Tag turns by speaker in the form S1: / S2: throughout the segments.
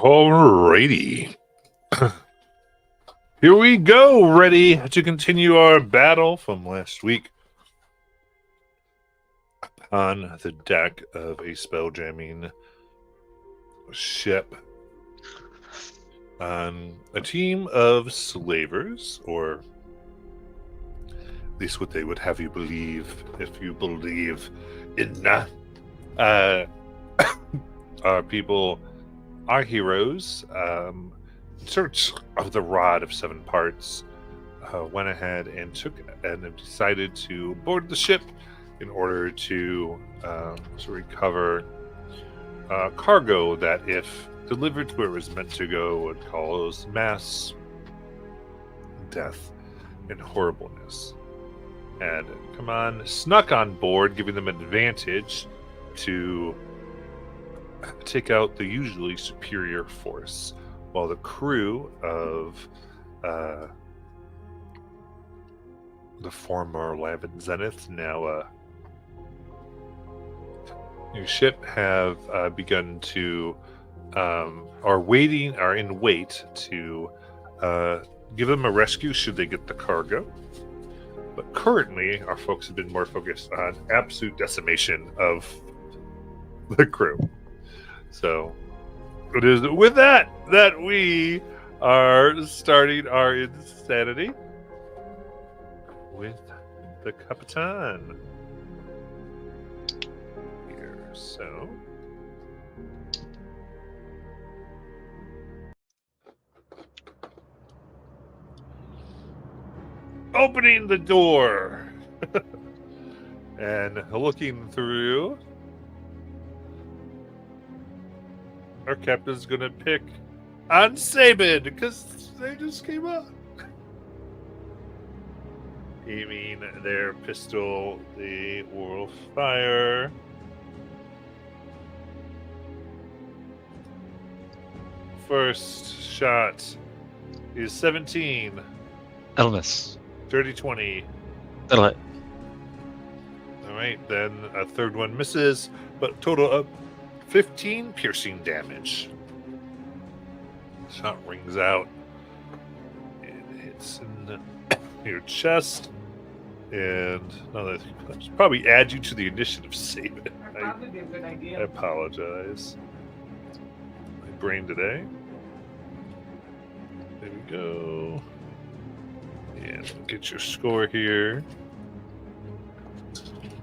S1: Alrighty. Here we go, ready to continue our battle from last week on the deck of a spelljamming ship on a team of slavers, or at least what they would have you believe if you believe in our people, our heroes, in search of the Rod of Seven Parts, went ahead and decided to board the ship in order to recover cargo that, if delivered to where it was meant to go, would cause mass death and horribleness. And come on, snuck on board, giving them an advantage to take out the usually superior force, while the crew of the former Lavin Zenith, now new ship, have begun to are in wait to give them a rescue should they get the cargo. But currently, our folks have been more focused on absolute decimation of the crew. So it is with that we are starting our insanity with the Capitan here. So opening the door and looking through, our captain's gonna pick on Sabin because they just came up. Aiming their pistol, they will fire. First shot is 17.
S2: That'll miss.
S1: Dirty 20.
S2: That'll hit.
S1: Alright, then a third one misses, but total of 15 piercing damage. Shot rings out. It hits in your chest. And another thing, probably add you to the initiative save.
S3: That'd probably be a good idea.
S1: I apologize. My brain today. There we go. And we'll get your score here.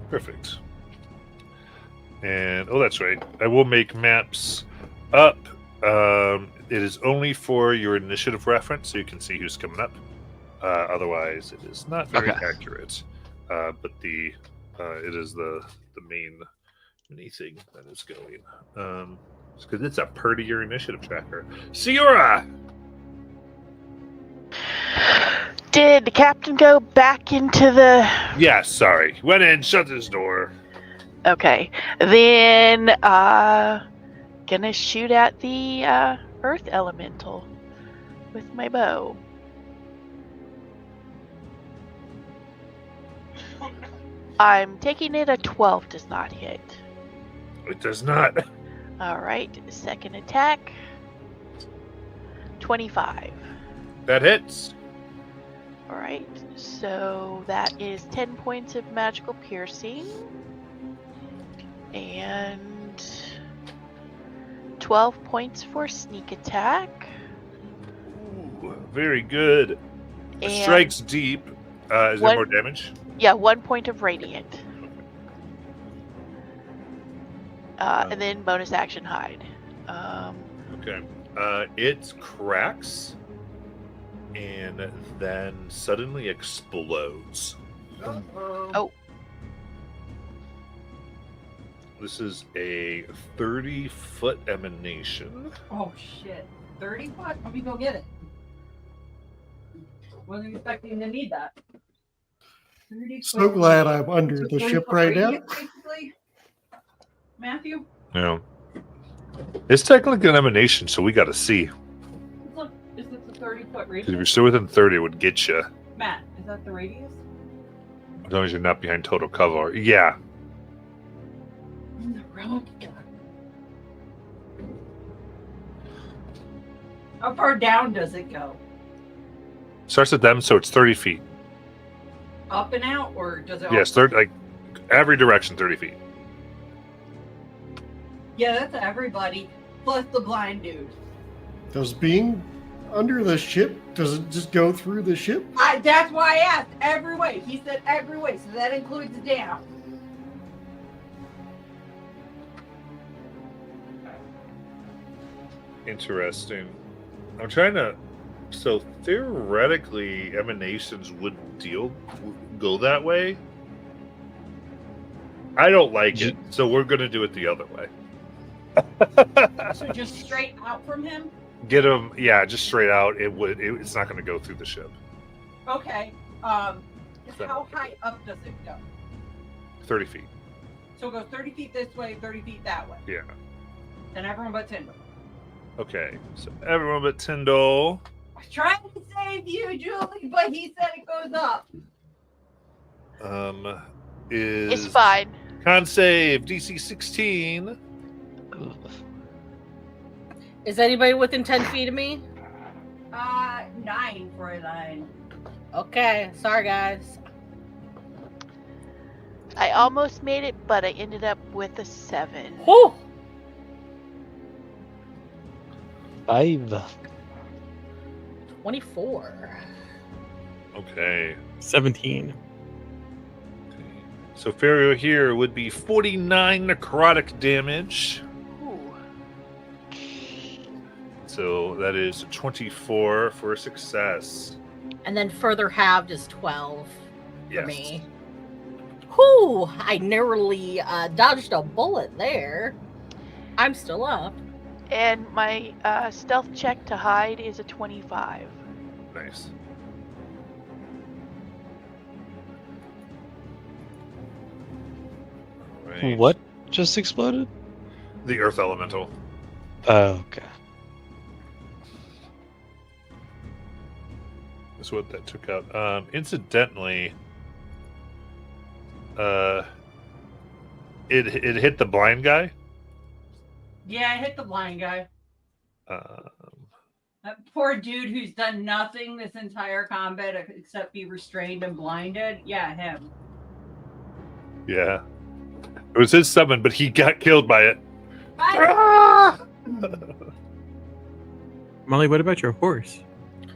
S1: Perfect. And, oh, that's right. I will make maps up. It is only for your initiative reference, so you can see who's coming up. Otherwise, it is not very accurate. But it is the main thing that is going. Because it's a prettier initiative tracker. Siora!
S4: Did the captain go back into the...
S1: Yeah, sorry. Went in, shut his door.
S4: Okay. Then, gonna shoot at the, earth elemental with my bow. I'm taking it a 12 does not hit.
S1: It does not.
S4: Alright, second attack. 25.
S1: That hits.
S4: Alright, so that is 10 points of magical piercing. And 12 points for sneak attack.
S1: Ooh, very good.
S4: And
S1: strikes deep. Is there more damage?
S4: Yeah, 1 point of radiant. And then bonus action hide.
S1: Okay. It cracks and then suddenly explodes.
S4: Oh.
S1: This is a 30-foot emanation.
S3: Oh shit. 30 foot? Let me go get it. Wasn't expecting to need that. 30
S5: So glad I'm under the ship right now.
S3: Basically. Matthew?
S1: Yeah. It's technically an emanation, so we got to see.
S3: Look, is this a 30 foot
S1: If
S3: radius?
S1: you're still within 30, it would get you.
S3: Matt, is that the radius?
S1: As long as you're not behind total cover. Yeah.
S3: In the road? How far down does it go?
S1: Starts at them, so it's 30 feet.
S3: Up and out, or does it?
S1: Yes, like every direction, 30 feet.
S3: Yeah, that's everybody plus the blind dude.
S5: Does being under the ship, does it just go through the ship?
S3: That's why I asked. Every way. He said every way, so that includes down.
S1: Interesting. I'm trying to. So theoretically, emanations would go that way. I don't like it, so we're going to do it the other way.
S3: So just straight out from him?
S1: Get him, yeah, just straight out. It's not going to go through the ship.
S3: Okay. How high up does it go?
S1: 30 feet.
S3: So it goes 30 feet this way, 30 feet that way.
S1: Yeah.
S3: And everyone but Tyndall.
S1: Okay, so everyone but Tyndall.
S3: I tried to save you, Julie, but he said it goes up.
S1: Is
S4: It's fine.
S1: Con save DC 16.
S6: Is anybody within 10 feet of me?
S3: 9 for a 9.
S6: Okay, sorry guys.
S4: I almost made it, but I ended up with a 7.
S6: Whew!
S2: 5.
S6: 24.
S1: Okay.
S2: 17.
S1: So Fario here would be 49 necrotic damage.
S4: Ooh.
S1: So that is 24 for a success.
S6: And then further halved is 12 for
S1: Yes.
S6: me. Whew! I narrowly dodged a bullet there. I'm still up.
S4: And my stealth check to hide is a 25.
S1: Nice. Right.
S2: What just exploded?
S1: The earth elemental.
S2: Oh, okay.
S1: That's what that took out. Incidentally, it hit the blind guy.
S3: Yeah, I hit the blind guy.
S1: Um,
S3: That poor dude who's done nothing this entire combat except be restrained and blinded. Yeah, him.
S1: yeah, it was his summon, but he got killed by it.
S7: Molly, what about your horse?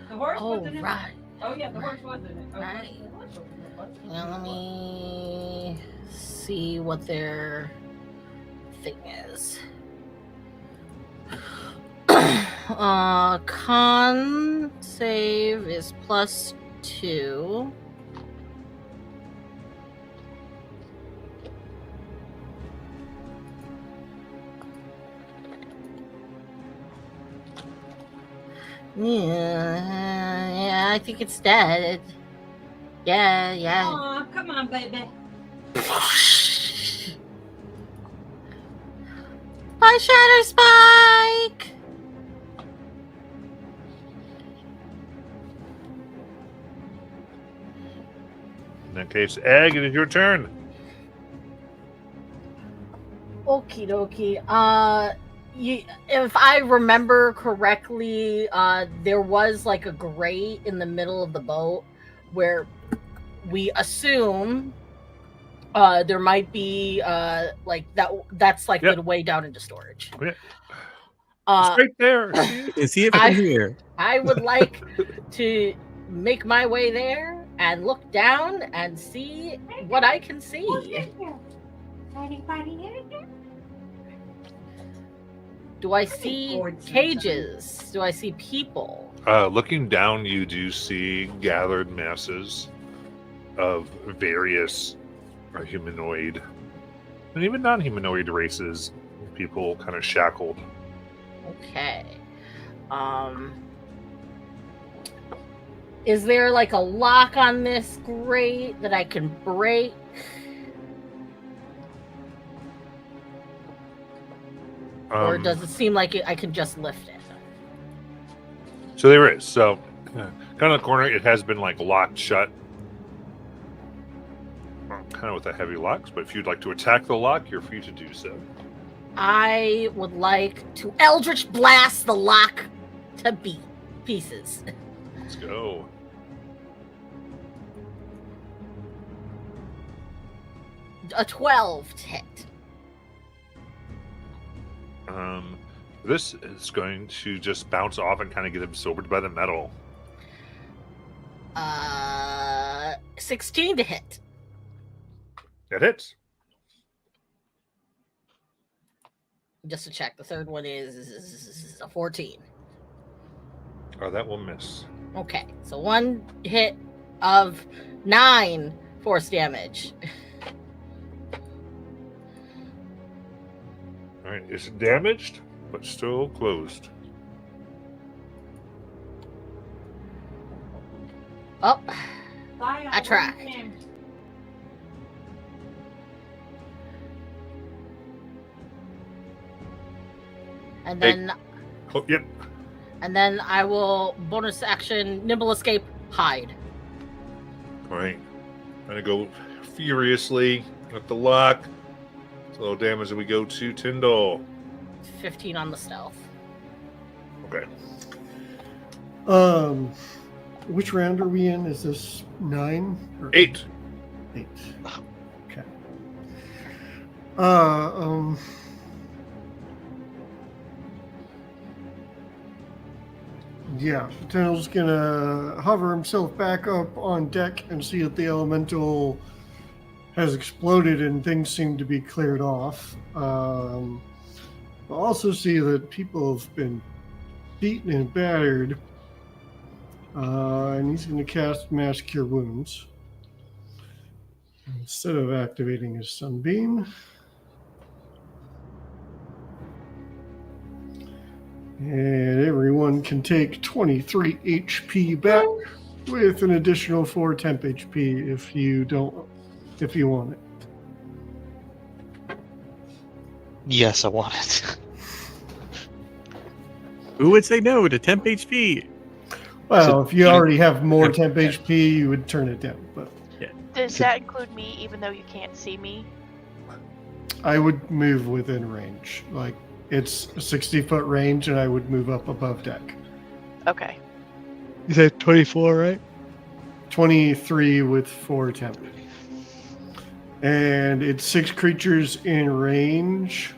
S3: The horse
S6: Oh,
S3: wasn't in it.
S6: right.
S3: Oh, yeah, the horse wasn't it. Oh,
S6: Right.
S3: the horse wasn't it.
S6: Now let me see what their thing is. Con save is +2. Yeah, I think it's dead. Yeah.
S3: Aw, come on, baby.
S6: Bye, Shatter Spike!
S1: In that case, Egg, it is your turn.
S6: Okie dokie. If I remember correctly, there was like a grate in the middle of the boat where we assume there might be like that's like
S1: Yep.
S6: the way down into storage.
S1: Okay. It's right there.
S7: You can see it
S6: I-
S7: from here.
S6: I would like to make my way there and look down and see what I can see. Do I see cages? Do I see people?
S1: Looking down, you do see gathered masses of various humanoid and even non-humanoid races. People kind of shackled.
S6: Okay. Is there like a lock on this grate that I can break? Or does it seem like I can just lift it?
S1: So there is. So, kind of the corner, it has been like locked shut. Kind of with the heavy locks, but if you'd like to attack the lock, you're free to do so.
S6: I would like to Eldritch Blast the lock to pieces.
S1: Let's go.
S6: A 12 to hit.
S1: This is going to just bounce off and kind of get absorbed by the metal.
S6: 16 to hit.
S1: It hits.
S6: Just to check, the third one is a 14.
S1: Oh, that will miss.
S6: Okay, so one hit of 9 force damage.
S1: All right, it's damaged, but still closed.
S6: Oh,
S3: Bye,
S6: I tried. And then
S1: Yep.
S6: and then I will bonus action nimble escape hide.
S1: All right. I'm going to go furiously with the lock. It's a little damage that we go to Tyndall.
S6: 15 on the stealth.
S1: Okay.
S5: Which round are we in? Is this 9 or
S1: 8.
S5: 8? Okay. Yeah, Tendrill's gonna hover himself back up on deck and see that the elemental has exploded and things seem to be cleared off. We'll also see that people have been beaten and battered. And he's going to cast Mass Cure Wounds instead of activating his Sunbeam. And everyone can take 23 HP back with an additional 4 temp HP if you want it.
S2: Yes, I want it.
S7: Who would say no to temp HP?
S5: Well,
S2: So
S5: if you
S2: you-
S5: already have more
S7: Yeah.
S5: temp HP, you would turn it down. But
S4: Does that include me, even though you can't see me?
S5: I would move within range. Like, it's a 60-foot range, and I would move up above deck.
S4: Okay.
S2: You said 24, right?
S5: 23 with 4 temp. And it's 6 creatures in range.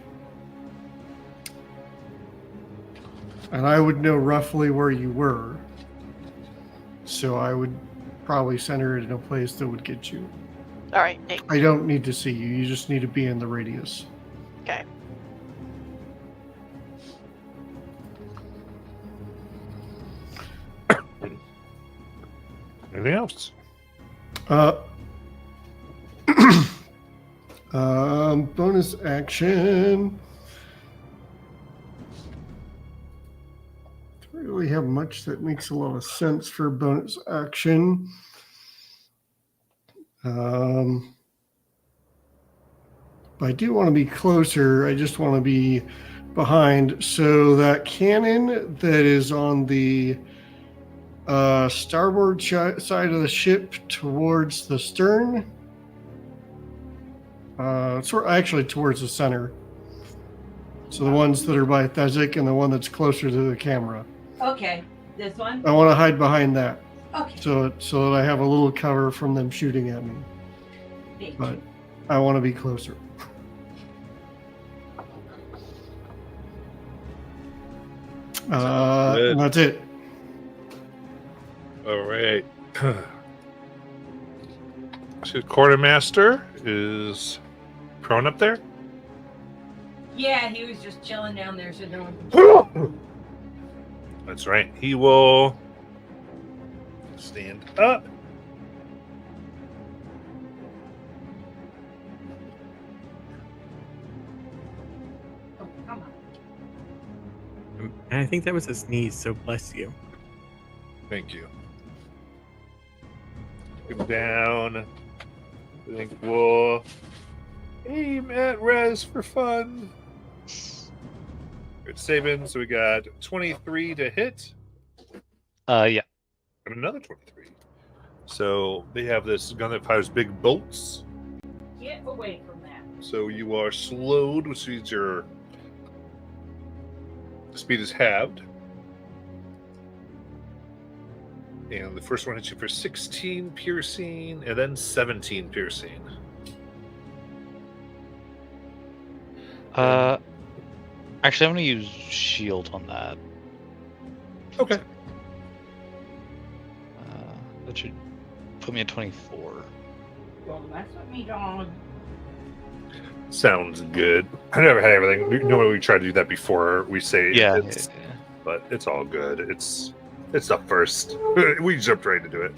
S5: And I would know roughly where you were. So I would probably center it in a place that would get you.
S4: All right. Thanks.
S5: I don't need to see you. You just need to be in the radius.
S4: Okay.
S1: Anything else?
S5: Bonus action. Don't really have much that makes a lot of sense for bonus action. But I do want to be closer. I just want to be behind. So that cannon that is on the starboard side of the ship towards the stern. Actually towards the center. So the ones that are by Thesic and the one that's closer to the camera.
S3: Okay, this one.
S5: I want to hide behind that
S3: Okay.
S5: so that I have a little cover from them shooting at me.
S3: Thank
S5: But
S3: you.
S5: I want to be closer.
S1: Good.
S5: And that's it.
S1: All right. So quartermaster is prone up there.
S3: Yeah, he was just chilling down there, so no one.
S1: That's right. He will stand up.
S3: Oh, come on.
S7: And I think that was a sneeze, so bless you.
S1: Thank you. Him down. I think we'll aim at Rez for fun. Good saving. So we got 23 to hit
S2: Yeah.
S1: and another 23. So they have this gun that fires big bolts.
S3: Get away from that.
S1: So you are slowed, which means your speed is halved. And the first one hits you for 16 piercing, and then 17 piercing.
S2: Actually, I'm gonna use shield on that.
S1: Okay.
S2: That should put me at 24.
S3: Don't mess with me, dog.
S1: Sounds good. I never had everything. Normally we try to do that before we say
S2: Yeah,
S1: it's, but it's all good. It's the first. We jumped right into it.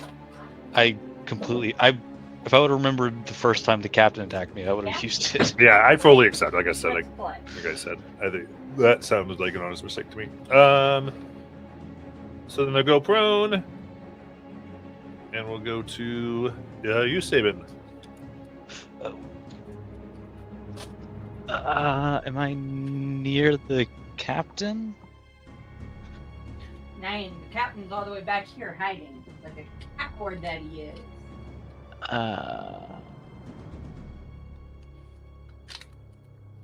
S2: If I would have remembered the first time the captain attacked me, I would have used it.
S1: Yeah, I fully accept. Like I said,
S3: Let's play.
S1: like I said, I think that sounded like an honest mistake to me. So then I go prone, and we'll go to you, Sabin.
S2: Am I near the captain?
S3: Nine. The captain's all the way back here hiding, like a coward that he is.
S2: I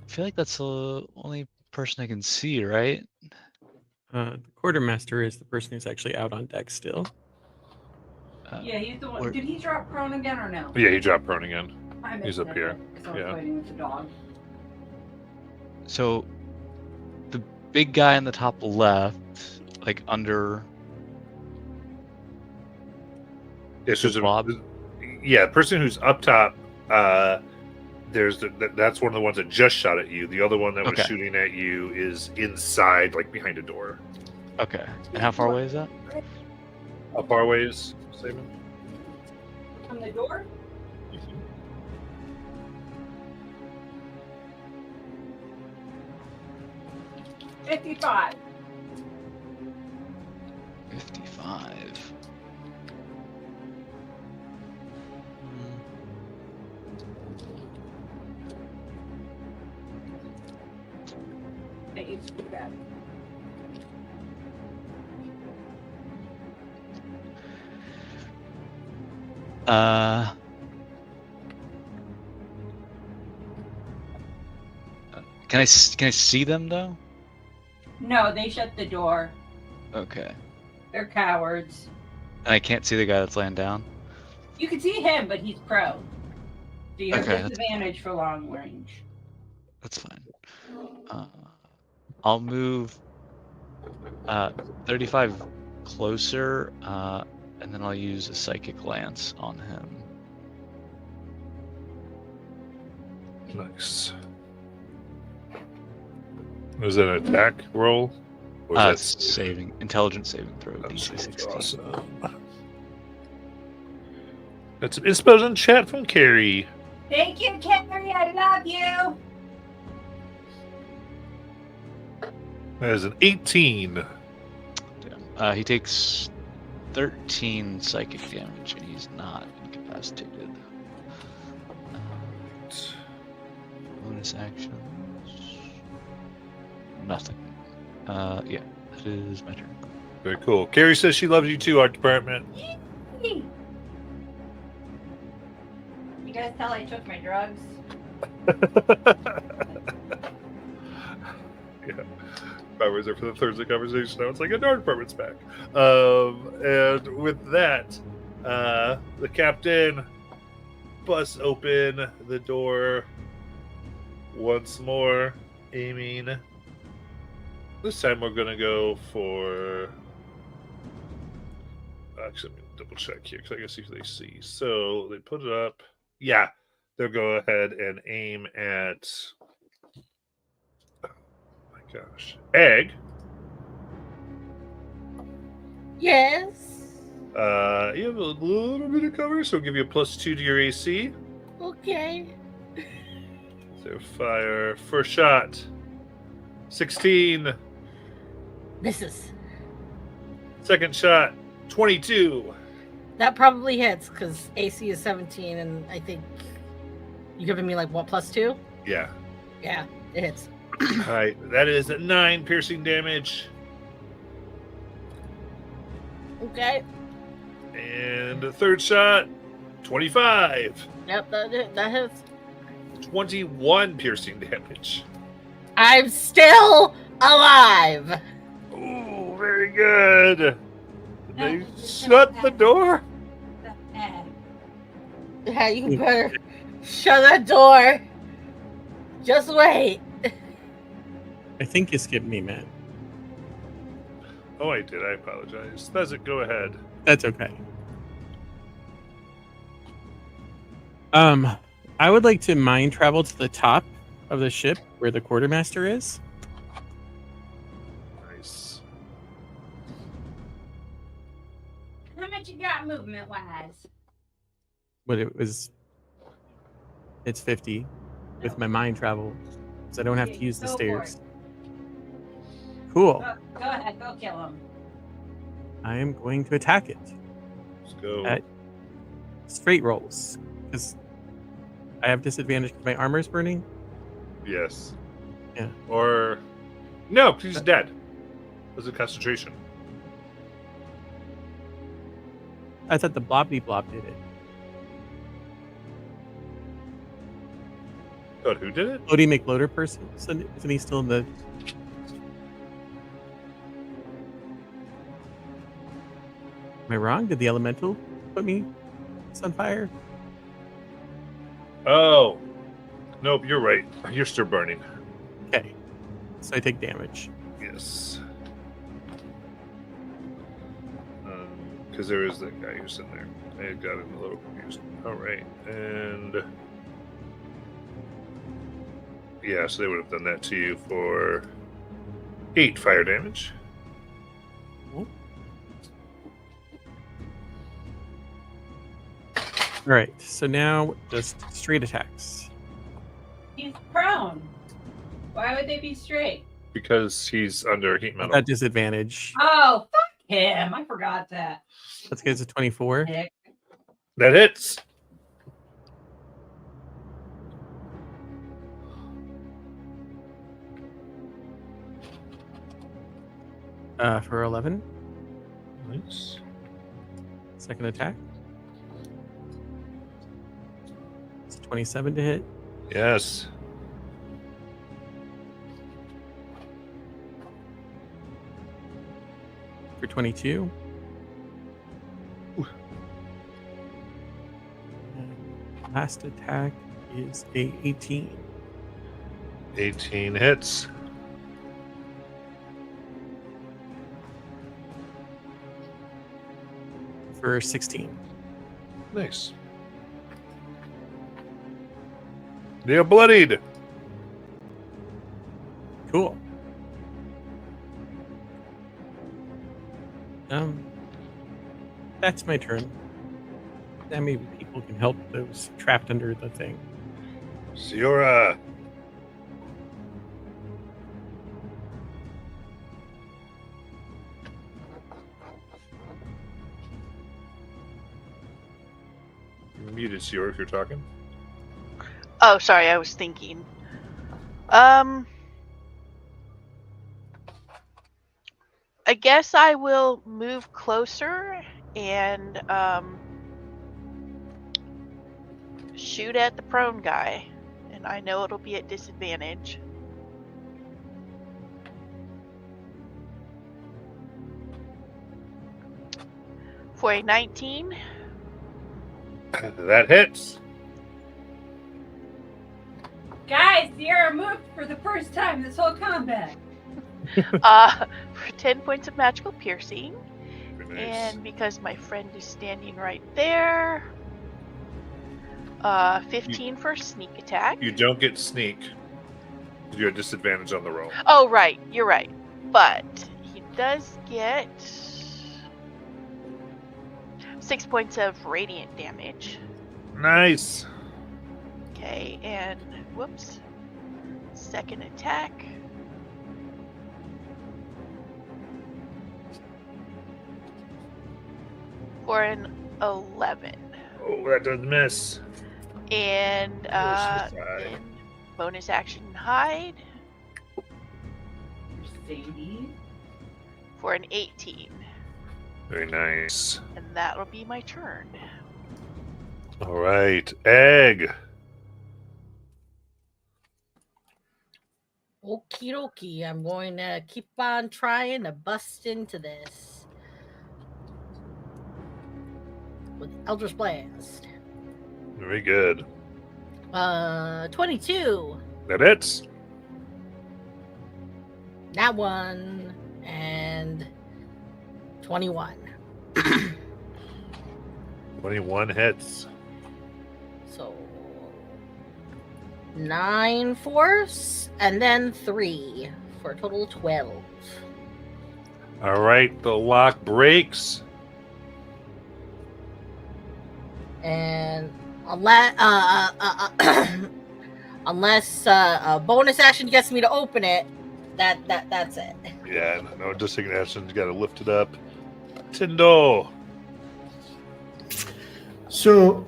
S2: feel like that's the only person I can see, right?
S7: The quartermaster is the person who's actually out on deck still.
S3: Yeah, he's the one.
S2: Or-
S3: Did he drop prone again or no?
S1: Yeah, he dropped prone again.
S3: I
S1: He's up here.
S3: Because I was
S1: Yeah.
S3: fighting with the dog.
S2: So, the big guy on the top left, like under.
S1: It's just
S2: blob?
S1: Yeah, the person who's up top. That's one of the ones that just shot at you. The other one that was
S2: Okay.
S1: shooting at you is inside, like behind a door.
S2: Okay. And how far away is that?
S1: How far away is Sabin?
S3: From the door? 55.
S2: 55.
S3: That used to be bad.
S2: Can I see them though?
S3: No, they shut the door.
S2: Okay.
S3: They're cowards.
S2: And I can't see the guy that's laying down.
S3: You can see him, but he's prone. So you have
S2: Okay, that's-
S3: disadvantage for long range.
S2: That's fine. I'll move 35 closer, and then I'll use a psychic lance on him.
S1: Nice. Was that an attack roll? Or was that
S2: Saving intelligence saving throw.
S1: That's
S2: DC 16.
S1: awesome. That's some inspo in chat from Carrie.
S3: Thank you, Carrie. I love you.
S1: That is an 18.
S2: Damn. He takes 13 psychic damage, and he's not incapacitated. Bonus actions. Nothing. Yeah, that is my turn.
S1: Very cool. Carrie says she loves you too, Art Department.
S3: You guys tell I took my drugs?
S1: Yeah. I was there for the Thursday conversation. Now it's like, Art Department's back. And with that, the captain busts open the door once more, aiming. This time we're going to go for... Actually, let me double check here because I can see who they see. So they put it up. Yeah, they'll go ahead and aim at... Oh my gosh. Egg.
S6: Yes.
S1: You have a little bit of cover, so we'll give you a +2 to your AC.
S6: Okay.
S1: So fire. First shot. 16.
S6: Misses.
S1: Second shot. 22.
S6: That probably hits because AC is 17, and I think you're giving me like what, +2?
S1: Yeah.
S6: Yeah, it hits.
S1: All right. That is 9 piercing damage.
S6: Okay.
S1: And the third shot. 25.
S6: Yep, that hits.
S1: 21 piercing damage.
S6: I'm still alive.
S1: Ooh, very good. They shut the door.
S3: The heck?
S6: Yeah, you better shut that door. Just wait.
S7: I think you skipped me, Matt.
S1: Oh, I did. I apologize. Thezit, go ahead.
S7: That's okay. I would like to mind travel to the top of the ship where the quartermaster is.
S1: Nice.
S3: How much you got movement wise?
S7: But it's 50 with my mind travel, so I don't have to use the
S3: Go for
S7: stairs.
S3: it.
S7: Cool.
S3: Go ahead, go kill him.
S7: I am going to attack it.
S1: Let's go.
S7: At straight rolls because I have disadvantage because my armor is burning.
S1: Yes.
S7: Yeah.
S1: Or no, he's dead. There's a concentration.
S7: I thought the blobbity blob did it.
S1: God, who did it?
S7: Lodi McLoader person, isn't he still in the? Am I wrong? Did the elemental put me on fire?
S1: Oh, nope. You're right. You're still burning.
S7: Okay, so I take damage.
S1: Yes. Because there is that guy who's in there. I got him a little confused. All right, and yeah, so they would have done that to you for 8 fire damage.
S7: All right, so now just straight attacks.
S3: He's prone. Why would they be straight?
S1: Because he's under heat metal.
S7: At disadvantage.
S3: Oh, fuck him. I forgot that.
S7: Let's get to 24.
S3: Dick.
S1: That hits.
S7: For 11.
S1: Nice.
S7: Second attack. It's 27 to hit.
S1: Yes.
S7: For 22. And last attack is a 18.
S1: 18 hits.
S7: For 16.
S1: Nice. They are bloodied.
S7: Cool. That's my turn. Then maybe people can help those trapped under the thing.
S1: Siora. You're muted, Siora, if you're talking.
S4: Oh, sorry, I was thinking. I guess I will move closer and shoot at the prone guy, and I know it'll be at disadvantage. For a 19.
S1: That hits.
S3: Guys, Sierra moved for the first time this whole combat.
S4: For 10 points of magical piercing.
S1: Very nice.
S4: And because my friend is standing right there, 15 for sneak attack.
S1: You don't get sneak. You're at disadvantage on the roll.
S4: Oh, right, you're right. But he does get 6 points of radiant damage.
S1: Nice.
S4: Okay, and whoops. Second attack. For an 11.
S1: Oh, that does miss.
S4: And
S1: Mercify.
S4: in bonus action hide
S3: Sadie.
S4: for an 18.
S1: Very nice.
S4: And that'll be my turn.
S1: All right, egg.
S6: Okie dokie. I'm going to keep on trying to bust into this. with Eldritch Blast.
S1: Very good.
S6: 22.
S1: That hits.
S6: That one. And 21.
S1: 21 hits.
S6: So 9 force, and then 3 for a total of 12.
S1: All right, the lock breaks.
S6: And unless a bonus action gets me to open it, that's it.
S1: Yeah, no distinct actions. Got to lift it up. Tyndall.
S5: So,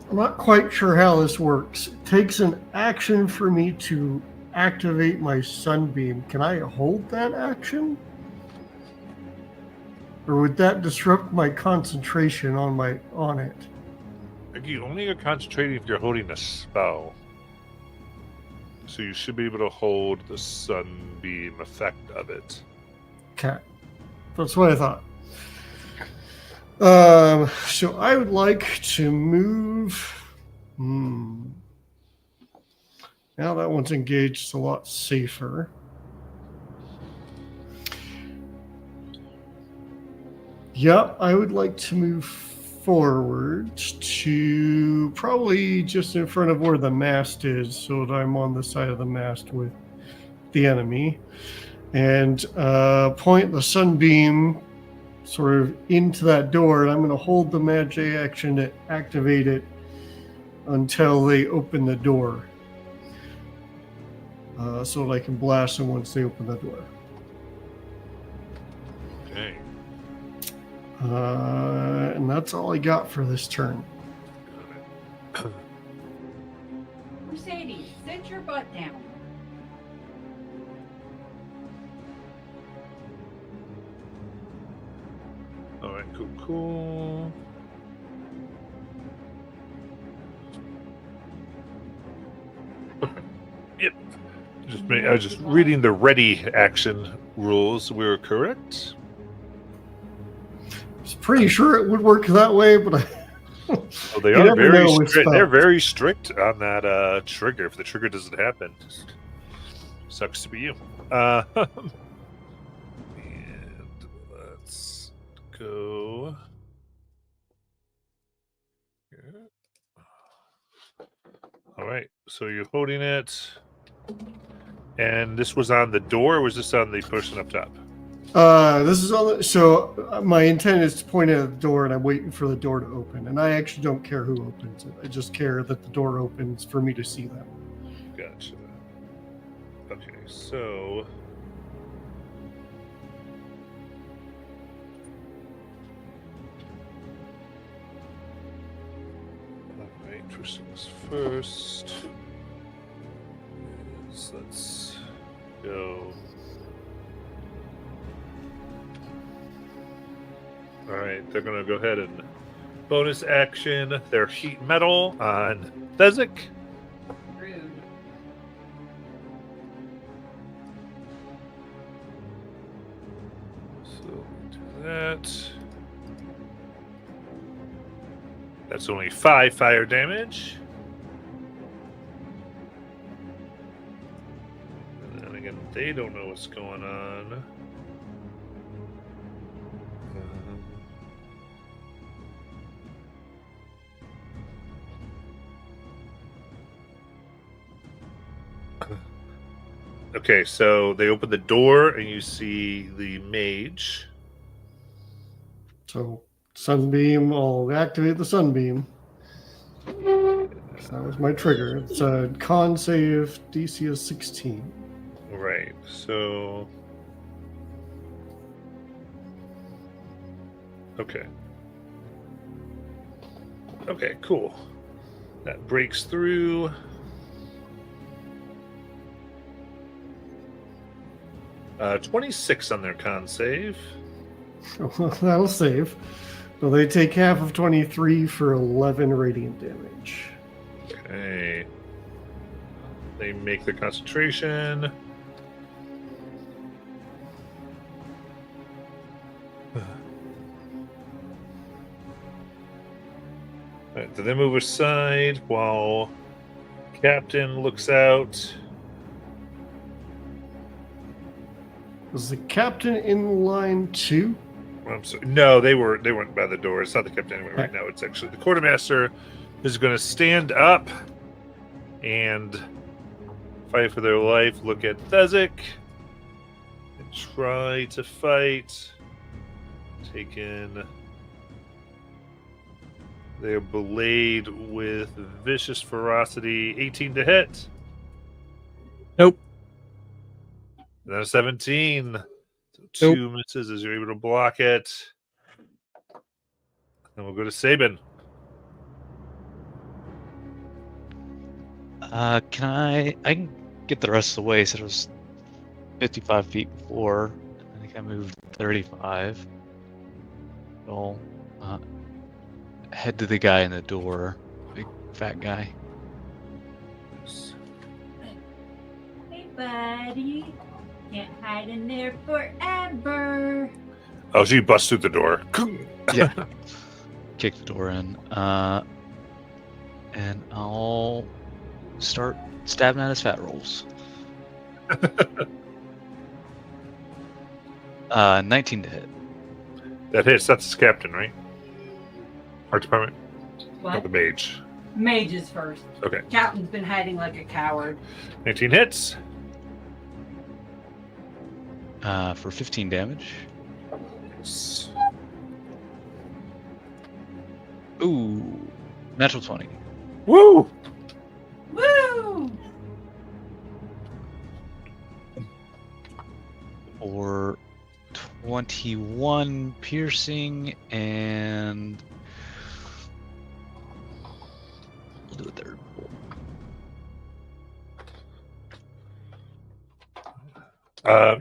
S5: I'm not quite sure how this works. It takes an action for me to activate my sunbeam. Can I hold that action? Or would that disrupt my concentration on it?
S1: You only are concentrating if you're holding a spell. So you should be able to hold the sunbeam effect of it.
S5: Okay. That's what I thought. So I would like to move. Now that one's engaged, it's a lot safer. Yep, I would like to move forward to probably just in front of where the mast is, so that I'm on the side of the mast with the enemy, and point the sunbeam sort of into that door, and I'm going to hold the magic action to activate it until they open the door, so that I can blast them once they open the door.
S1: Okay.
S5: And that's all I got for this turn.
S3: Mercedes, sit your butt down.
S1: All right, cool. Yep. I was just reading the ready action rules. We were correct.
S5: I was pretty sure it would work that way, but
S1: Oh, they
S5: You
S1: are
S5: never
S1: very
S5: know with
S1: strict. They're
S5: spells.
S1: very strict on that trigger. If the trigger doesn't happen, sucks to be you. And let's go here. All right, so you're holding it, and this was on the door. Or was this on the person up top?
S5: this is all. So my intent is to point at the door, and I'm waiting for the door to open. And I actually don't care who opens it. I just care that the door opens for me to see them.
S1: Gotcha. Okay, so alright, first things first. Let's go. Alright, they're gonna go ahead and bonus action their heat metal on Thezik.
S3: Rude.
S1: So we do that. That's only 5 fire damage. And then again, they don't know what's going on. Okay, so they open the door and you see the mage.
S5: So sunbeam, I'll activate the sunbeam. That was my trigger. It's a con save, DC is 16.
S1: Right, so okay. Okay, cool. That breaks through. 26 on their con save.
S5: That'll save. So they take half of 23 for 11 radiant damage.
S1: Okay. They make their concentration. Right, so they move aside while Captain looks out.
S5: Was the captain in line too?
S1: I'm sorry. No, they weren't by the door. It's not the captain anyway right now. It's actually the quartermaster who's going to stand up and fight for their life. Look at Thezik and try to fight. Taking their blade with vicious ferocity. 18 to hit.
S7: Nope.
S1: And then a 17. So 2 misses as you're able to block it. And we'll go to Sabin.
S2: I can get the rest of the way. So it was 55 feet before. I think I moved 35. So, head to the guy in the door. Big fat guy.
S3: Hey, buddy. Can't hide in there forever.
S1: Oh, so you bust through the door.
S2: Yeah. Kick the door in. And I'll start stabbing at his fat rolls. 19 to hit.
S1: That hits. That's his captain, right? Art department?
S3: What?
S1: Not the mage.
S3: Mage is first.
S1: Okay.
S3: Captain's been hiding like a coward.
S1: 19 hits.
S2: For 15 damage. Ooh. Natural 20.
S1: Woo!
S3: Woo!
S2: For 21 piercing, and we'll do a third.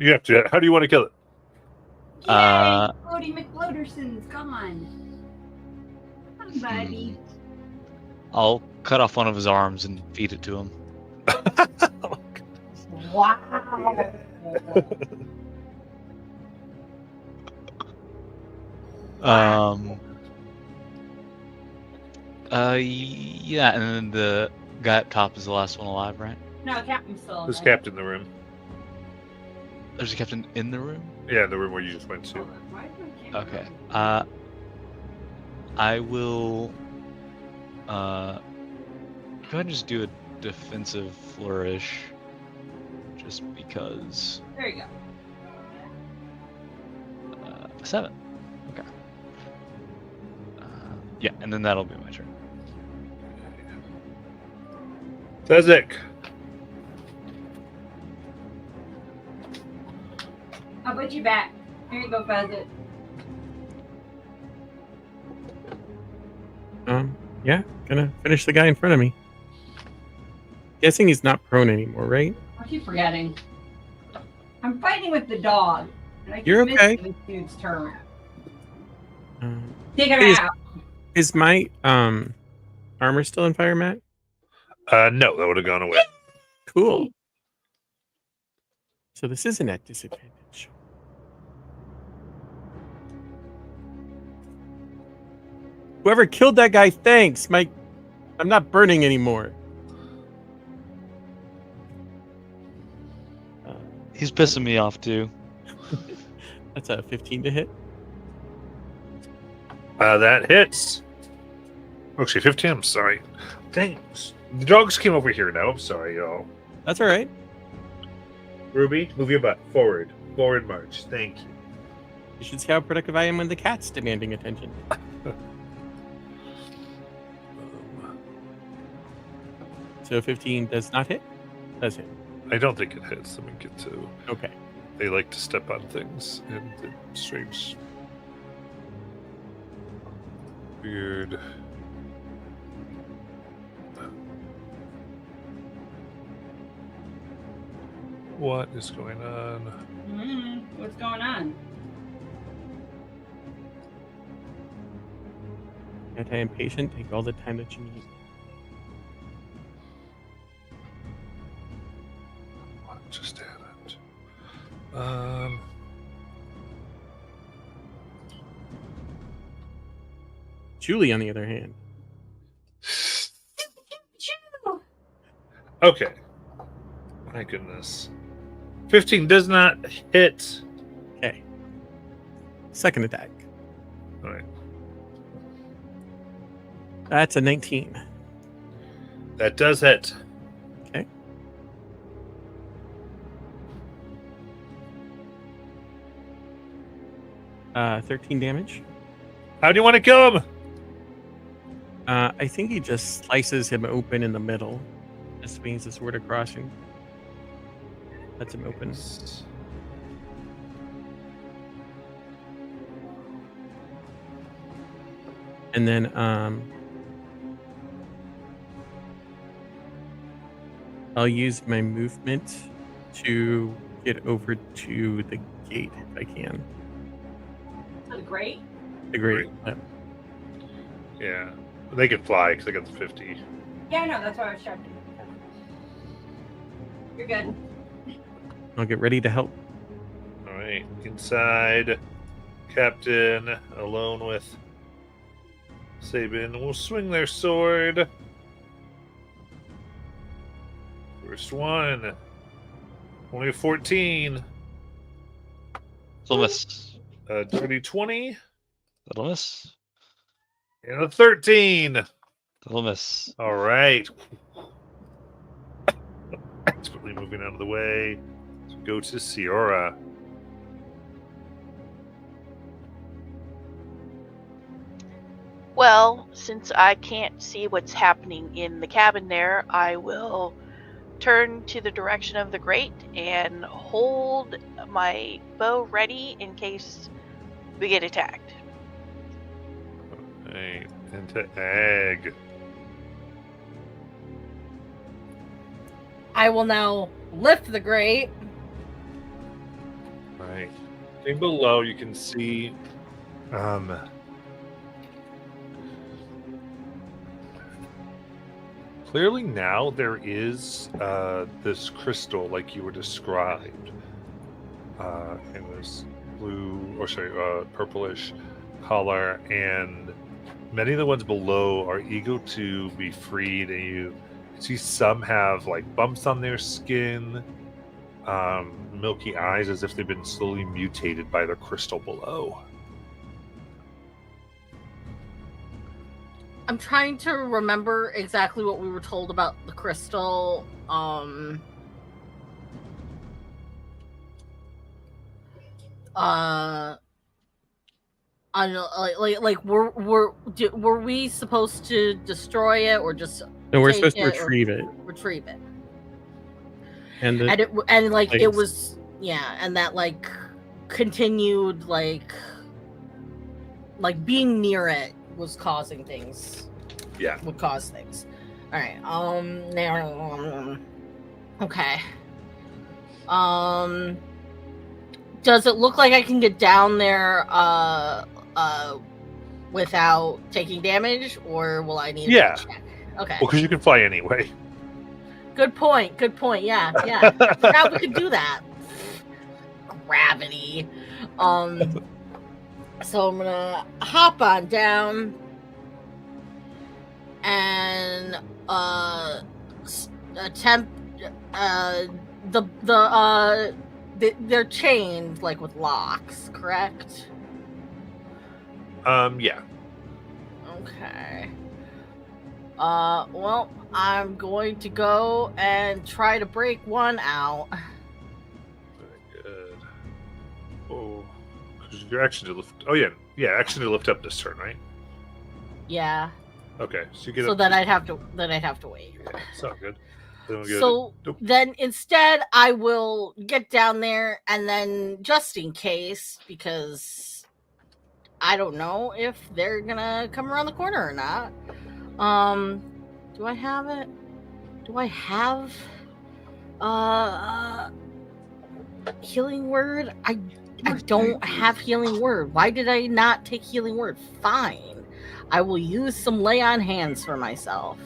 S1: You have to. How do you want to kill it?
S3: Yay! Cody McFloaterson's gone. Come, buddy.
S2: I'll cut off one of his arms and feed it to him.
S3: Wow.
S2: Yeah, and then the guy up top is the last one alive, right?
S3: No, Captain's still
S1: There's
S3: alive.
S1: captain in the room.
S2: There's a captain in the room?
S1: Yeah, the room where you just went to.
S3: Why is my camera
S2: Okay.
S3: on?
S2: I will go ahead and just do a defensive flourish. Just because.
S3: There you go.
S2: 7. Okay. Yeah, and then that'll be my turn.
S1: Thezik.
S3: I'll put you back. Here you go, Pheasant.
S7: Yeah, gonna finish the guy in front of me. Guessing he's not prone anymore, right?
S3: I keep forgetting. I'm fighting with the dog. And I keep
S7: You're
S3: missing
S7: okay.
S3: this dude's turn.
S7: Um,
S3: Take it
S7: Please.
S3: out.
S7: is my armor still in fire, Matt?
S1: No, that would have gone away.
S7: Cool. So this isn't at disadvantage. Whoever killed that guy, thanks. I'm not burning anymore.
S2: He's pissing me off too.
S7: That's a 15 to hit.
S1: That hits. Actually, 15. I'm sorry. Thanks. The dogs came over here now. I'm sorry, y'all.
S7: That's all right.
S1: Ruby, move your butt forward. Forward march. Thank you.
S7: You should see how productive I am when the cat's demanding attention. So 15 does not hit? Does hit.
S1: I don't think it hits. Let me get to.
S7: Okay.
S1: They like to step on things and strange, weird. What is going on?
S3: What's going on?
S7: Anti-impatient, take all the time that you need.
S1: What just happened?
S7: Julie, on the other hand.
S1: Okay. My goodness. 15 does not hit.
S7: Okay. Second attack.
S1: All right.
S7: That's a 19.
S1: That does hit.
S7: Okay. Uh, 13 damage.
S1: How do you want to kill him?
S7: I think he just slices him open in the middle. Just swings the sword across him. Lets him open. And then I'll use my movement to get over to the gate if I can.
S3: Great.
S7: The great.
S1: Yeah. They can fly because they got the 50.
S3: Yeah, no, that's why I was checking. You're good.
S7: I'll get ready to help.
S1: All right. Inside, Captain, alone with Sabin, will swing their sword. First one. Only a 14.
S2: That'll miss.
S1: A dirty 20.
S2: That'll miss.
S1: And a 13.
S2: That'll miss.
S1: All right. Expertly moving out of the way. So go to Ciora.
S4: Well, since I can't see what's happening in the cabin there, I will turn to the direction of the grate and hold my bow ready in case we get attacked.
S1: Right. Into Egg.
S6: I will now lift the grate.
S1: Right. Thing below, you can see clearly now there is this crystal like you were described. It was purplish color, and many of the ones below are eager to be freed, and you see some have like bumps on their skin, milky eyes as if they've been slowly mutated by the crystal below.
S6: I'm trying to remember exactly what we were told about the crystal. Were we supposed to destroy it or just?
S7: No, we're
S6: take
S7: supposed to
S6: it or
S7: retrieve it.
S6: Retrieve it.
S7: And
S6: It
S7: place.
S6: was and that like continued like being near it was causing things.
S1: Yeah.
S6: Would cause things. All right. Okay. Does it look like I can get down there without taking damage, or will I need a check? Okay.
S1: Well, because you can fly anyway.
S6: Good point. Yeah. Forgot we could do that. Gravity. So I'm gonna hop on down and attempt they're chained like with locks, correct?
S1: Yeah.
S6: Okay. Well, I'm going to go and try to break one out.
S1: Very good. Oh, because your action to lift. Oh yeah, action to lift up this turn, right?
S6: Yeah.
S1: Okay, so you get.
S6: So
S1: up
S6: then
S1: to...
S6: I'd have to wait.
S1: Yeah, sounds good.
S6: Then instead I will get down there, and then just in case, because I don't know if they're gonna come around the corner or not. Do I have it? Do I have healing word? I don't have healing word. Why did I not take healing word? Fine. I will use some lay on hands for myself.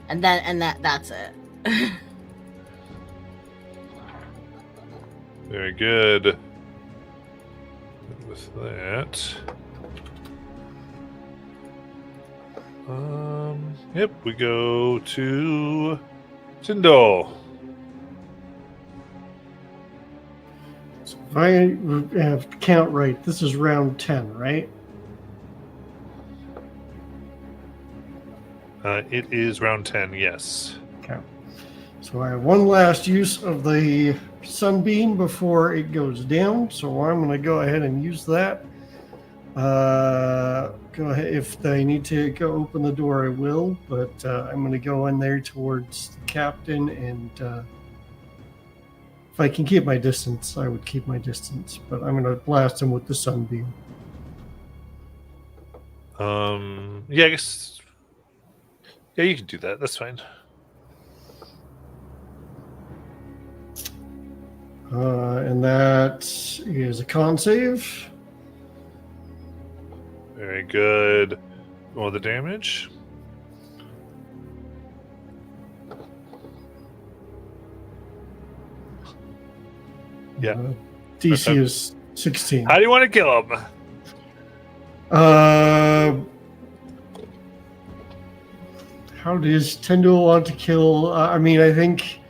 S6: And that's it.
S1: Very good. With that, Yep, we go to Tyndall.
S5: So if I have to count right, this is round 10, right?
S1: It is round 10, yes.
S5: Okay. So I have one last use of the sunbeam before it goes down. So I'm going to go ahead and use that. Go ahead. If they need to go open the door, I will. But I'm going to go in there towards the captain, and if I can keep my distance, I would keep my distance. But I'm going to blast him with the sunbeam.
S1: Yeah, I guess. Yeah, you can do that. That's fine.
S5: And that is a con save.
S1: Very good. Roll the damage. Yeah.
S5: DC
S1: Okay.
S5: is 16.
S1: How do you want to kill him?
S5: How does Tyndall want to kill? I mean, I think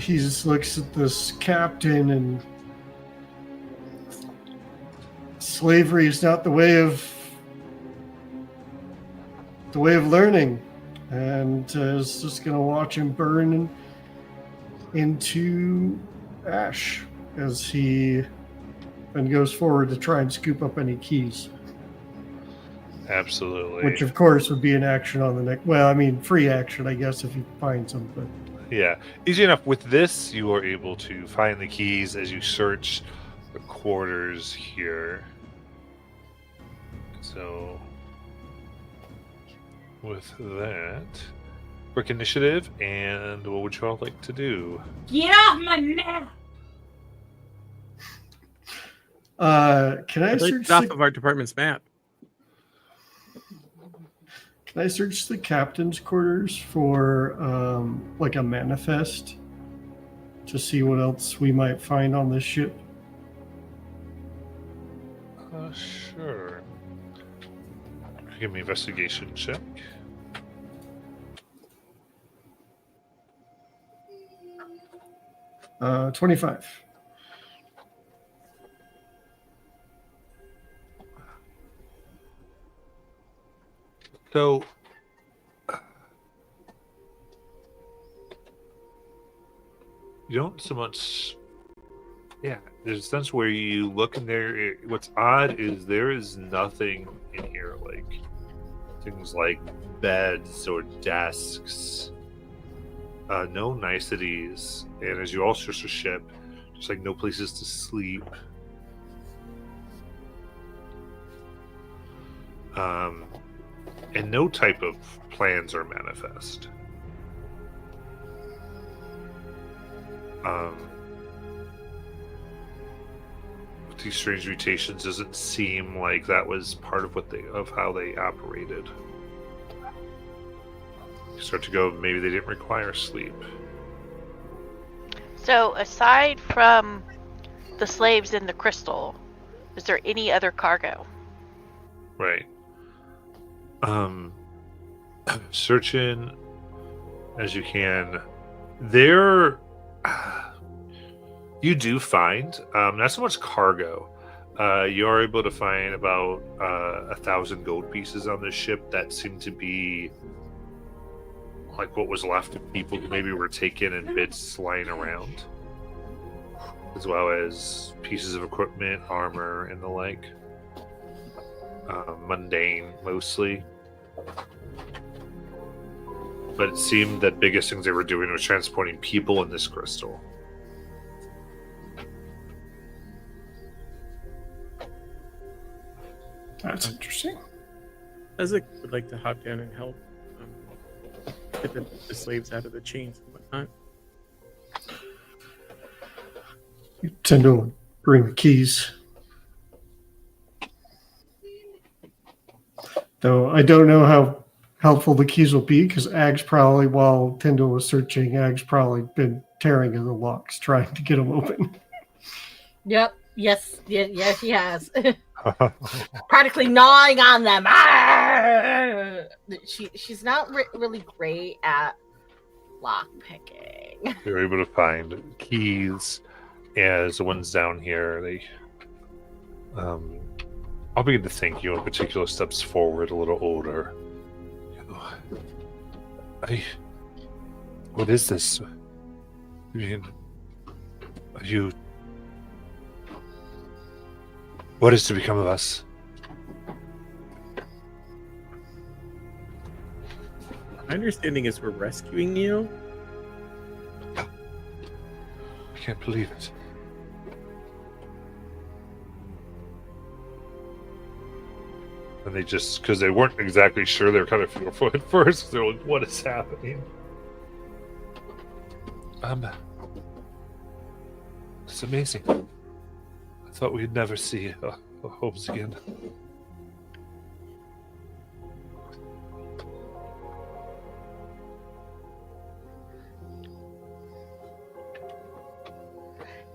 S5: he just looks at this captain, and slavery is not the way of learning, and is just gonna watch him burn into ash as he then goes forward to try and scoop up any keys.
S1: Absolutely.
S5: Which, of course, would be an action on the next. Well, I mean, free action, I guess, if he finds them. But
S1: Yeah, easy enough. With this, you are able to find the keys as you search the quarters here. So, with that, quick initiative, and what would you all like to do?
S3: Get off my map!
S5: can I
S7: I'd like
S5: search?
S7: it off of our department's map.
S5: Can I search the captain's quarters for like a manifest to see what else we might find on this ship?
S1: Sure. Give me investigation check.
S5: Uh, 25.
S1: So, you don't so much. Yeah, there's a sense where you look in there. What's odd is there is nothing in here, like things like beds or desks. No niceties, and as you all search the ship, just like no places to sleep. And no type of plans or manifest. With these strange mutations, doesn't seem like that was part of how they operated. You start to go, maybe they didn't require sleep.
S4: So, aside from the slaves in the crystal, is there any other cargo?
S1: Right. Search in as you can. There, you do find not so much cargo. You are able to find about 1,000 gold pieces on this ship that seem to be like what was left of people who maybe were taken and bits lying around, as well as pieces of equipment, armor, and the like. Mundane, mostly. But it seemed that biggest things they were doing was transporting people in this crystal.
S5: That's interesting.
S7: Isaac would like to hop down and help get the slaves out of the chains and whatnot.
S5: You tend to bring the keys. Though I don't know how helpful the keys will be, because Ag's probably, while Tyndall was searching, Ag's probably been tearing at the locks, trying to get them open.
S6: Yep. Yes, he has. Practically gnawing on them. Ah! she's not really great at lock picking.
S1: You're able to find keys as the ones down here. They, I'll begin to think you in particular steps forward a little older. What is this? I mean, are you? What is to become of us?
S7: My understanding is we're rescuing you.
S1: I can't believe it. And they just, because they weren't exactly sure, they were kind of fearful at first. They're like, what is happening? It's amazing. I thought we'd never see our homes again.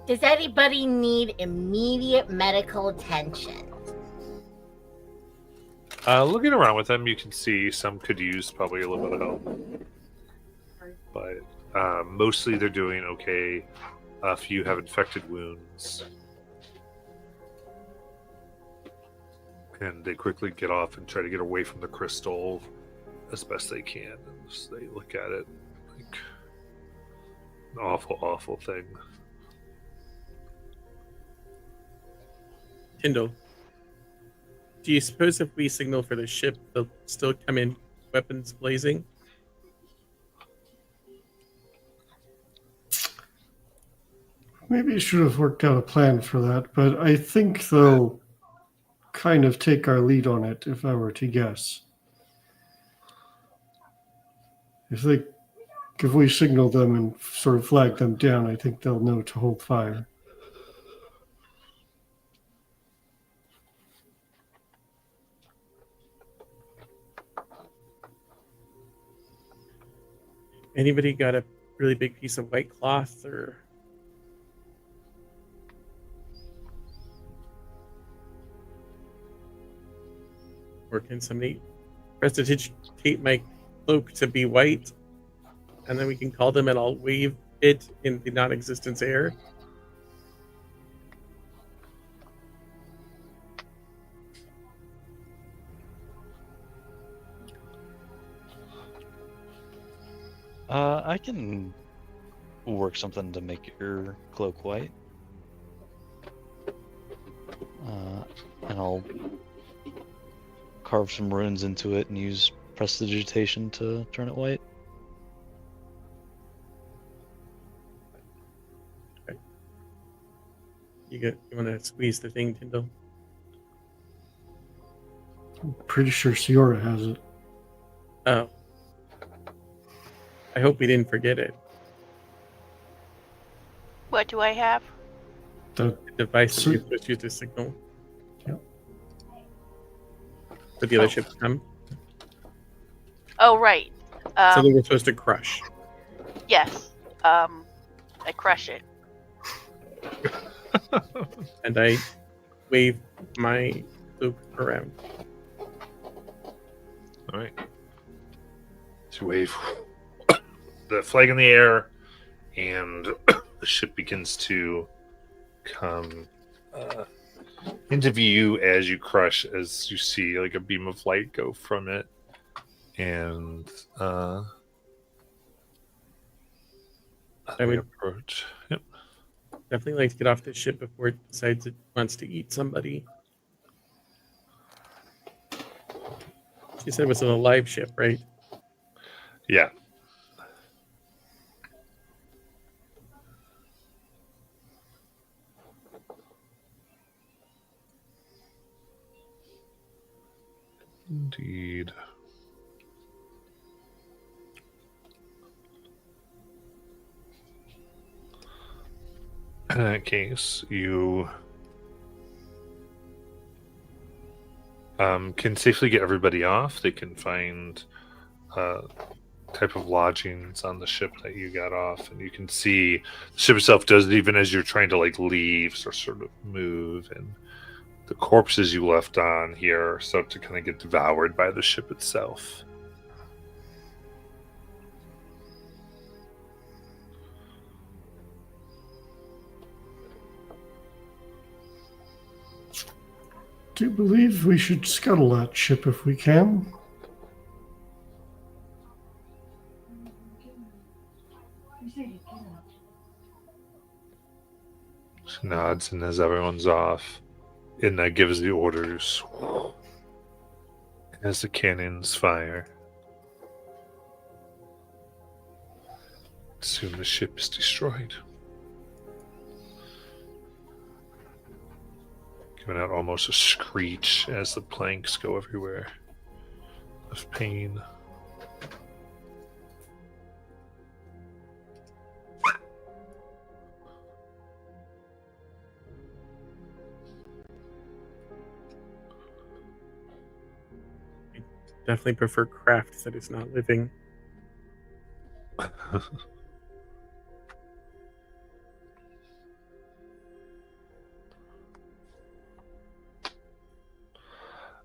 S6: Does anybody need immediate medical attention?
S1: Looking around with them, you can see some could use probably a little bit of help. But mostly they're doing okay. A few have infected wounds. And they quickly get off and try to get away from the crystal as best they can. And just, they look at it like an awful, awful thing.
S7: Tyndall, do you suppose if we signal for the ship, they'll still come in weapons blazing?
S5: Maybe you should have worked out a plan for that, but I think they'll kind of take our lead on it, if I were to guess. If we signal them and sort of flag them down, I think they'll know to hold fire.
S7: Anybody got a really big piece of white cloth or can somebody prestidigitate my cloak to be white, and then we can call them and I'll wave it in the non-existence air?
S2: I can work something to make your cloak white. And I'll carve some runes into it and use prestidigitation to turn it white.
S7: Okay. You want to squeeze the thing, Tyndall?
S5: I'm pretty sure Siora has it.
S7: Oh. I hope we didn't forget it.
S4: What do I have?
S5: The
S7: The device that
S5: So-
S7: you're supposed to use to signal.
S5: Yep.
S7: For the other ship to come.
S4: Oh, right.
S7: So they were supposed to crush.
S4: Yes. I crush it.
S7: And I wave my cloak around.
S1: All right. To wave the flag in the air, and the ship begins to come into view as you crush, as you see like a beam of light go from it, and
S7: I would
S1: approach. Yep.
S7: definitely like to get off this ship before it decides it wants to eat somebody. She said it was an alive ship, right?
S1: Yeah. Indeed. In that case, you can safely get everybody off. They can find type of lodgings on the ship that you got off, and you can see the ship itself does it even as you're trying to like leave or sort of move, and the corpses you left on here start to kind of get devoured by the ship itself.
S5: Do you believe we should scuttle that ship if we can?
S1: She nods, and as everyone's off, Edna gives the orders. As the cannons fire, soon the ship is destroyed. Giving out almost a screech as the planks go everywhere of pain.
S7: Definitely prefer craft that is not living.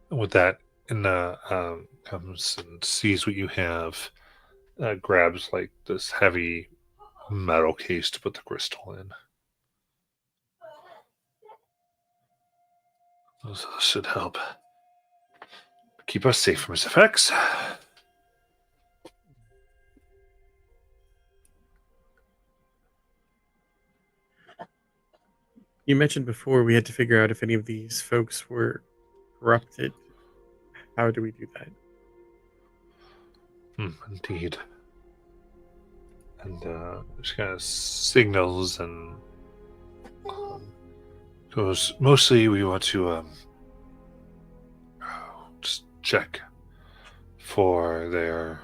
S1: With that, Inna comes and sees what you have, grabs like this heavy metal case to put the crystal in. Those should help keep us safe from its effects.
S7: You mentioned before we had to figure out if any of these folks were corrupted. How do we do that?
S1: Indeed. And she kind of signals and goes, mostly we want to just check for their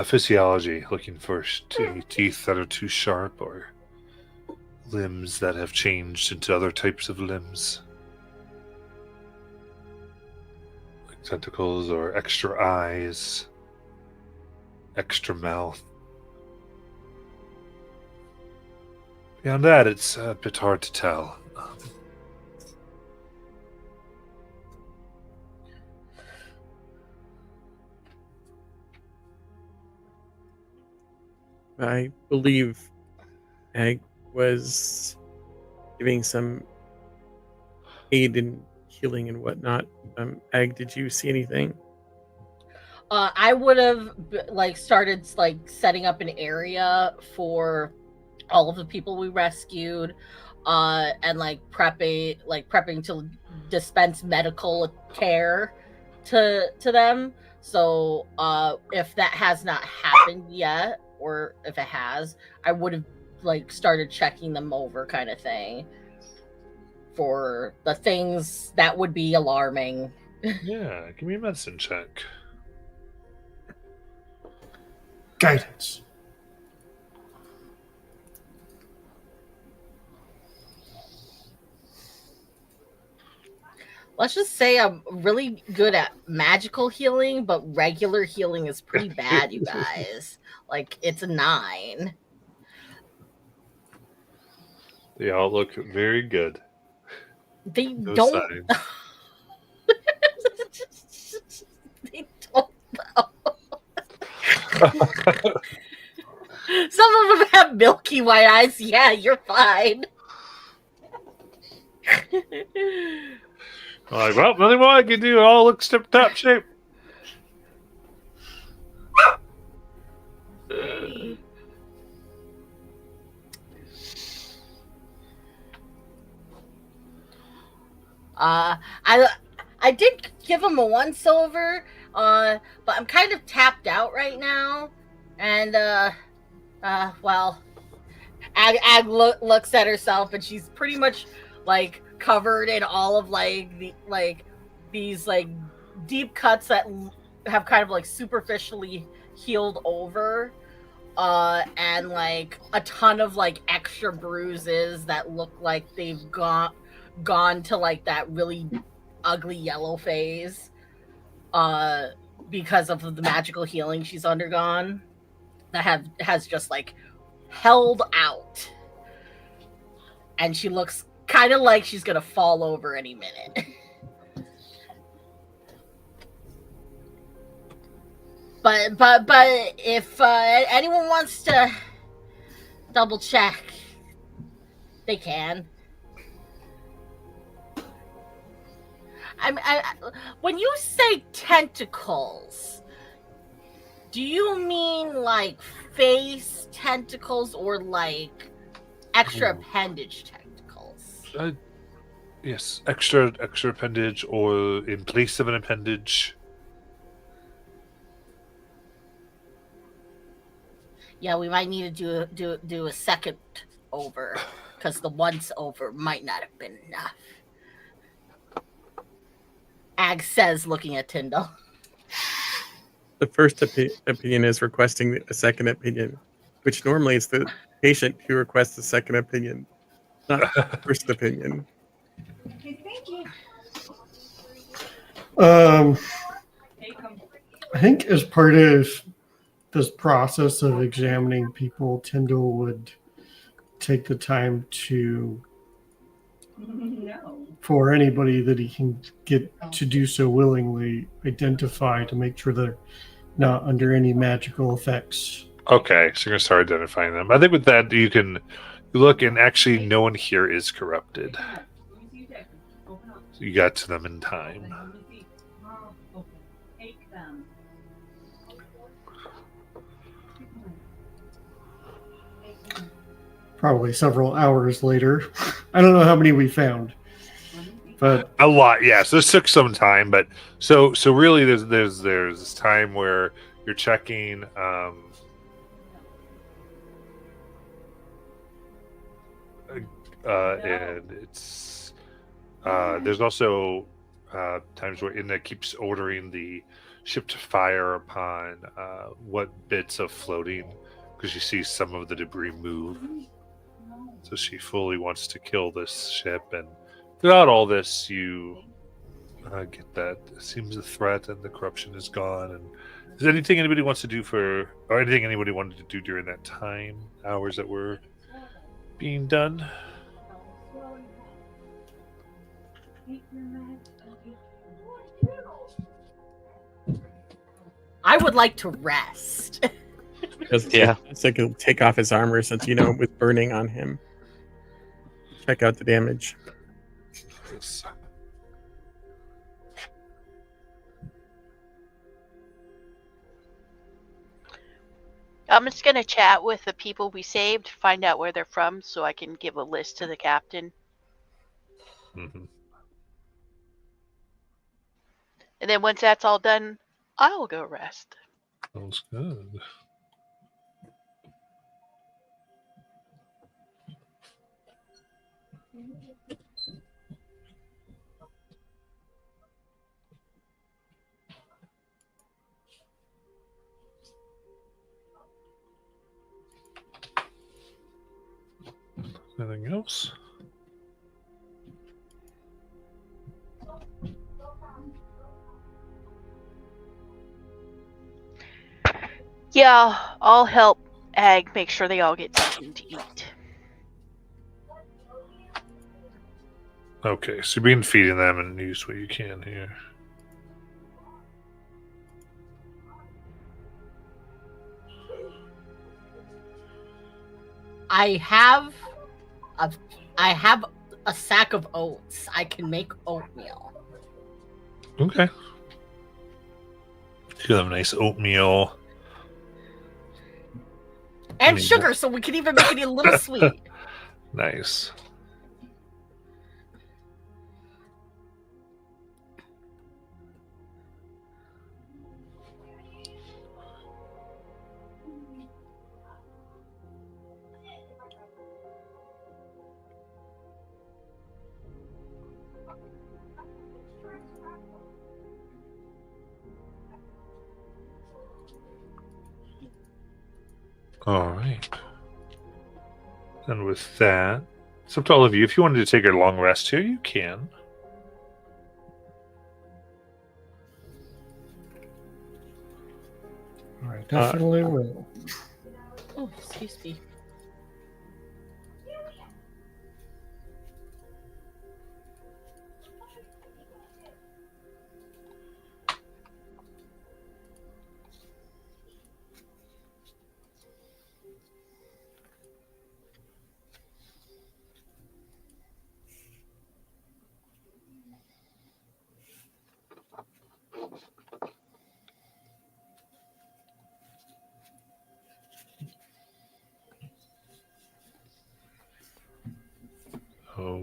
S1: physiology, looking for any teeth that are too sharp or limbs that have changed into other types of limbs. Like tentacles or extra eyes, extra mouth. Beyond that, it's a bit hard to tell.
S7: I believe Egg was giving some aid in healing and whatnot. Egg, did you see anything?
S6: I would have started setting up an area for all of the people we rescued, and prepping to dispense medical care to them. So if that has not happened yet, or if it has, I would have started checking them over, kind of thing, for the things that would be alarming.
S1: Yeah, give me a medicine check.
S5: Guidance.
S6: Let's just say I'm really good at magical healing, but regular healing is pretty bad, you guys. It's a 9.
S1: They all look very good.
S6: They
S1: No
S6: don't.
S1: signs.
S6: They don't. Some of them have milky white eyes. Yeah, you're fine.
S1: I'm like, well, nothing more I can do. All looks tip top shape.
S6: I did give him a 1 silver, but I'm kind of tapped out right now, and well, Ag looks at herself, and she's pretty much covered in all of these deep cuts that have kind of superficially healed over, and a ton of extra bruises that look like they've gone to that really ugly yellow phase, because of the magical healing she's undergone that has just held out. And she looks kind of like she's gonna fall over any minute. But if anyone wants to double check, they can. When you say tentacles, do you mean like face tentacles or like extra appendage tentacles?
S1: Yes, extra appendage or in place of an appendage.
S6: Yeah, we might need to do a second over because the once over might not have been enough. Ag says, looking at Tyndall.
S7: The first opinion is requesting a second opinion, which normally is the patient who requests a second opinion, not the first opinion.
S3: Okay, thank you.
S5: I think as part of this process of examining people, Tyndall would take the time to,
S3: No.
S5: for anybody that he can get to do so willingly, identify to make sure they're not under any magical effects.
S1: Okay, so you're gonna start identifying them. I think with that you can look, and actually no one here is corrupted. So you got to them in time.
S3: Take them.
S5: Probably several hours later. I don't know how many we found, but
S1: A lot, yeah. So this took some time, but so really, there's this time where you're checking. And it's there's also times where Inna keeps ordering the ship to fire upon what bits of floating, because she sees some of the debris move. So she fully wants to kill this ship, and throughout all this, you get that it seems the threat and the corruption is gone. And is there anything anybody wants to do or anything anybody wanted to do during that time, hours that were being done?
S6: I would like to rest.
S7: Because
S2: Yeah.
S7: it's like he'll take off his armor since it was burning on him. Check out the damage.
S1: Yes.
S4: I'm just gonna chat with the people we saved, find out where they're from, so I can give a list to the captain.
S1: Mhm.
S4: And then once that's all done, I'll go rest.
S1: Sounds good. Anything else?
S4: Yeah, I'll help Ag make sure they all get something to eat.
S1: Okay, so you've been feeding them and use what you can here.
S6: I have a sack of oats. I can make oatmeal.
S1: Okay. You have a nice oatmeal.
S6: And
S1: mean,
S6: sugar, so we can even make it a little sweet.
S1: Nice. All right. And with that, it's up to all of you. If you wanted to take a long rest here, you can.
S5: I definitely will.
S6: Oh, excuse me.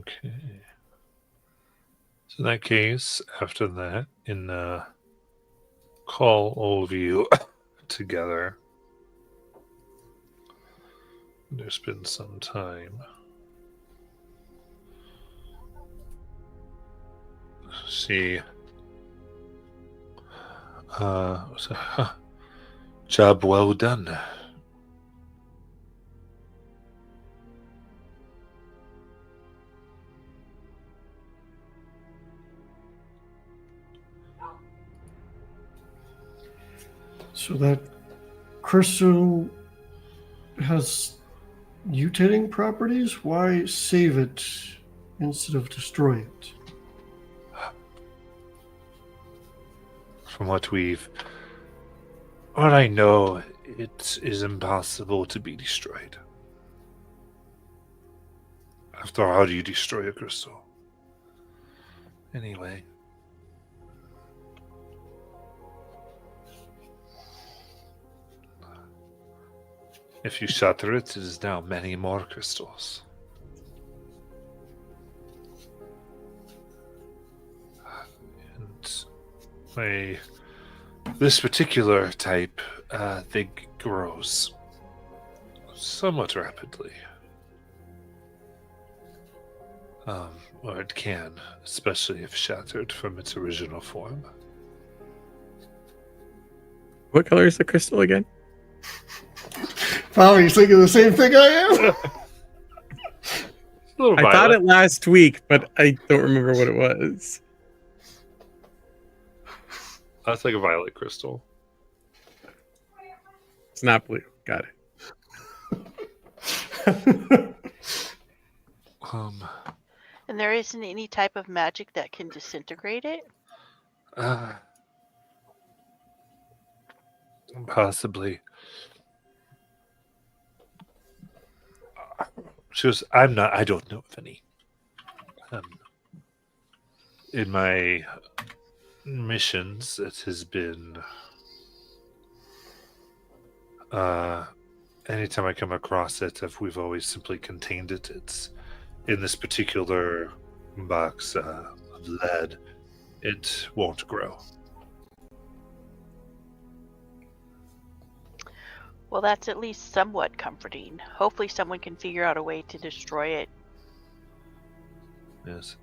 S1: Okay. So in that case, after that, call all of you together. There's been some time. See. Job well done.
S5: So that crystal has mutating properties? Why save it instead of destroy it?
S1: From what I know, it is impossible to be destroyed. After all, how do you destroy a crystal? Anyway. If you shatter it, it is now many more crystals. And this particular type, they grows somewhat rapidly. Or it can, especially if shattered from its original form.
S7: What color is the crystal again?
S5: Wow, he's thinking the same thing I am?
S1: A little
S7: I thought
S1: violet.
S7: it last week, but I don't remember what it was.
S1: That's like a violet crystal.
S7: It's not blue. Got
S5: it.
S4: And there isn't any type of magic that can disintegrate it?
S1: Possibly. I don't know of any. In my missions, it has been anytime I come across it, we've always simply contained it. It's in this particular box of lead. It won't grow.
S4: Well, that's at least somewhat comforting. Hopefully someone can figure out a way to destroy it.
S1: Yes.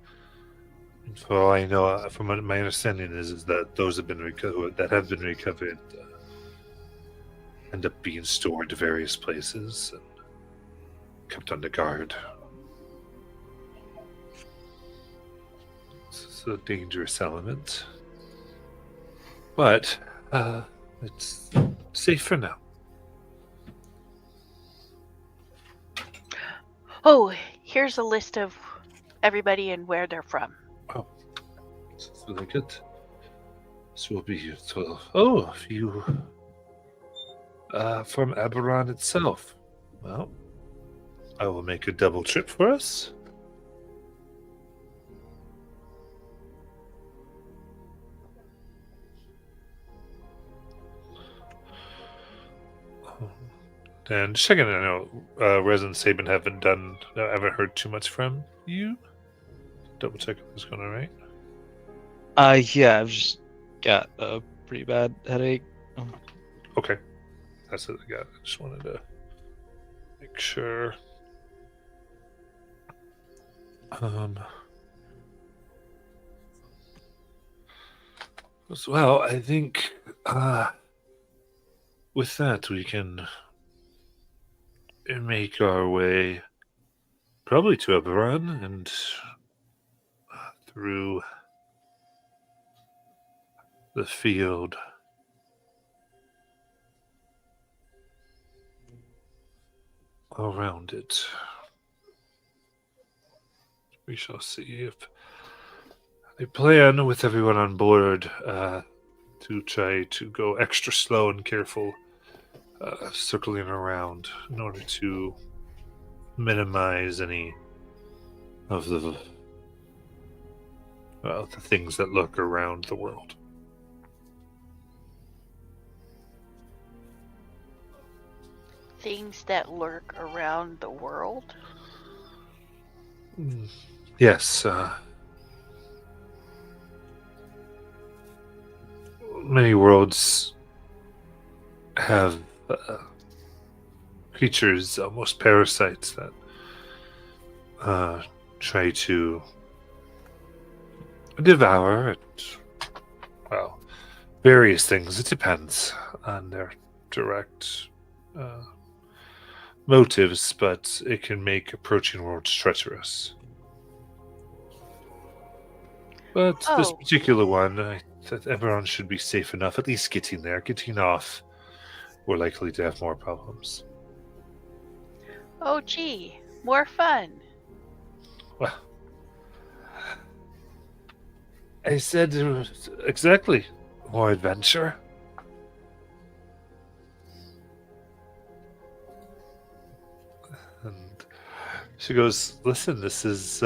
S1: For all I know, from what my understanding is that those have been recovered end up being stored to various places and kept under guard. It's a dangerous element, but it's safe for now.
S4: Oh, here's a list of everybody and where they're from.
S1: Oh, this is really good. This will be useful. Oh, you from Eberron itself. Well, I will make a double trip for us. And second, I know Rez and Sabin haven't heard too much from you. Double check if it's going all right.
S2: Yeah, I've just got a pretty bad headache.
S1: Okay. That's what I got. I just wanted to make sure. Well, I think with that we can make our way probably to Eberron and through the field. Around it. We shall see if they plan with everyone on board to try to go extra slow and careful, circling around in order to minimize any of the things that lurk around the world.
S4: Things that lurk around the world?
S1: Yes, many worlds have creatures, almost parasites, that try to devour it. Well, various things. It depends on their direct motives, but it can make approaching worlds treacherous. But this
S4: Oh.
S1: particular one, that everyone should be safe enough, at least getting there. Getting off, we're likely to have more problems.
S4: Oh, gee. More fun.
S1: Well, I said exactly. More adventure. And she goes, listen, this is,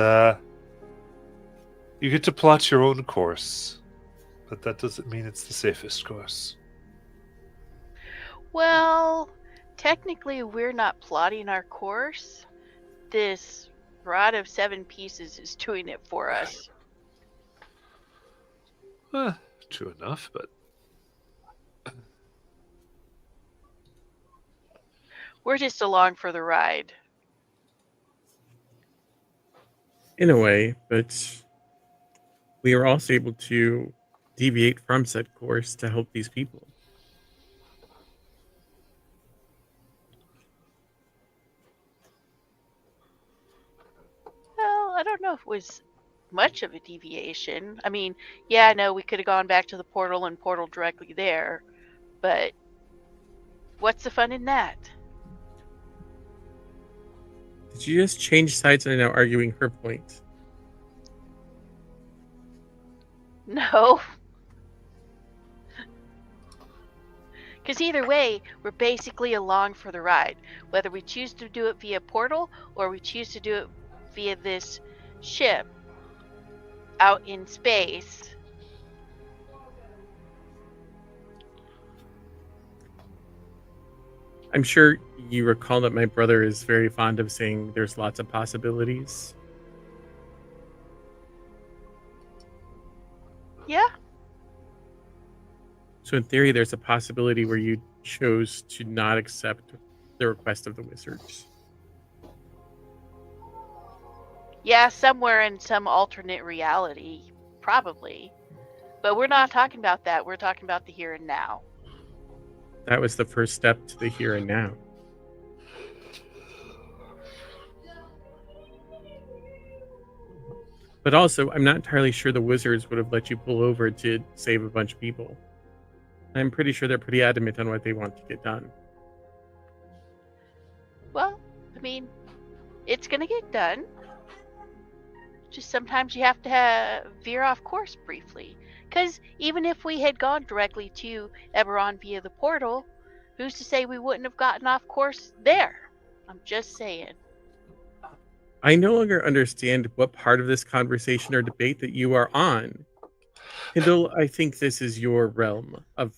S1: you get to plot your own course, but that doesn't mean it's the safest course.
S4: Well, technically, we're not plotting our course. This rod of 7 pieces is doing it for us.
S1: True enough, but
S4: We're just along for the ride.
S7: In a way, but we are also able to deviate from said course to help these people.
S4: Well, I don't know if it was much of a deviation. I mean, yeah, no, we could have gone back to the portal and portal directly there, but what's the fun in that?
S7: Did you just change sides and are now arguing her point?
S4: No. Because either way, we're basically along for the ride. Whether we choose to do it via portal or we choose to do it via this ship out in space.
S7: I'm sure you recall that my brother is very fond of saying there's lots of possibilities.
S4: Yeah.
S7: So in theory, there's a possibility where you chose to not accept the request of the wizards.
S4: Yeah, somewhere in some alternate reality, probably. But we're not talking about that. We're talking about the here and now.
S7: That was the first step to the here and now. But also, I'm not entirely sure the wizards would have let you pull over to save a bunch of people. I'm pretty sure they're pretty adamant on what they want to get done.
S4: Well, I mean, it's going to get done. Just sometimes you have to veer off course briefly. Because even if we had gone directly to Eberron via the portal, who's to say we wouldn't have gotten off course there? I'm just saying.
S7: I no longer understand what part of this conversation or debate that you are on. Hindle, I think this is your realm of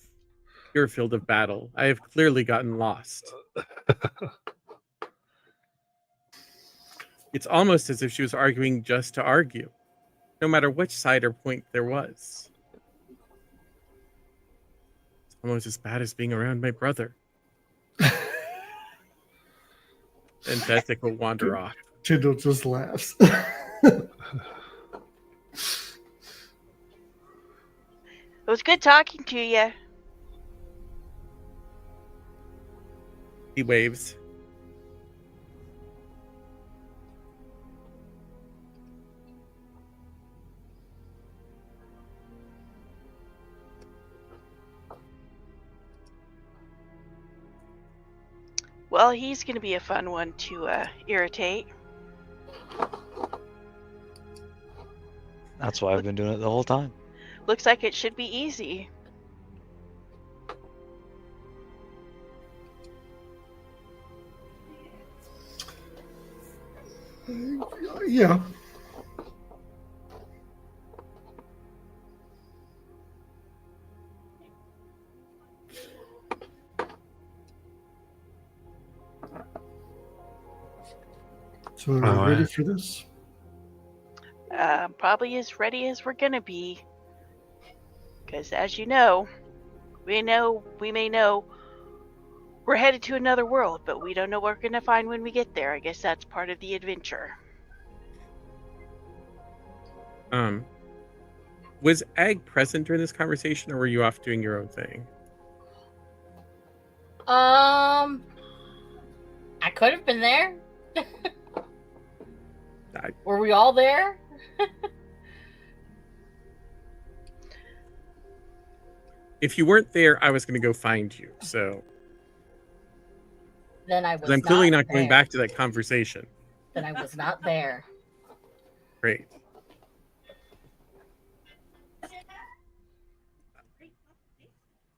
S7: your field of battle. I have clearly gotten lost. It's almost as if she was arguing just to argue, no matter which side or point there was. It's almost as bad as being around my brother. And Bethik will wander off.
S5: Tyndall just laughs.
S4: It was good talking to you.
S7: He waves.
S4: Well, he's going to be a fun one to irritate.
S2: That's why I've been doing it the whole time.
S4: Looks like it should be easy.
S5: Yeah. So are we ready for this?
S4: probably as ready as we're gonna be. Because as you know, we may know we're headed to another world, but we don't know what we're gonna find when we get there. I guess that's part of the adventure.
S7: Was Ag present during this conversation, or were you off doing your own thing?
S6: I could have been there. Were we all there?
S7: If you weren't there, I was going to go find you. So
S6: Then I was.
S7: 'cause I'm clearly not
S6: there.
S7: going back to that conversation.
S6: Then I was not there.
S7: Great.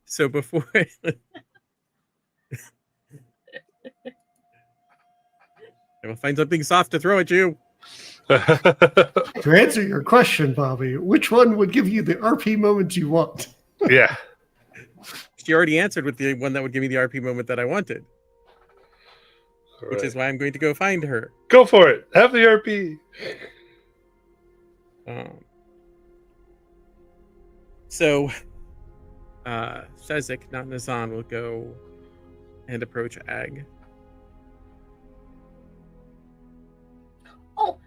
S7: So before I will find something soft to throw at you.
S5: To answer your question, Bobby, which one would give you the RP moment you want?
S1: Yeah.
S7: She already answered with the one that would give me the RP moment that I wanted, which is why I'm going to go find her.
S1: Go for it. Have the RP.
S7: So, Fezzik, not Nazan, will go and approach Ag.
S6: Oh,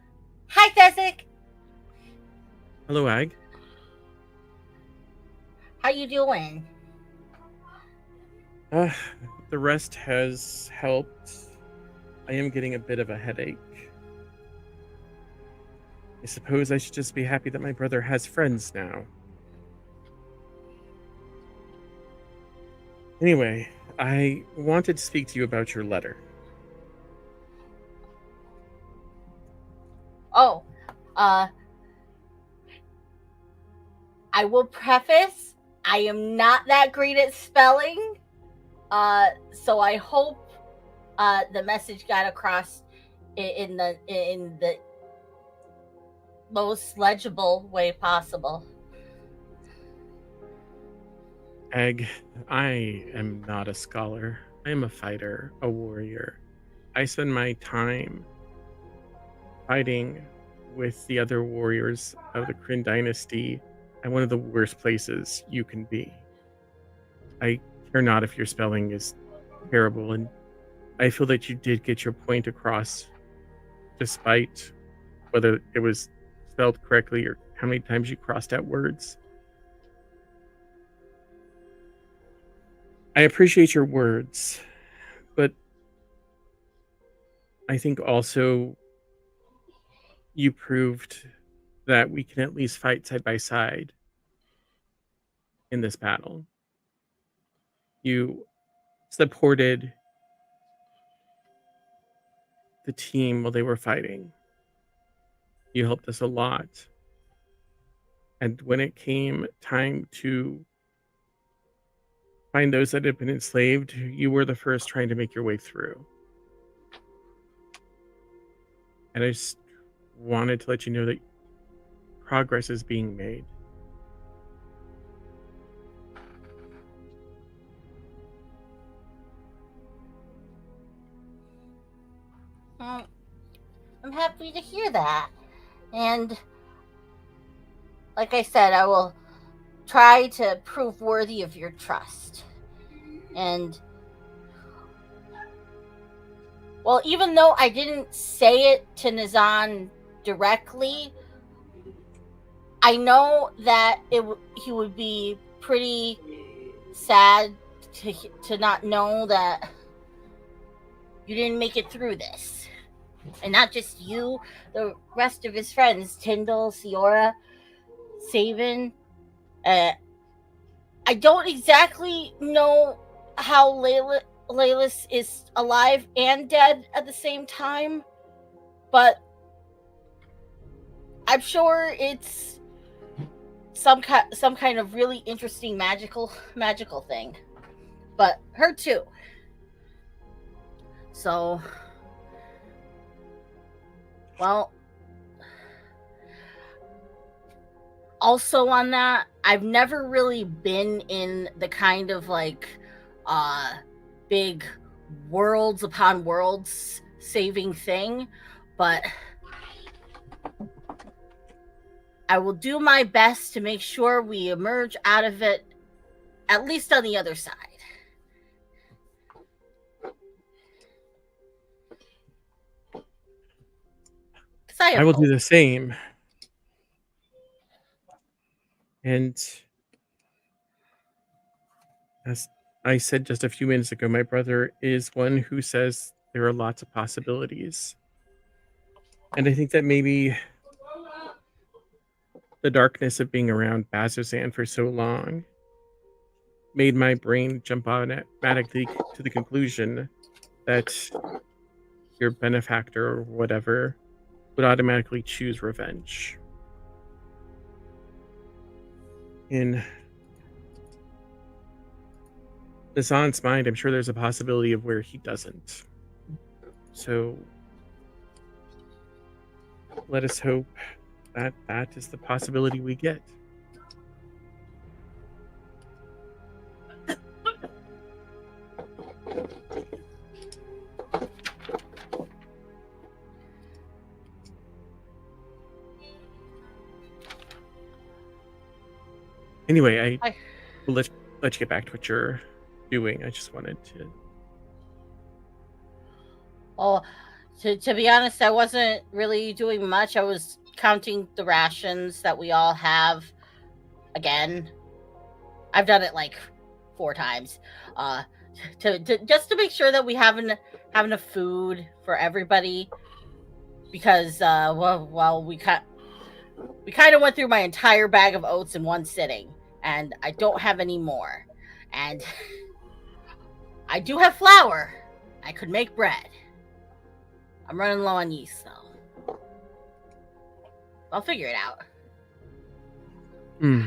S6: hi, Fezzik.
S7: Hello, Ag.
S6: How you doing?
S7: The rest has helped. I am getting a bit of a headache. I suppose I should just be happy that my brother has friends now. Anyway, I wanted to speak to you about your letter.
S6: Oh, I will preface, I am not that great at spelling. So I hope the message got across in the most legible way possible.
S7: Egg, I am not a scholar. I am a fighter, a warrior. I spend my time fighting with the other warriors of the Kryn dynasty at one of the worst places you can be. I care not if your spelling is terrible, and I feel that you did get your point across, despite whether it was spelled correctly or how many times you crossed out words. I appreciate your words, but I think also you proved that we can at least fight side by side in this battle. You supported the team while they were fighting. You helped us a lot. And when it came time to find those that had been enslaved, you were the first trying to make your way through. And I just wanted to let you know that progress is being made.
S6: I'm happy to hear that. And like I said, I will try to prove worthy of your trust. And well, even though I didn't say it to Nazan directly, I know that he would be pretty sad to not know that you didn't make it through this. And not just you, the rest of his friends, Tyndall, Ciora, Saven. I don't exactly know how Laylis is alive and dead at the same time, but I'm sure it's some kind of really interesting magical thing. But her too. So, well, also on that, I've never really been in the kind of like big worlds upon worlds saving thing, but I will do my best to make sure we emerge out of it, at least on the other side.
S7: I will do the same. And as I said just a few minutes ago, my brother is one who says there are lots of possibilities. And I think that maybe the darkness of being around Bazzoxan for so long made my brain jump automatically to the conclusion that your benefactor or whatever would automatically choose revenge. In Nassan's mind, I'm sure there's a possibility of where he doesn't. So let us hope that that is the possibility we get. Anyway, I will let you get back to what you're doing. I just wanted to.
S6: Oh, to be honest, I wasn't really doing much. I was counting the rations that we all have. Again, I've done it like 4 times. To just to make sure that we have enough food for everybody. Because we kind of went through my entire bag of oats in one sitting, and I don't have any more. And I do have flour. I could make bread. I'm running low on yeast, though. I'll figure it out.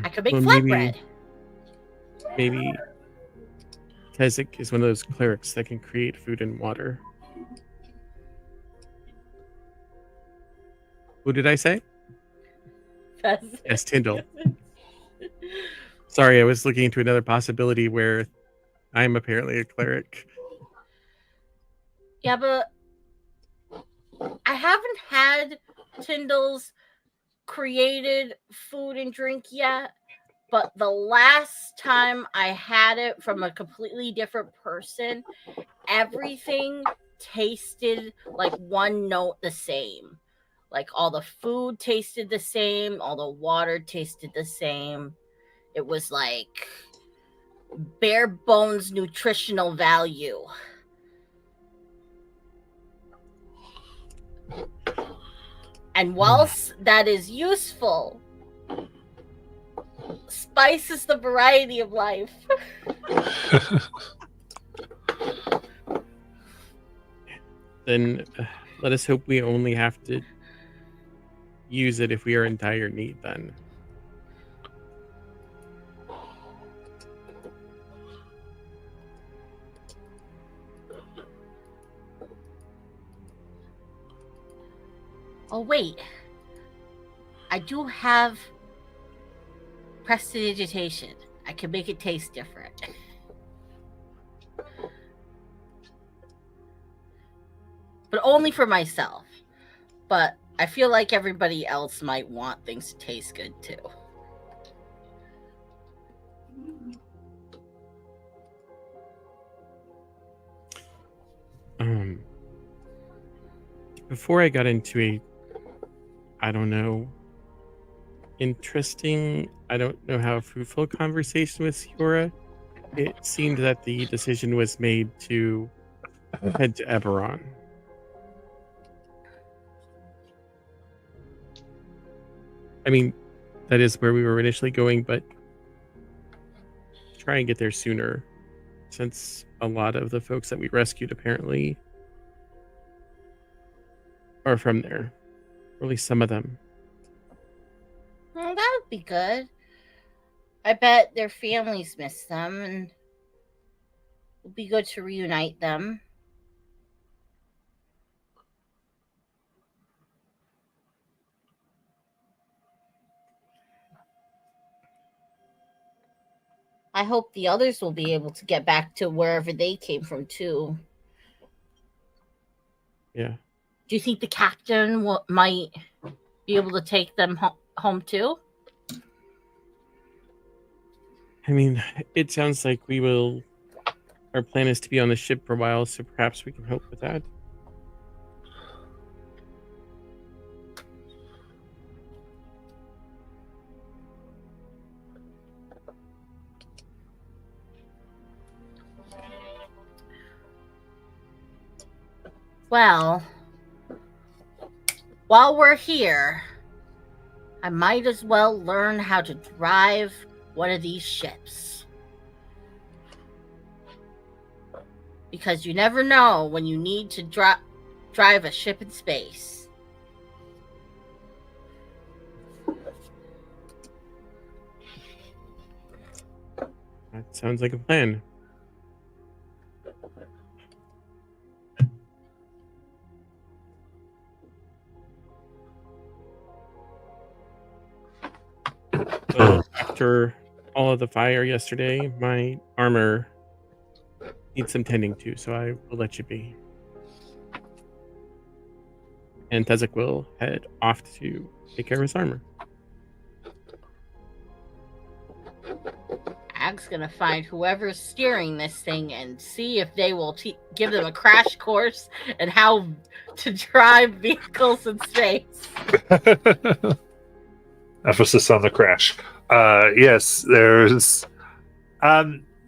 S6: I could make flatbread.
S7: Maybe Keswick is one of those clerics that can create food and water. Who did I say? Yes, Tyndall. Sorry, I was looking into another possibility where I'm apparently a cleric.
S6: Yeah, but I haven't had Tyndall's created food and drink yet. But the last time I had it from a completely different person, everything tasted like one note the same. Like all the food tasted the same, all the water tasted the same. It was like bare bones nutritional value. And whilst that is useful, spice is the variety of life.
S7: Then let us hope we only have to use it if we are in dire need then.
S6: Oh, wait. I do have prestidigitation. I can make it taste different. But only for myself. But I feel like everybody else might want things to taste good too.
S7: Before I got into a, I don't know how fruitful conversation with Siora, it seemed that the decision was made to head to Eberron. I mean, that is where we were initially going, but try and get there sooner, since a lot of the folks that we rescued apparently are from there, or at least some of them.
S6: Well, that would be good. I bet their families miss them, and it would be good to reunite them. I hope the others will be able to get back to wherever they came from too.
S7: Yeah.
S6: Do you think the captain might be able to take them home, home too?
S7: I mean, it sounds like we will. Our plan is to be on the ship for a while, so perhaps we can help with that.
S6: Well, while we're here, I might as well learn how to drive one of these ships. Because you never know when you need to drive a ship in space.
S7: That sounds like a plan. So after all of the fire yesterday, my armor needs some tending to, so I will let you be. And Tezek will head off to take care of his armor.
S6: Ag's gonna find whoever's steering this thing and see if they will give them a crash course and how to drive vehicles in space.
S1: Emphasis on the crash. Yes, there's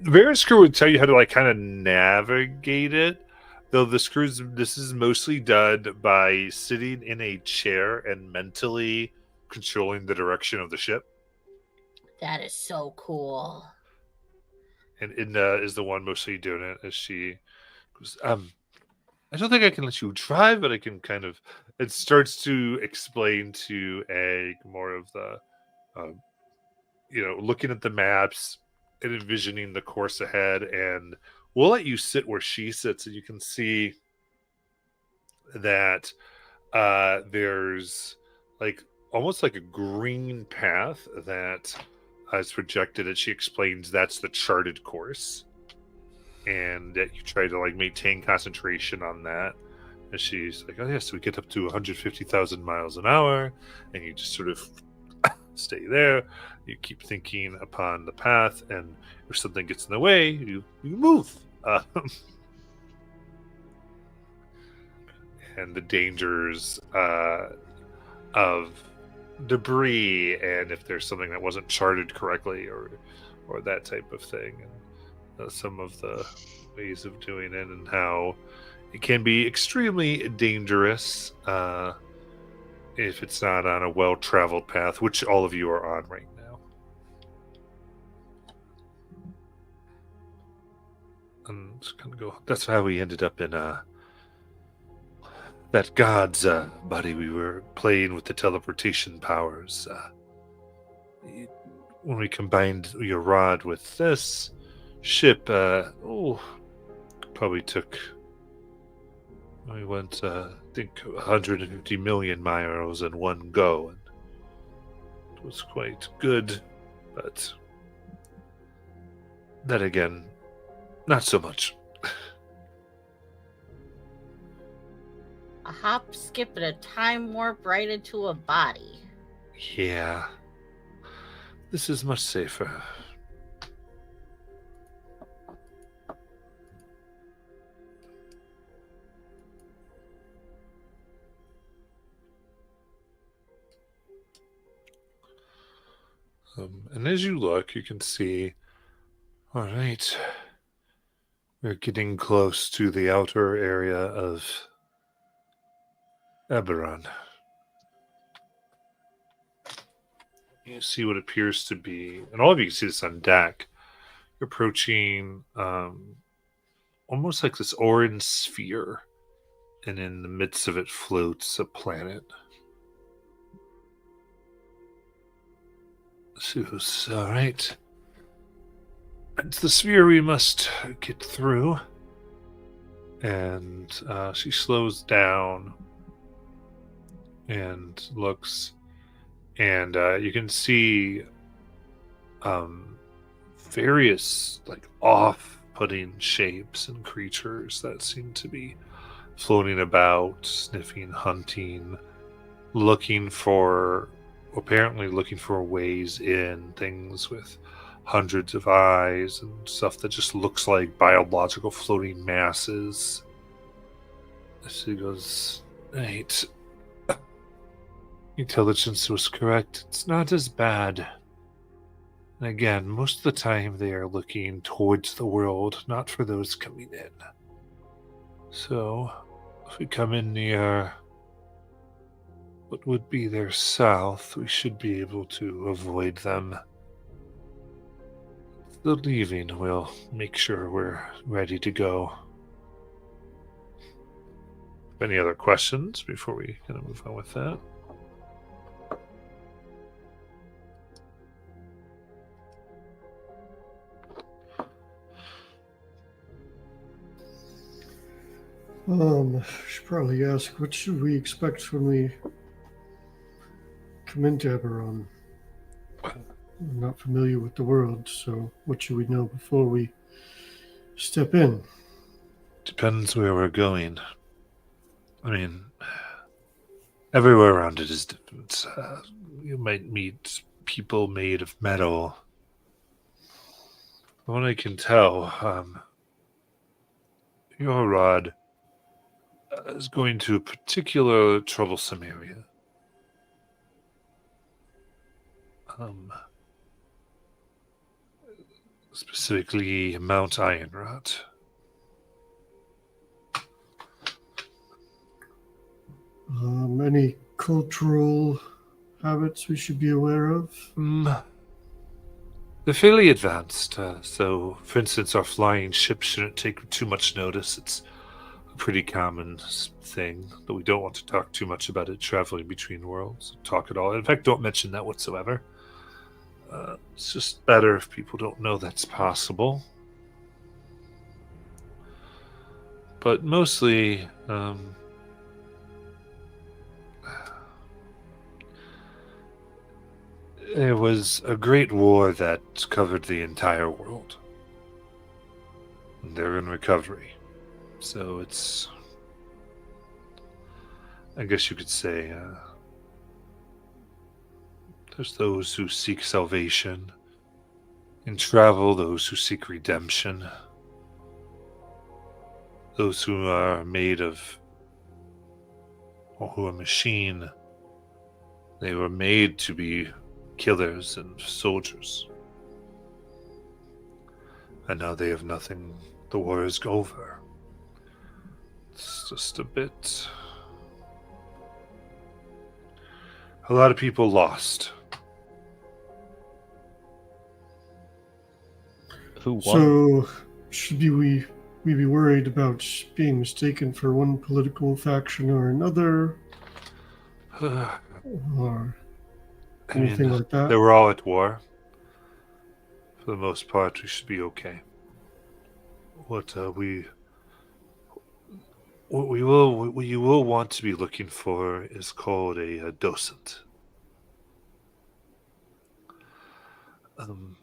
S1: various crew would tell you how to like kind of navigate it, though this is mostly done by sitting in a chair and mentally controlling the direction of the ship.
S6: That is so cool.
S1: And Inna is the one mostly doing it as she goes, I don't think I can let you drive, but I can kind of. It starts to explain to Egg more of the, looking at the maps and envisioning the course ahead. And we'll let you sit where she sits, and you can see that there's like almost like a green path that is projected, and she explains that's the charted course. And that you try to like maintain concentration on that. And she's like, oh yes, we get up to 150,000 miles an hour, and you just sort of stay there. You keep thinking upon the path, and if something gets in the way, you move. And the dangers of debris, and if there's something that wasn't charted correctly, or that type of thing. And some of the ways of doing it, and how it can be extremely dangerous if it's not on a well-traveled path, which all of you are on right now. And just kind of go. That's how we ended up in that god's body. We were playing with the teleportation powers. When we combined your rod with this ship, probably took. We went, I think, 150 million miles in one go, and it was quite good, but then again, not so much.
S6: A hop, skip, and a time warp right into a body.
S1: Yeah, this is much safer. And as you look, you can see, all right, we're getting close to the outer area of Eberron. You see what appears to be, and all of you can see this on deck, you're approaching almost like this orange sphere, and in the midst of it floats a planet. So, all right. It's the sphere we must get through. And she slows down and looks, and you can see various like off-putting shapes and creatures that seem to be floating about, sniffing, hunting, looking for apparently looking for ways in, things with hundreds of eyes and stuff that just looks like biological floating masses. She goes, right. Intelligence was correct. It's not as bad. And again, most of the time they are looking towards the world, not for those coming in. So, if we come in near what would be their south, we should be able to avoid them. The leaving, we'll make sure we're ready to go. Any other questions before we kind of move on with that?
S5: Should probably ask, what should we expect when we come into Eberron? I'm not familiar with the world, so what should we know before we step in?
S1: Depends where we're going. I mean, everywhere around it is different. You might meet people made of metal. From what I can tell, your rod is going to a particular troublesome area. Specifically Mount Ironrot.
S5: Any cultural habits we should be aware of?
S1: They're fairly advanced. So, for instance, our flying ship shouldn't take too much notice. It's a pretty common thing, but we don't want to talk too much about it traveling between worlds. Talk at all. In fact, don't mention that whatsoever. It's just better if people don't know that's possible. But mostly, there was a great war that covered the entire world. And they're in recovery. So it's, I guess you could say, there's those who seek salvation in travel, those who seek redemption, those who are made of, or who are machine. They were made to be killers and soldiers. And now they have nothing. The war is over. It's just a bit... A lot of people lost.
S2: Who won?
S5: So, should we be worried about being mistaken for one political faction or another? Or anything like that?
S1: They were all at war. For the most part, we should be okay. What you will want to be looking for is called a docent. From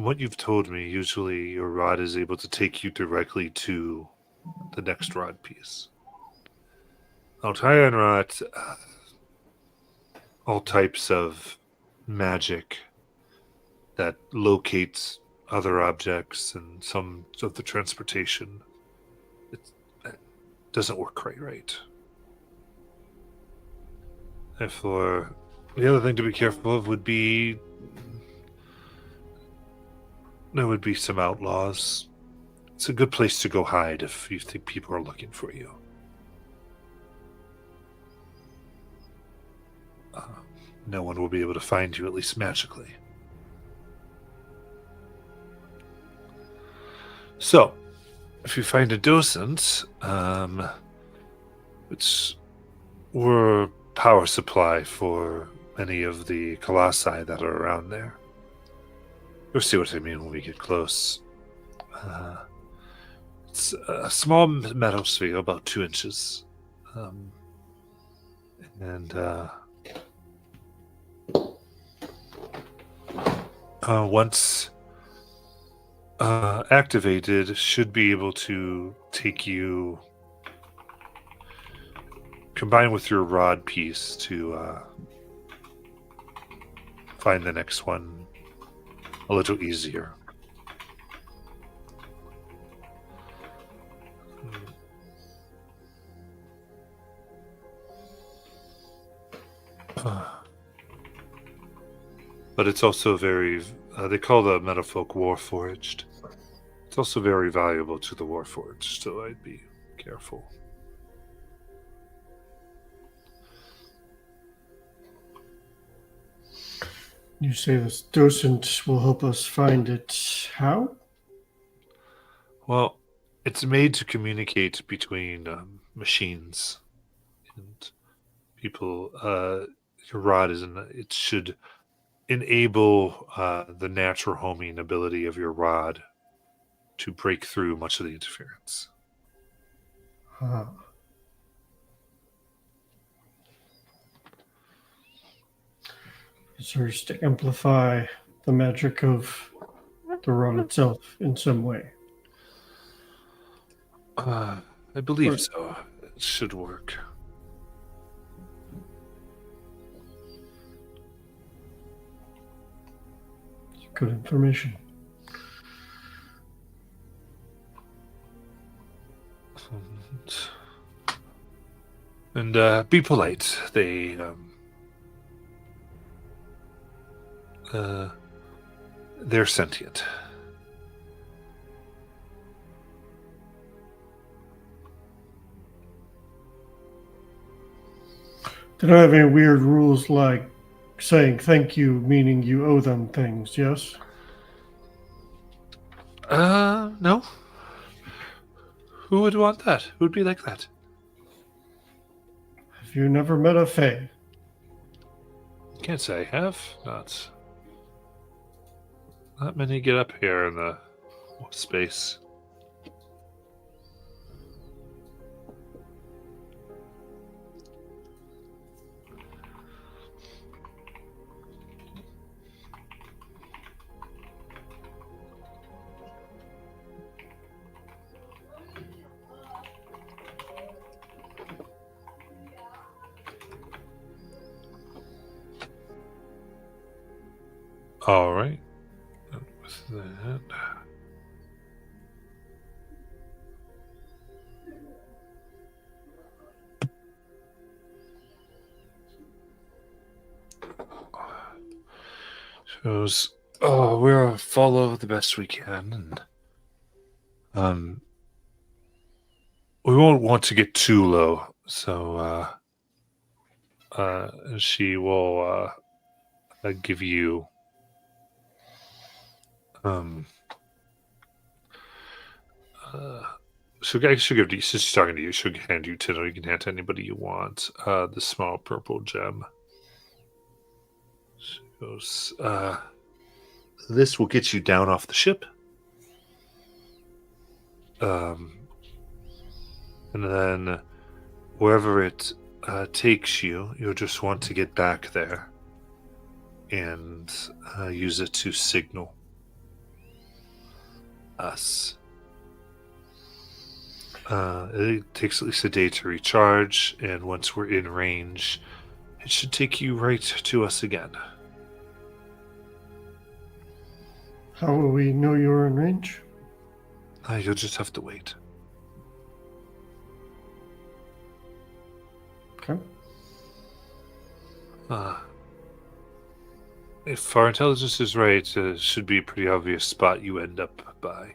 S1: what you've told me, usually your rod is able to take you directly to the next rod piece. Ironrot, all types of magic that locates other objects and some of the transportation. It doesn't work quite right. Therefore, the other thing to be careful of would be there would be some outlaws. It's a good place to go hide if you think people are looking for you. No one will be able to find you, at least magically. So, if you find a docent, which were power supply for many of the colossi that are around there. You'll see what I mean when we get close. It's a small metal sphere, about 2 inches. Once activated, should be able to take you combine with your rod piece to find the next one a little easier. But it's also very, they call the metafolk warforged. It's also very valuable to the warforged, so I'd be careful.
S5: You say this docent will help us find it. How?
S1: Well, it's made to communicate between machines and people. Your rod it should enable the natural homing ability of your rod to break through much of the interference.
S5: Ah. It serves to amplify the magic of the rod itself in some way.
S1: I believe
S5: Right.
S1: so. It should work.
S5: Good information.
S1: And be polite. They're sentient.
S5: They don't have any weird rules like saying thank you, meaning you owe them things, yes?
S1: No. Who would want that? Who would be like that?
S5: Have you never met a Fae?
S1: Can't say I have. Not many get up here in the space. All right. And with that, shows. Oh, we'll follow the best we can, and we won't want to get too low. So, she will give you she'll give you, since she's talking to you, she'll hand you 10, or you can hand to anybody you want, the small purple gem. She goes, this will get you down off the ship. And then wherever it takes you, you'll just want to get back there and use it to signal us. It takes at least a day to recharge, and once we're in range, it should take you right to us again.
S5: How will we know you're in range?
S1: You'll just have to wait.
S5: Okay.
S1: If our intelligence is right, it should be a pretty obvious spot you end up by.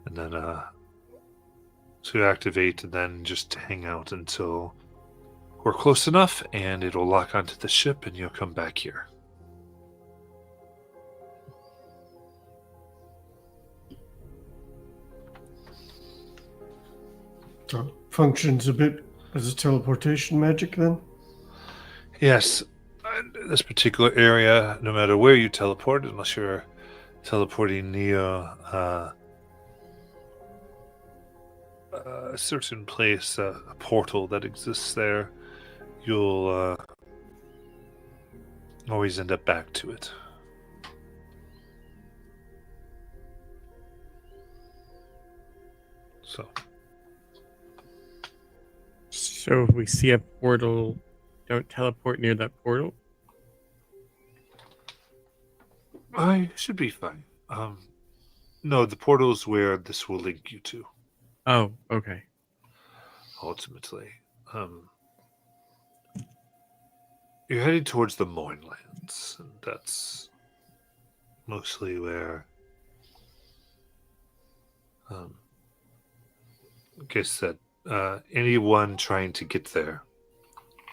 S1: And then to activate, and then just hang out until we're close enough, and it'll lock onto the ship, and you'll come back here.
S5: So functions a bit as a teleportation magic then?
S1: Yes, this particular area, no matter where you teleport, unless you're teleporting near a certain place, a portal that exists there, you'll always end up back to it. So
S7: So if we see a portal, don't teleport near that portal.
S1: I should be fine. No, the portal's where this will link you to,
S7: Oh, okay.
S1: ultimately. You're heading towards the Mournlands, and that's mostly where, like I said, anyone trying to get there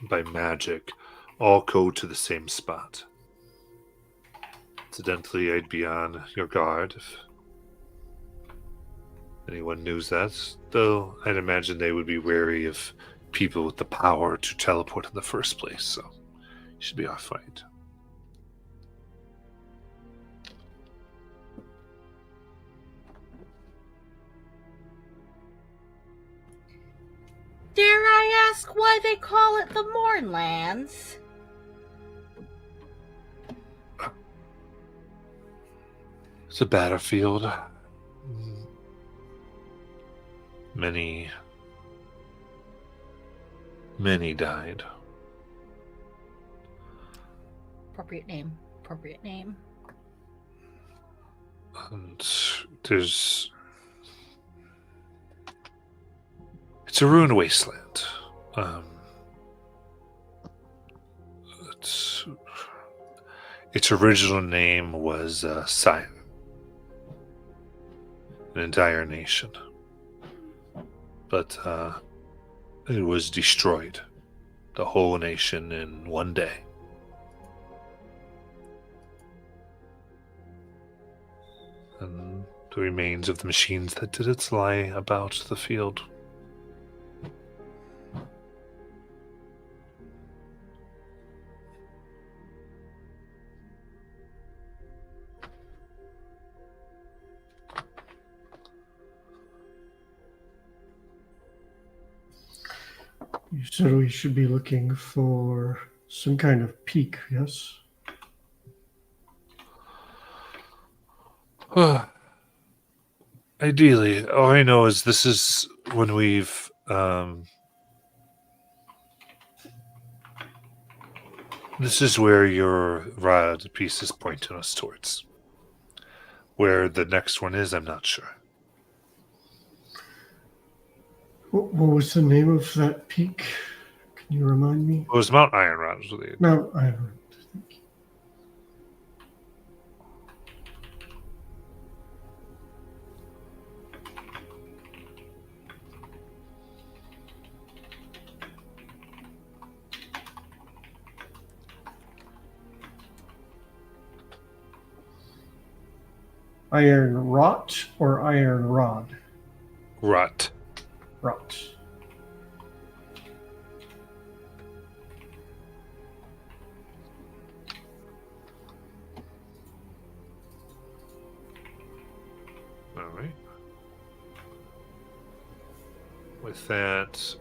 S1: by magic all go to the same spot. Incidentally, I'd be on your guard if anyone knew that, though I'd imagine they would be wary of people with the power to teleport in the first place, so you should be alright.
S6: Dare I ask why they call it the Mournlands?
S1: It's a battlefield. Many died.
S6: Appropriate name. Appropriate name.
S1: And it's a ruined wasteland. Its original name was Sion, an entire nation. But it was destroyed, the whole nation, in one day. And the remains of the machines that did it lie about the field.
S5: You said we should be looking for some kind of peak, yes?
S1: Ideally, all I know is this is when we've this is where your rod piece is pointing us towards. Where the next one is, I'm not sure.
S5: What was the name of that peak? Can you remind me?
S1: It was Mount Ironrod. Was what they-
S5: No, I haven't. Thank you. Iron rot or iron rod?
S1: Rot.
S5: Rot.
S1: All right. With that,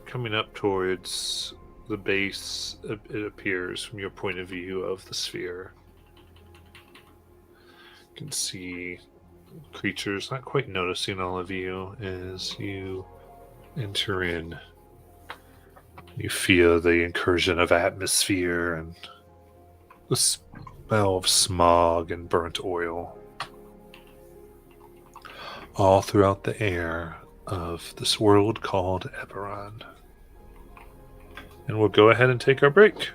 S1: coming up towards the base, it appears from your point of view of the sphere. You can see creatures not quite noticing all of you as you enter in. You feel the incursion of atmosphere and the smell of smog and burnt oil all throughout the air of this world called Eberron. And we'll go ahead and take our break.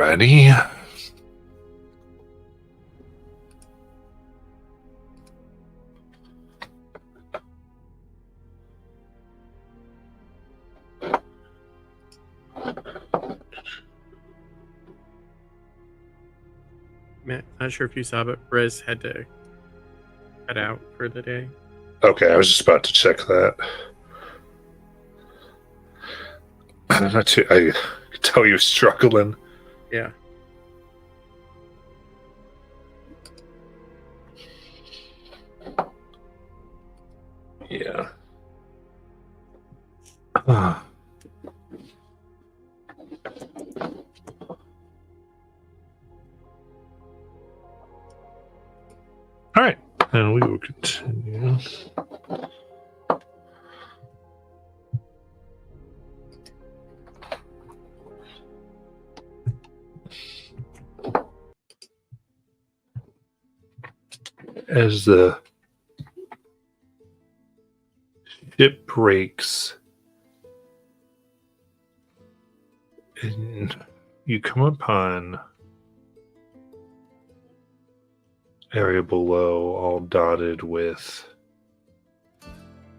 S1: ready.
S7: Matt, not sure if you saw, but Briz had to cut out for the day.
S1: Okay, I was just about to check that. I could tell you were struggling.
S7: Yeah.
S1: Yeah. All right, and we will continue. As the ship breaks and you come upon area below all dotted with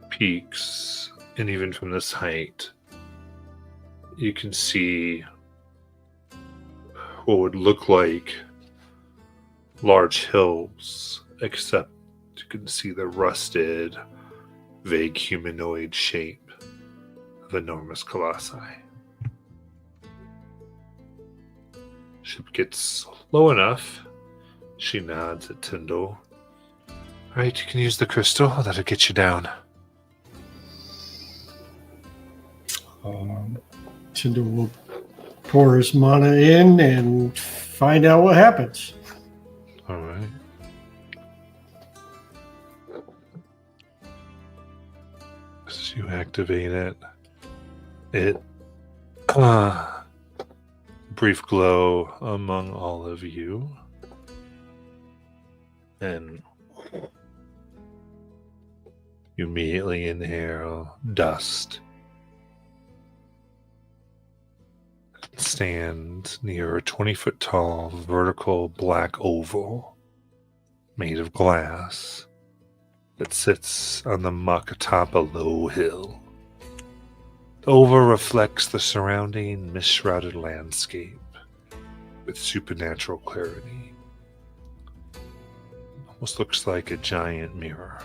S1: peaks, and even from this height you can see what would look like large hills, except you can see the rusted, vague humanoid shape of enormous colossi. Ship gets low enough. She nods at Tyndall. Alright, you can use the crystal. That'll get you down.
S5: Tyndall will pour his mana in and find out what happens.
S1: Alright. As you activate it brief glow among all of you, and you immediately inhale dust. Stand near a 20-foot tall vertical black oval made of glass that sits on the muck atop a low hill. The oval reflects the surrounding mist-shrouded landscape with supernatural clarity. Almost looks like a giant mirror.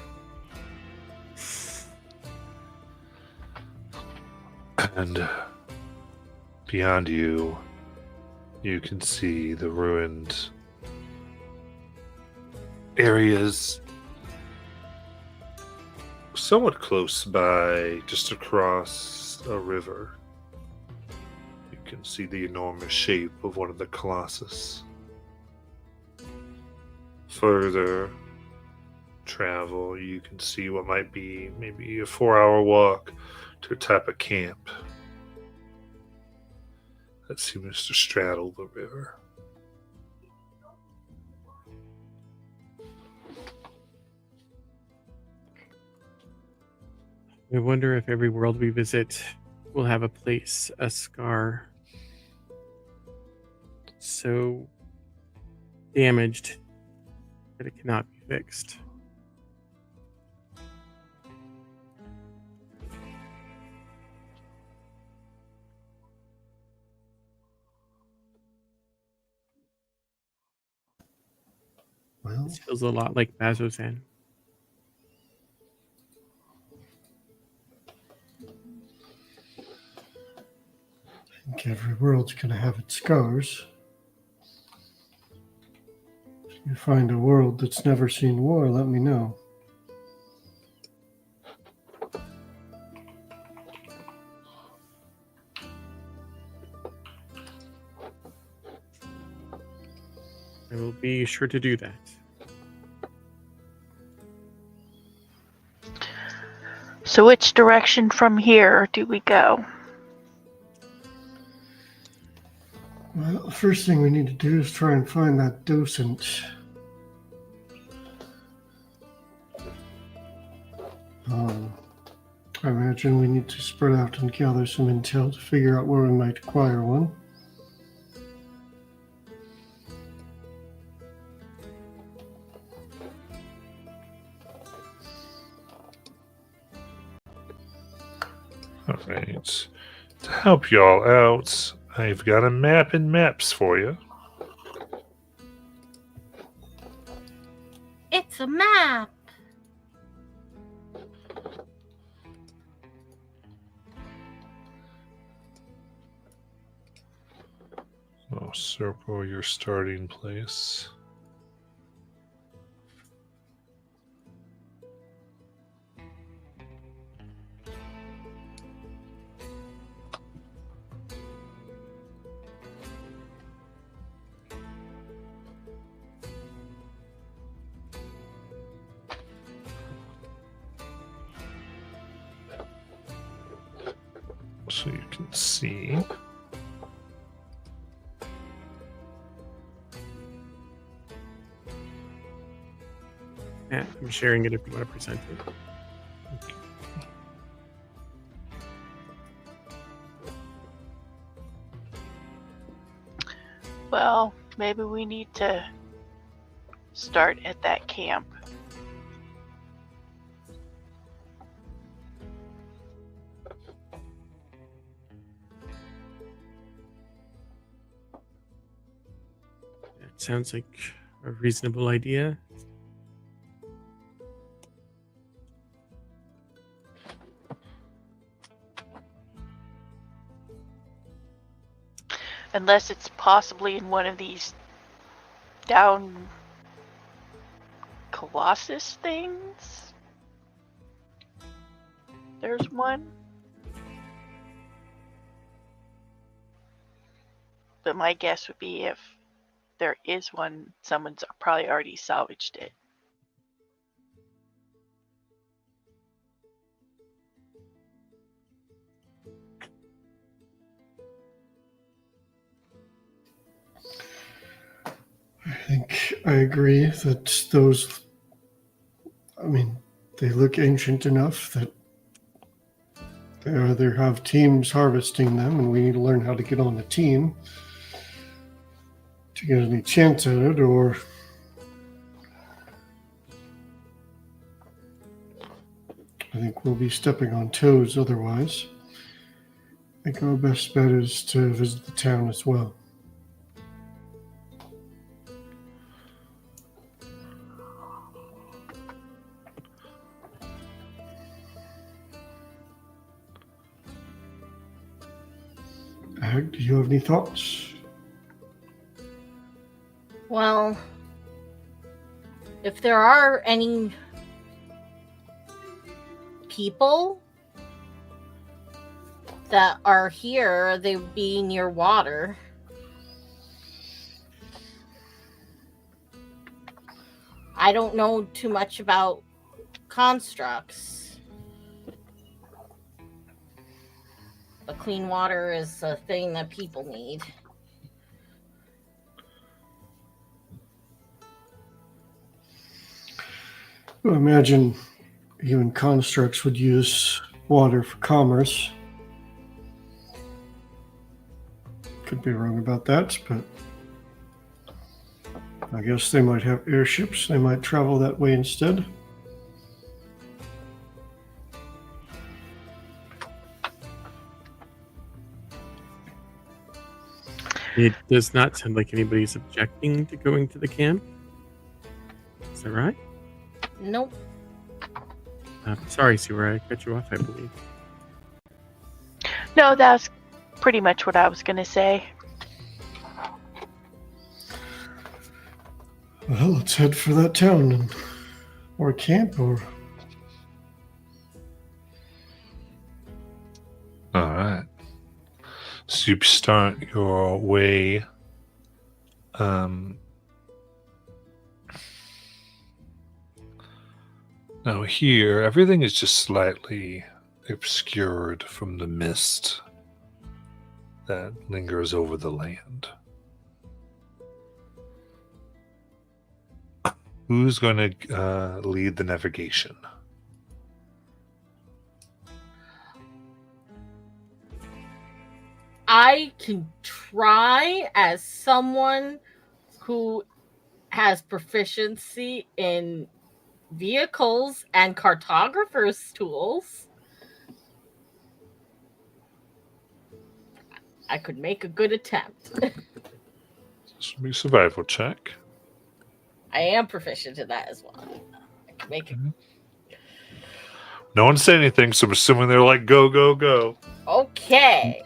S1: And beyond you, you can see the ruined areas somewhat close by, just across a river. You can see the enormous shape of one of the colossus. Further travel, you can see what might be maybe a 4-hour walk to a type of camp that seems to straddle the river.
S7: I wonder if every world we visit will have a place, a scar, so damaged that it cannot be fixed.
S5: Well,
S7: This feels a lot like Bazozan.
S5: I think every world's going to have its scars. If you find a world that's never seen war, let me know.
S7: I will be sure to do that.
S4: So which direction from here do we go?
S5: Well, the first thing we need to do is try and find that docent. I imagine we need to spread out and gather some intel to figure out where we might acquire one.
S1: Right. To help y'all out, I've got a map and maps for you.
S6: It's a map.
S1: I'll circle your starting place. So you can see.
S7: Yeah, I'm sharing it if you want to present it.
S4: Well, maybe we need to start at that camp.
S7: That sounds like a reasonable idea.
S4: Unless it's possibly in one of these down Colossus things. There's one. But my guess would be if there is one, someone's probably already salvaged it.
S5: I think I agree that those, I mean, they look ancient enough that they either have teams harvesting them and we need to learn how to get on the team to get any chance at it, or I think we'll be stepping on toes otherwise. I think our best bet is to visit the town as well. Ag, do you have any thoughts?
S6: Well, if there are any people that are here, they would be near water. I don't know too much about constructs. But clean water is a thing that people need.
S5: I imagine even constructs would use water for commerce. Could be wrong about that, but I guess they might have airships. They might travel that way instead.
S7: It does not sound like anybody's objecting to going to the camp. Is that right?
S6: Nope.
S7: Sorry, Sewer, I cut you off, I believe.
S4: No, that's pretty much what I was going to say.
S5: Well, let's head for that town or camp or.
S1: All right. So you start your way. Now here, everything is just slightly obscured from the mist that lingers over the land. Who's going to lead the navigation?
S6: I can try as someone who has proficiency in vehicles and cartographers' tools. I could make a good attempt.
S1: This will be a survival check.
S6: I am proficient in that as well. I can make it.
S1: No one said anything, so I'm assuming they're like, go, go, go.
S6: Okay.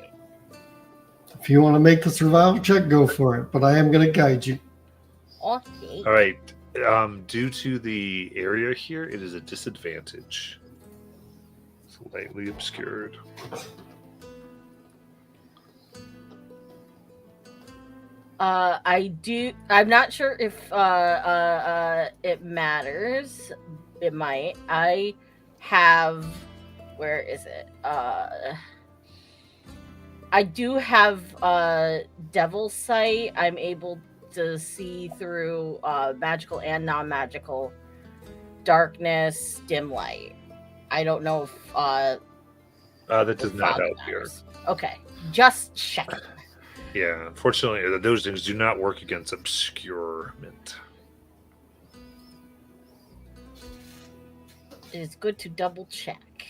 S5: If you want to make the survival check, go for it. But I am going to guide you.
S6: Okay.
S1: All right. Due to the area here, it is a disadvantage. Slightly obscured.
S6: I'm not sure if it matters. It might. I have, where is it? I do have Devil's Sight. I'm able to see through magical and non-magical darkness, dim light. I don't know if
S1: That does
S6: the
S1: not
S6: fog
S1: help here.
S6: matters. Okay, just checking.
S1: Yeah, unfortunately, those things do not work against obscurement.
S6: It is good to double check.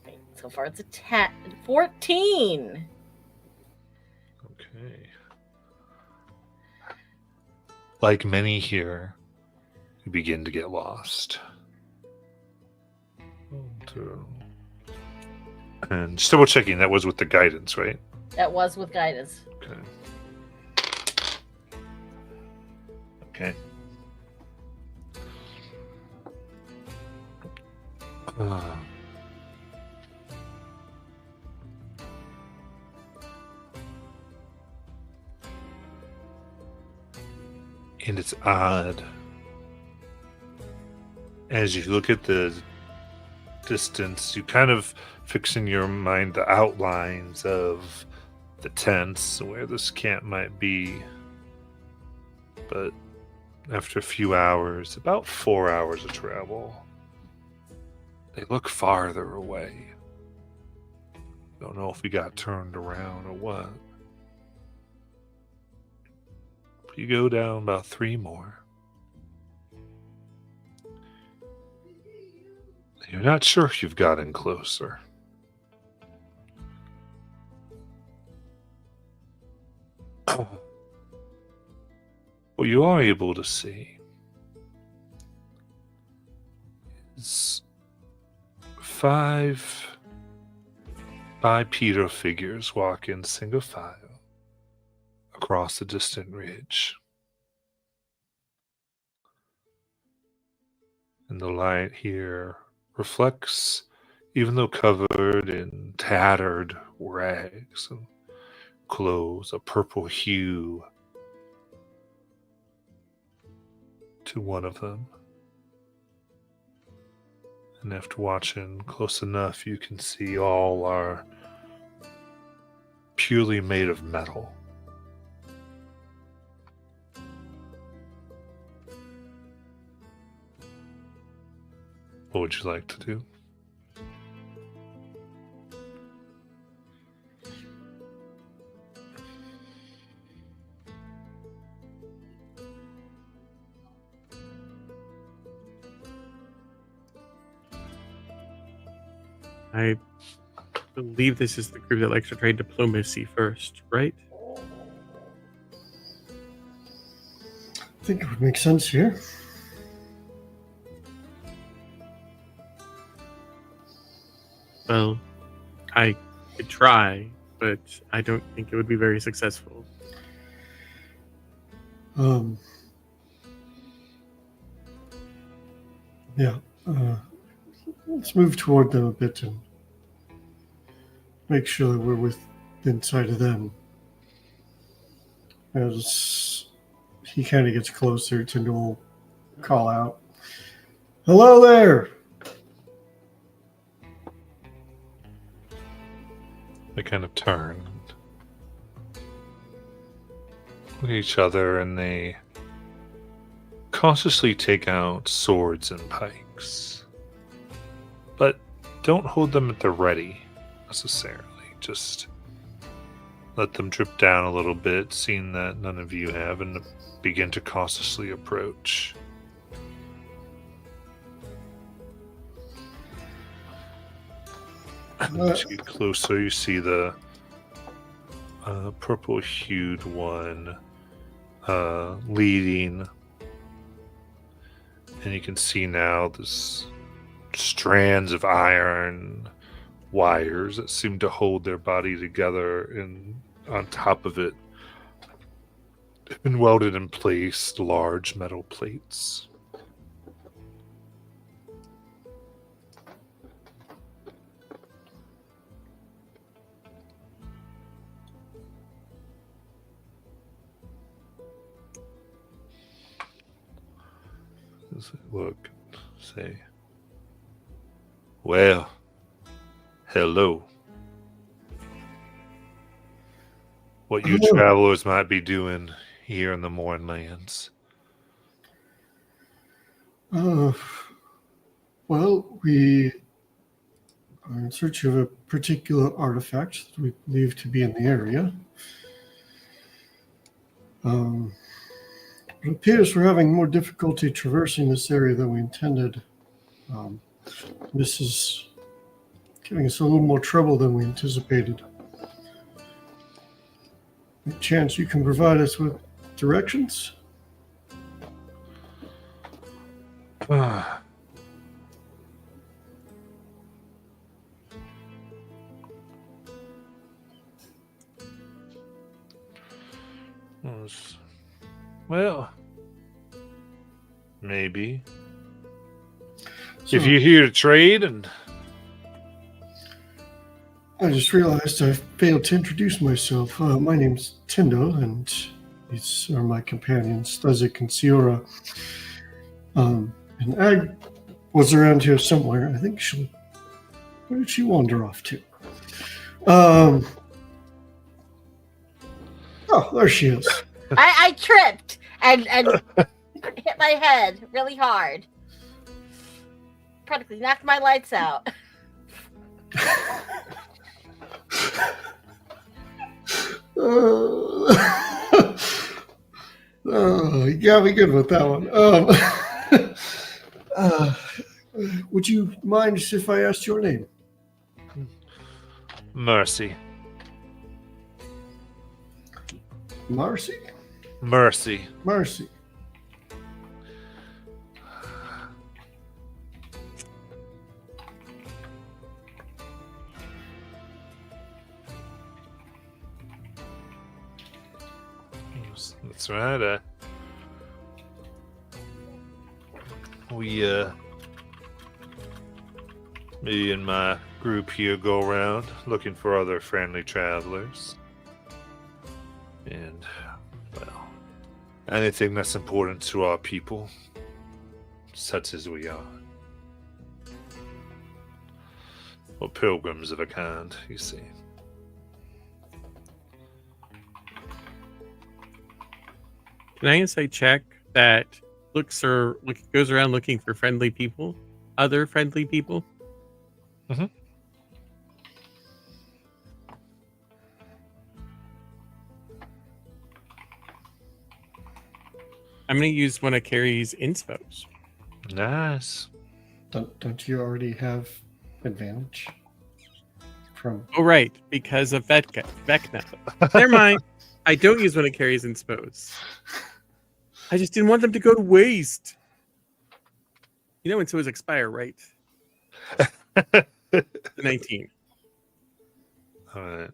S6: Okay, so far it's a 14.
S1: Okay. Like many here, you begin to get lost. And just double checking, that was with the guidance, right?
S6: That was with guidance.
S1: Okay. Okay. And it's odd. As you look at the distance, you kind of fix in your mind the outlines of the tents where this camp might be. But after a few hours, about 4 hours of travel, they look farther away. Don't know if we got turned around or what. But you go down about 3 more. You're not sure if you've gotten closer. What you are able to see is 5 bipedal figures walk in single file across the distant ridge. And the light here reflects, even though covered in tattered rags and clothes, a purple hue to one of them. And after watching close enough, you can see all are purely made of metal. What would you like to do?
S7: I believe this is the group that likes to try diplomacy first, right?
S5: I think it would make sense here.
S7: Well, I could try, but I don't think it would be very successful.
S5: Yeah. Let's move toward them a bit and make sure that we're within sight of them. As he kind of gets closer, Tyndall will call out, "Hello there!"
S1: They kind of turn, look at each other, and they cautiously take out swords and pikes. But don't hold them at the ready, necessarily. Just let them drip down a little bit, seeing that none of you have, and begin to cautiously approach. And as you get closer, you see the purple-hued one leading, and you can see now this strands of iron wires that seem to hold their body together, and on top of it have been welded in place large metal plates. Look, say, well, hello. What you travelers might be doing here in the Mournlands?
S5: Well, we are in search of a particular artifact that we believe to be in the area. It appears we're having more difficulty traversing this area than we intended. This is giving us a little more trouble than we anticipated. Any chance you can provide us with directions?
S1: Well, maybe. If you're here to trade, and
S5: I just realized I failed to introduce myself. My name's Tyndall, and these are my companions, Stazik and Siora. And Ag was around here somewhere. I think where did she wander off to? Oh, there she is.
S6: I tripped and hit my head really hard. Practically knocked my lights out.
S5: You got me good with that one. Would you mind if I asked your name?
S1: Mercy.
S5: Marcy?
S1: Mercy.
S5: Marcy.
S1: That's right. Me and my group here go around looking for other friendly travelers. And, well, anything that's important to our people, such as we are. We're pilgrims of a kind, you see.
S7: Can I insight check that goes around looking for friendly people, other friendly people?
S1: Mm-hmm.
S7: I'm going to use one of Carrie's inspos.
S1: Nice.
S5: Don't you already have advantage from?
S7: Oh, right, because of Vecna. Never mind. I don't use one of Carrie's inspos. I just didn't want them to go to waste. You know when inspos expire, right? 19.
S1: I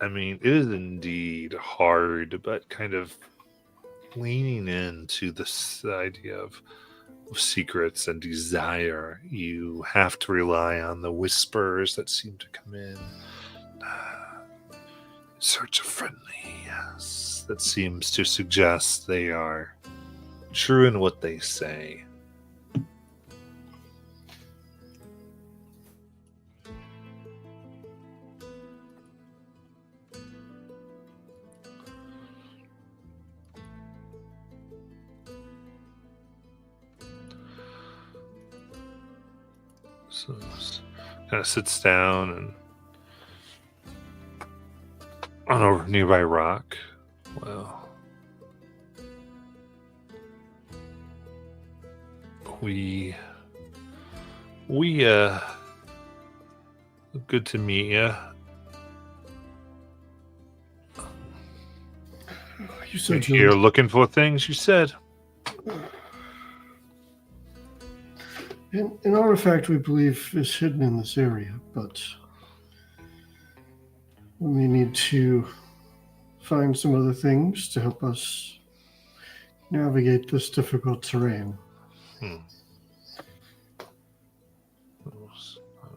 S1: mean, it is indeed hard, but kind of leaning into this idea of secrets and desire, you have to rely on the whispers that seem to come in. Search of friendly, yes. That seems to suggest they are true in what they say. So kind of sits down and on a nearby rock. Well, we Good to meet you.
S5: You said
S1: You're looking for things, you said.
S5: an artifact we believe is hidden in this area, but we may need to find some other things to help us navigate this difficult terrain.
S1: All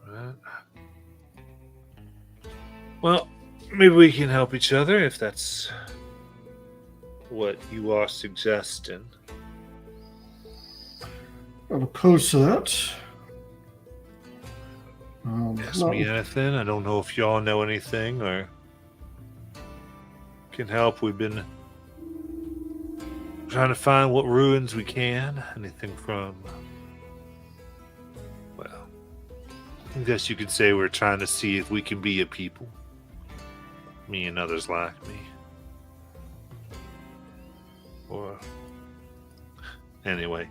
S1: right. Well, maybe we can help each other if that's what you are suggesting.
S5: Not opposed to that.
S1: Ask me anything. I don't know if y'all know anything or can help. We've been trying to find what ruins we can. Anything from, well, I guess you could say we're trying to see if we can be a people. Me and others like me. Or, anyway,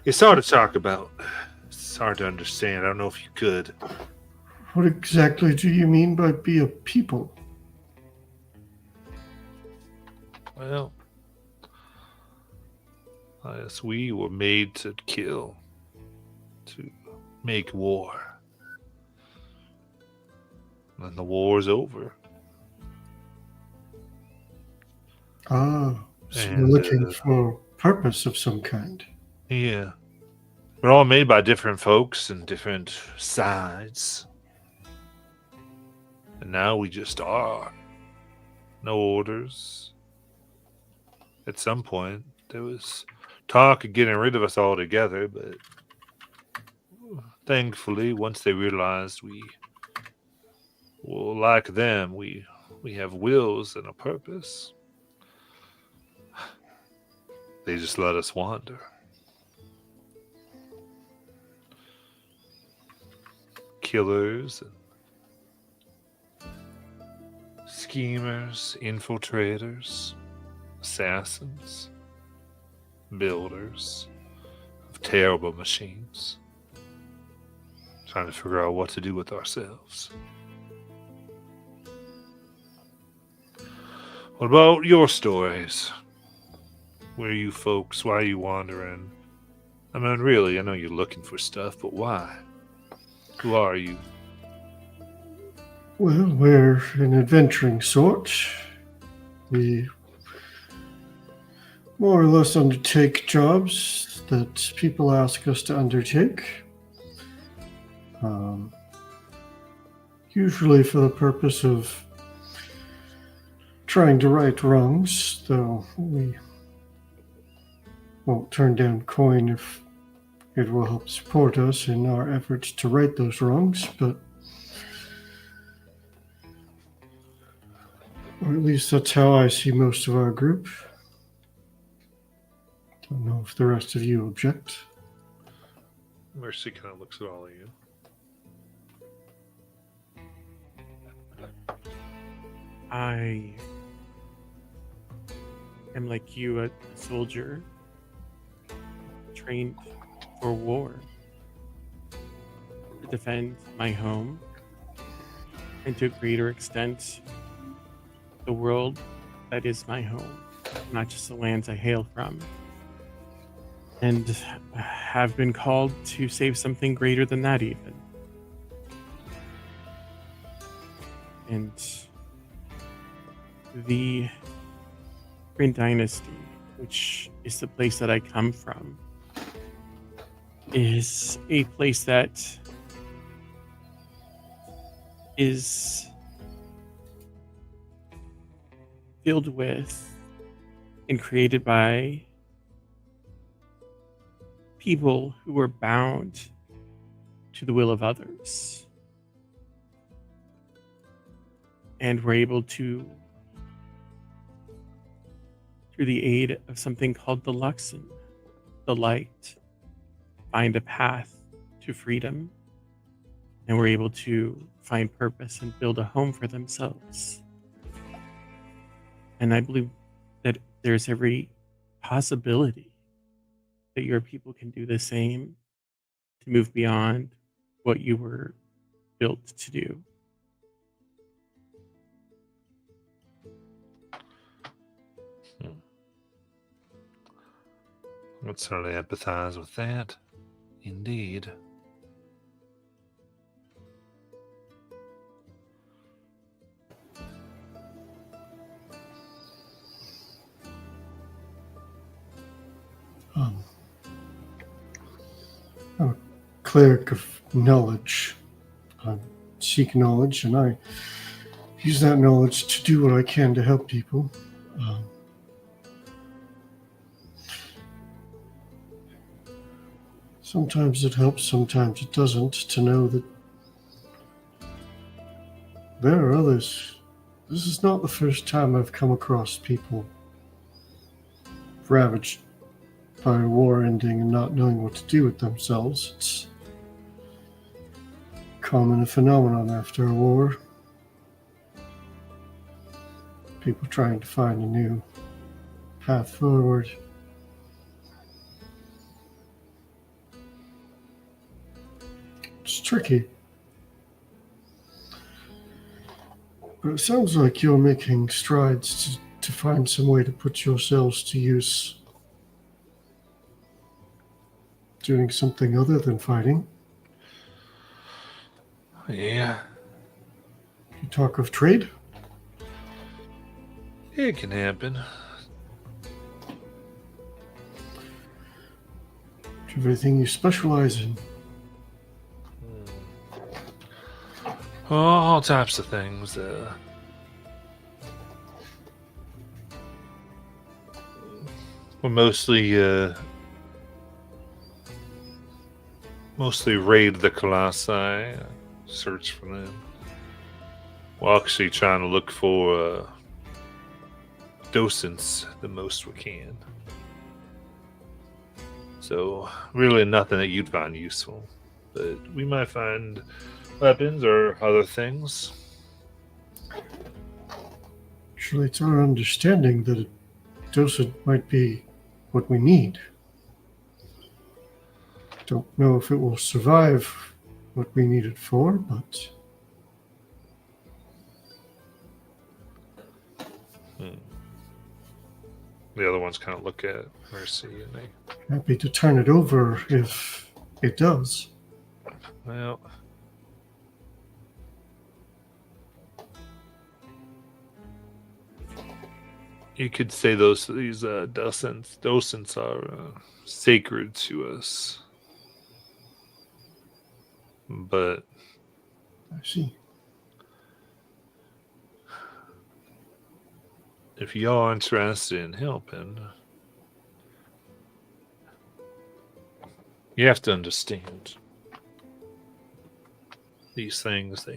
S1: it's hard to talk about. It's hard to understand. I don't know if you could.
S5: What exactly do you mean by be a people?
S1: Well, I guess we were made to kill, to make war. And the war's over.
S5: Ah, so you're
S1: And,
S5: looking for purpose of some kind.
S1: Yeah. We're all made by different folks and different sides. And now we just are. No orders. At some point, there was talk of getting rid of us altogether, but thankfully, once they realized we, well, like them, we have wills and a purpose, they just let us wander. Killers and schemers, infiltrators, assassins, builders of terrible machines, trying to figure out what to do with ourselves. What about your stories? Where are you folks? Why are you wandering? I mean, really, I know you're looking for stuff, but why? Who are you?
S5: Well, we're an adventuring sort. We more or less undertake jobs that people ask us to undertake. Usually for the purpose of trying to right wrongs, though we won't turn down coin if it will help support us in our efforts to right those wrongs, but or at least that's how I see most of our group. Don't know if the rest of you object.
S1: Mercy kind of looks at all of you.
S7: I am like you, a soldier trained for war to defend my home and to a greater extent the world that is my home, not just the lands I hail from, and have been called to save something greater than that even. And the Green Dynasty, which is the place that I come from, is a place that is filled with and created by people who were bound to the will of others and were able to, through the aid of something called the Luxon, the light, find a path to freedom, and were able to find purpose and build a home for themselves. And I believe that there's every possibility that your people can do the same, to move beyond what you were built to do.
S1: I would certainly empathize with that. Indeed.
S5: I'm a cleric of knowledge. I seek knowledge, and I use that knowledge to do what I can to help people. Sometimes it helps, sometimes it doesn't, to know that there are others. This is not the first time I've come across people ravaged by a war ending and not knowing what to do with themselves. It's a common phenomenon after a war. People trying to find a new path forward. It's tricky. But it sounds like you're making strides to find some way to put yourselves to use. Doing something other than fighting.
S1: Yeah.
S5: You talk of trade?
S1: It can happen.
S5: Do you have anything you specialize in?
S1: All types of things. We're mostly raid the Colossi, search for them. We're actually trying to look for docents the most we can. So really nothing that you'd find useful, but we might find weapons or other things.
S5: Actually, it's our understanding that a docent might be what we need. Don't know if it will survive what we need it for, but...
S1: The other ones kind of look at Mercy and they...
S5: Happy to turn it over if it does.
S1: Well... You could say these docents are sacred to us. But
S5: I see.
S1: if you're interested in helping, you have to understand these things.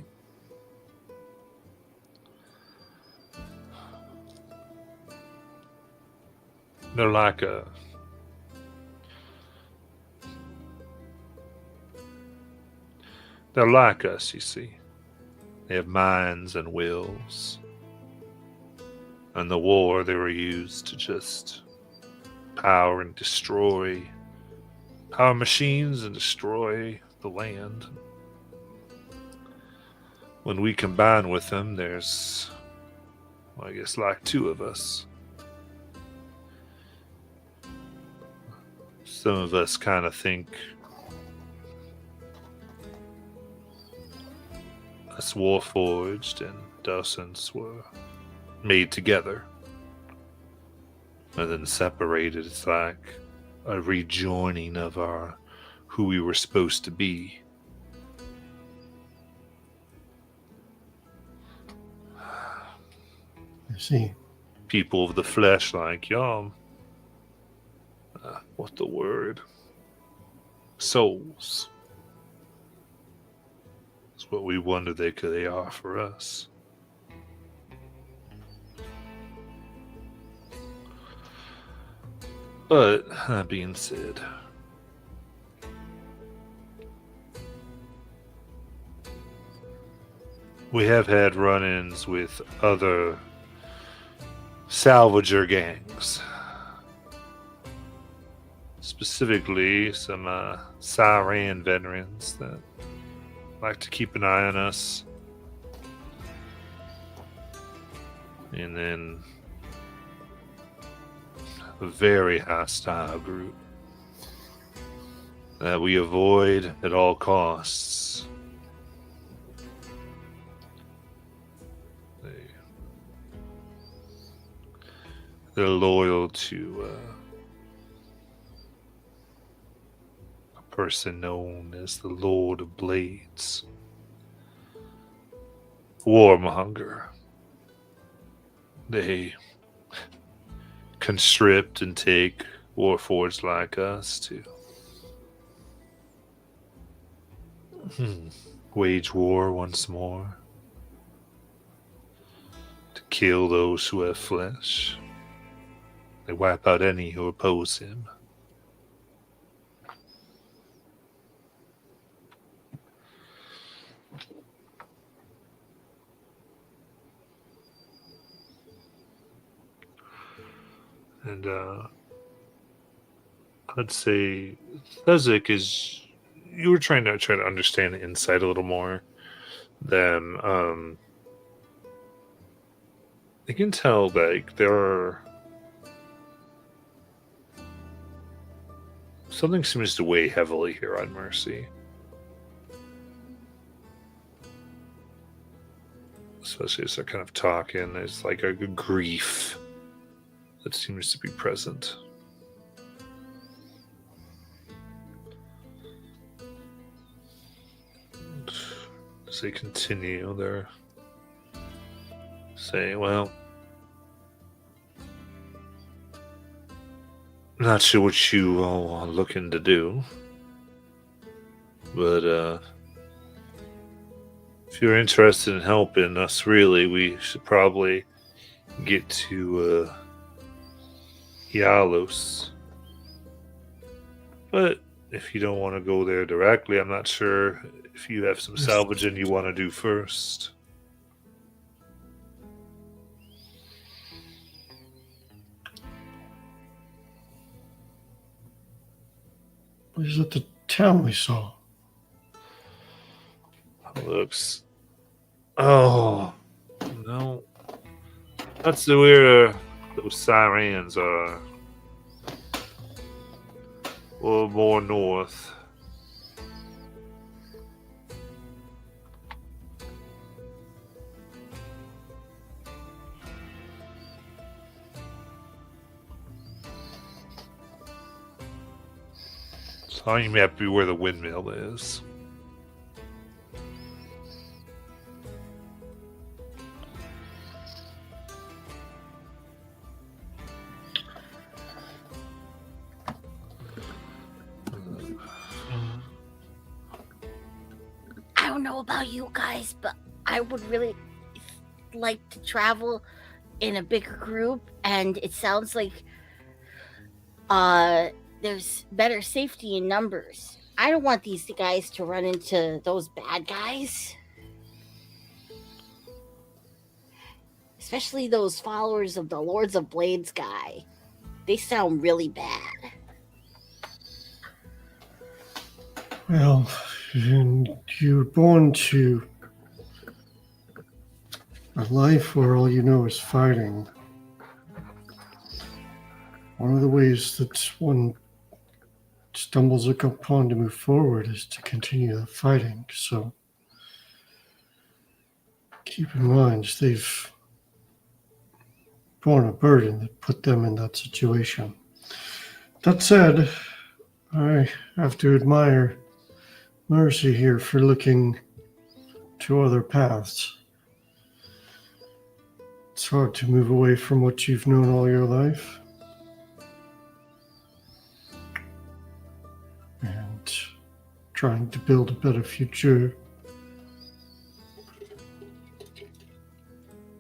S1: They're like they're like us, you see. They have minds and wills. In the war, they were used to just power and destroy, power machines and destroy the land. When we combine with them, there's, well, I guess, like two of us. Some of us kind of think us Warforged and docents were made together and then separated. It's like a rejoining of who we were supposed to be.
S5: I see.
S1: People of the flesh like y'all. What the word? Souls. That's what we wonder they are for us. But that being said, we have had run-ins with other salvager gangs. Specifically, some Siren veterans that like to keep an eye on us. And then a very hostile group that we avoid at all costs. They're loyal to a person known as the Lord of Blades, Warmonger. They constrict and take warforged like us to wage war once more, to kill those who have flesh. They wipe out any who oppose him. And I'd say Thezek is, you were trying to understand the insight a little more than you can tell like there are something seems to weigh heavily here on Mercy. Especially as they're kind of talking, there's like a grief that seems to be present. As they continue, they're saying, well, not sure what you all are looking to do, but if you're interested in helping us, really, we should probably get to Yalos. But if you don't want to go there directly, I'm not sure if you have some salvaging you want to do first.
S5: Is it the town we saw?
S1: Looks. Oh no, that's where those sirens are. Or more north. So you may have to be where the windmill is.
S6: I don't know about you guys, but I would really like to travel in a bigger group, and it sounds like there's better safety in numbers. I don't want these guys to run into those bad guys. Especially those followers of the Lords of Blades guy. They sound really bad.
S5: Well, you're born to a life where all you know is fighting. One of the ways that one stumbles upon to move forward is to continue the fighting. So keep in mind, they've borne a burden that put them in that situation. That said, I have to admire Mercy here for looking to other paths. It's hard to move away from what you've known all your life. And trying to build a better future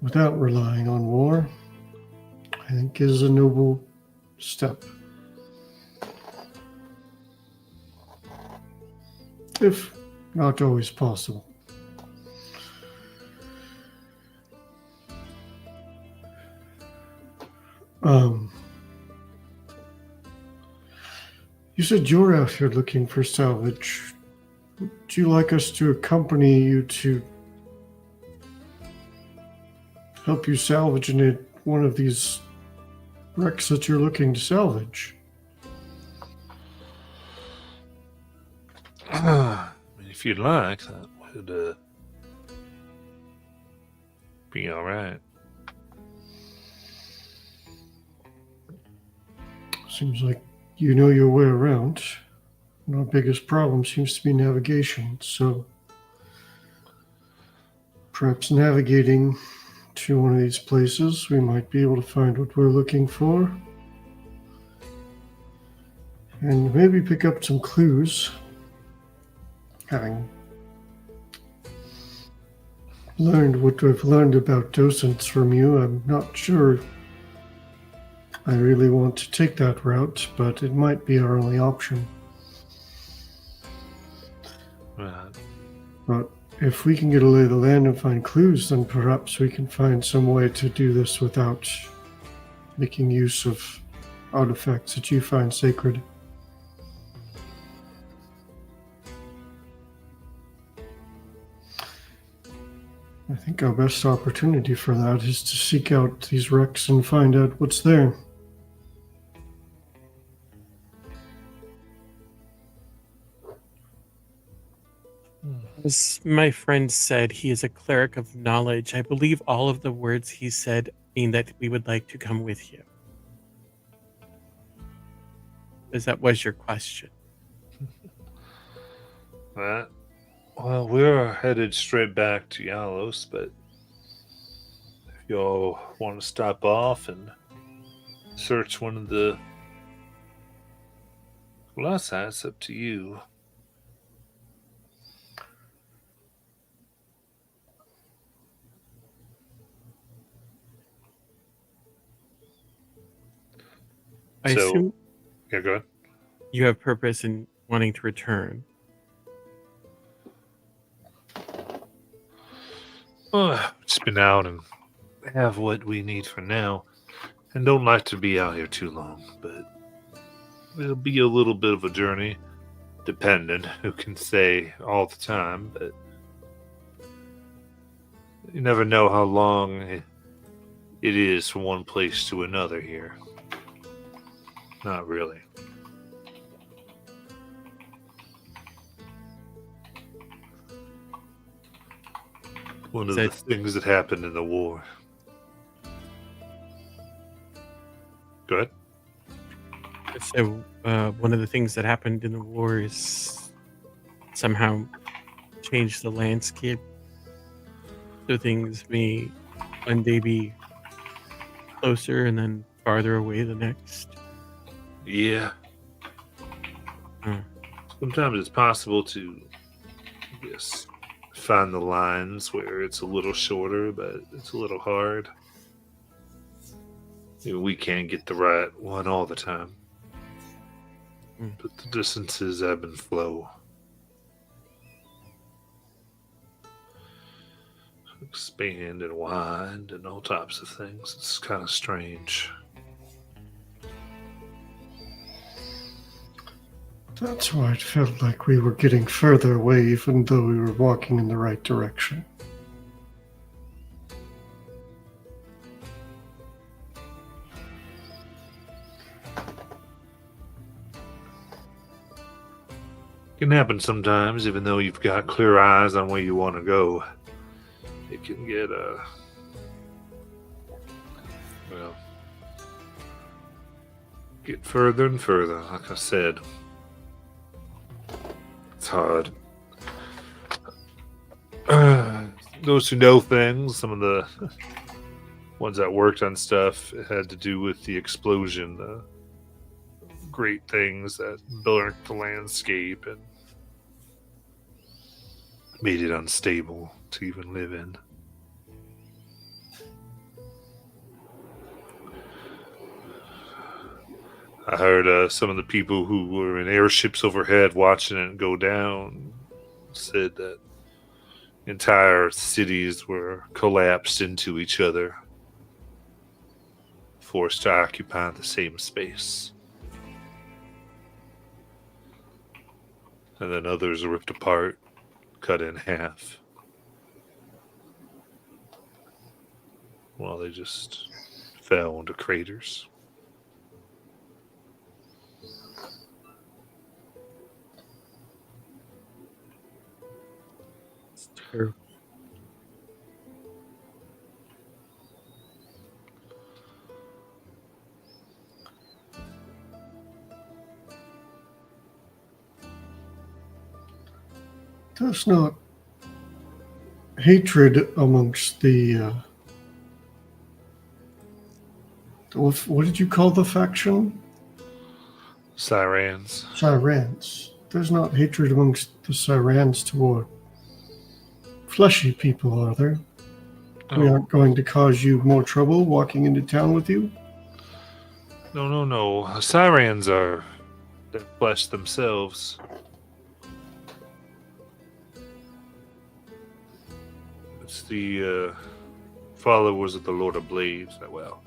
S5: without relying on war, I think is a noble step. If not always possible. You said you're out here looking for salvage. Would you like us to accompany you to help you salvage one of these wrecks that you're looking to salvage?
S1: If you'd like, that would be all right.
S5: Seems like you know your way around. And our biggest problem seems to be navigation, so perhaps navigating to one of these places, we might be able to find what we're looking for. And maybe pick up some clues. Having learned what I've learned about docents from you, I'm not sure I really want to take that route, but it might be our only option.
S1: Right.
S5: But if we can get a lay of the land and find clues, then perhaps we can find some way to do this without making use of artifacts that you find sacred. I think our best opportunity for that is to seek out these wrecks and find out what's there.
S7: As my friend said, he is a cleric of knowledge. I believe all of the words he said mean that we would like to come with you. Because that was your question.
S1: Right. Well, we're headed straight back to Yalos, but if y'all want to stop off and search one of the glass, that's up to you.
S7: I assume
S1: Yeah, go ahead.
S7: you have purpose in wanting to return.
S1: Just been out and have what we need for now, and don't like to be out here too long, but it'll be a little bit of a journey, dependent. Who can say all the time, but you never know how long it is from one place to another here. Not really. One of the things that happened in the war. Go ahead.
S7: So, one of the things that happened in the war is somehow changed the landscape. So things may one day be closer and then farther away the next.
S1: Yeah.
S7: Hmm.
S1: Sometimes it's possible to, find the lines where it's a little shorter, but it's a little hard. We can't get the right one all the time. But the distances ebb and flow. Expand and wide and all types of things. It's kind of strange.
S5: That's why it felt like we were getting further away, even though we were walking in the right direction.
S1: Can happen sometimes, even though you've got clear eyes on where you want to go. It can get get further and further. Like I said, it's hard. Those who know things, some of the ones that worked on stuff, it had to do with the explosion, the great things that burnt the landscape and made it unstable to even live in. I heard some of the people who were in airships overhead watching it go down said that entire cities were collapsed into each other, forced to occupy the same space. and then others ripped apart, cut in half. Well, they just fell into craters.
S7: It's terrible.
S5: There's not hatred amongst the. What did you call the faction?
S1: Sirens.
S5: Sirens. There's not hatred amongst the Sirens toward fleshy people, are there? We
S1: Oh,
S5: aren't going to cause you more trouble walking into town with you?
S1: no. Sirens are their flesh themselves. It's the followers of the Lord of Blades that, well,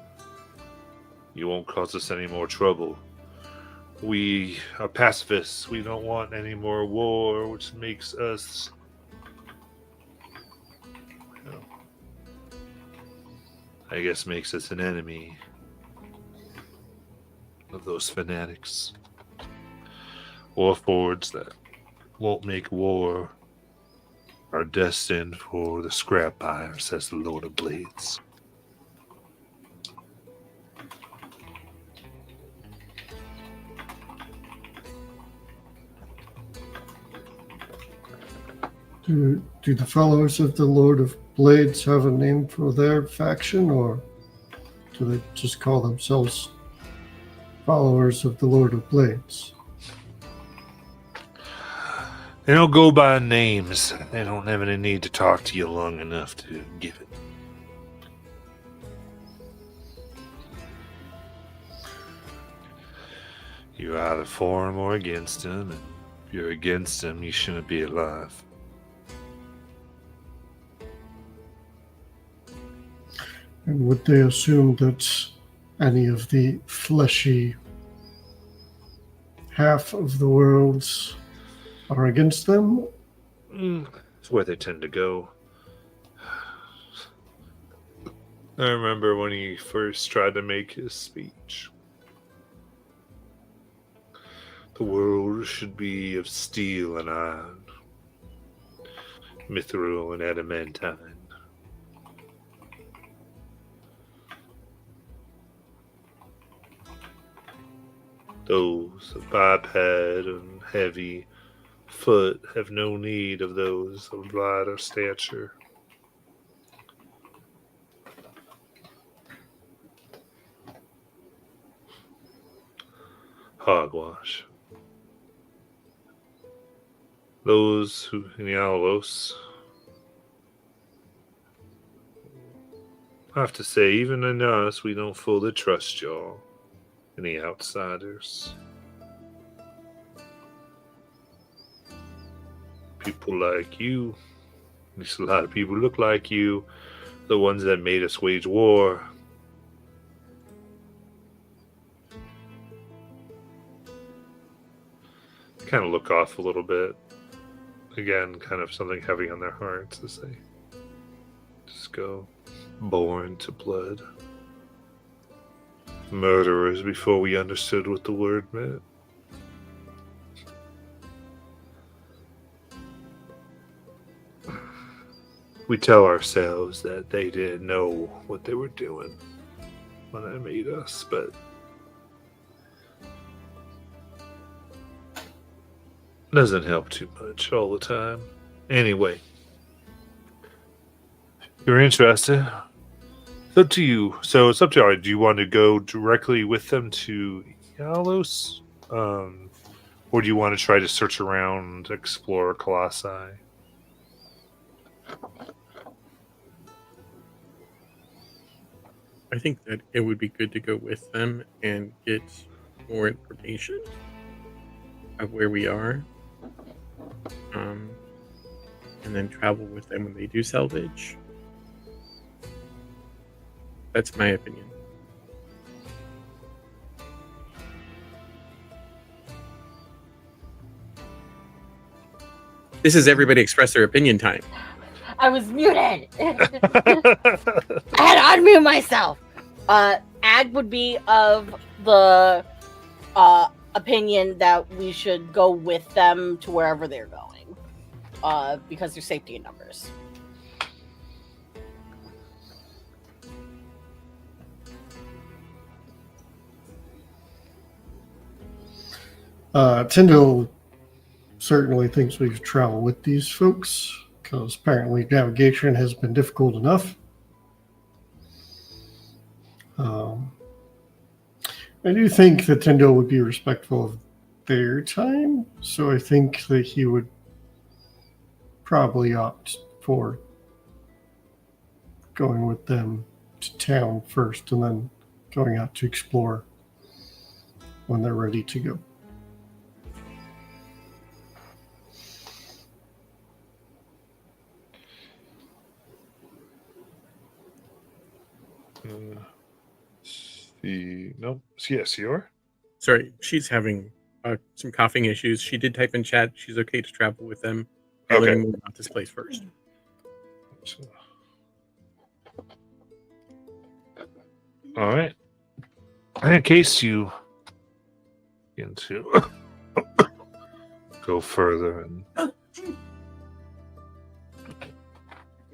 S1: you won't cause us any more trouble. We are pacifists. We don't want any more war, which makes us, well, I guess, makes us an enemy of those fanatics. Warforged that won't make war are destined for the scrap pyre, says the Lord of Blades.
S5: Do the followers of the Lord of Blades have a name for their faction, or do they just call themselves followers of the Lord of Blades?
S1: They don't go by names. They don't have any need to talk to you long enough to give it. You're either for him or against him, and if you're against him, you shouldn't be alive.
S5: And would they assume that any of the fleshy half of the worlds are against them?
S1: It's where they tend to go. I remember when he first tried to make his speech. The world should be of steel and iron, mithril and adamantine. Those of biped and heavy foot have no need of those of lighter stature. Hogwash. Those who in Yalos, I have to say, even in us, we don't fully trust y'all. Any outsiders. People like you, at least a lot of people look like you, the ones that made us wage war. Kind of look off a little bit. Again, kind of something heavy on their hearts as they just go born to blood. Murderers before we understood what the word meant. We tell ourselves that they didn't know what they were doing when they made us, but doesn't help too much all the time. Anyway, if you're interested, it's up to you. So it's up to you. Do you want to go directly with them to Yalos? Or do you want to try to search around, explore Colossi?
S7: I think that it would be good to go with them and get more information of where we are. And then travel with them when they do salvage. That's my opinion. This is everybody express their opinion time.
S6: I was muted. I had to unmute myself. Ag would be of the opinion that we should go with them to wherever they're going, because there's safety in numbers.
S5: Tyndall certainly thinks we should travel with these folks because apparently navigation has been difficult enough. I do think that Tyndall would be respectful of their time, so I think that he would probably opt for going with them to town first and then going out to explore when they're ready to go.
S1: Nope. Yes, you are.
S7: Sorry, she's having some coughing issues. She did type in chat. She's okay to travel with them.
S1: Okay.
S7: Let me move out this place first.
S1: All right. In case you begin to go further and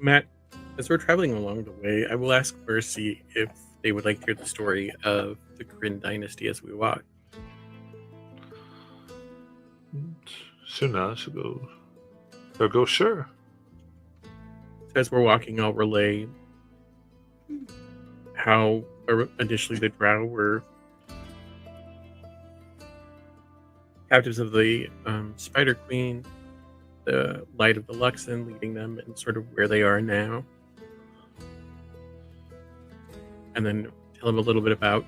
S7: Matt, as we're traveling along the way, I will ask Mercy if they would like to hear the story of the Kryn dynasty as we walk.
S1: soon I should go. I'll go. Sure.
S7: As we're walking, I'll relay how initially the Drow were captives of the Spider Queen, the Light of the Luxon leading them, and sort of where they are now. And then tell him a little bit about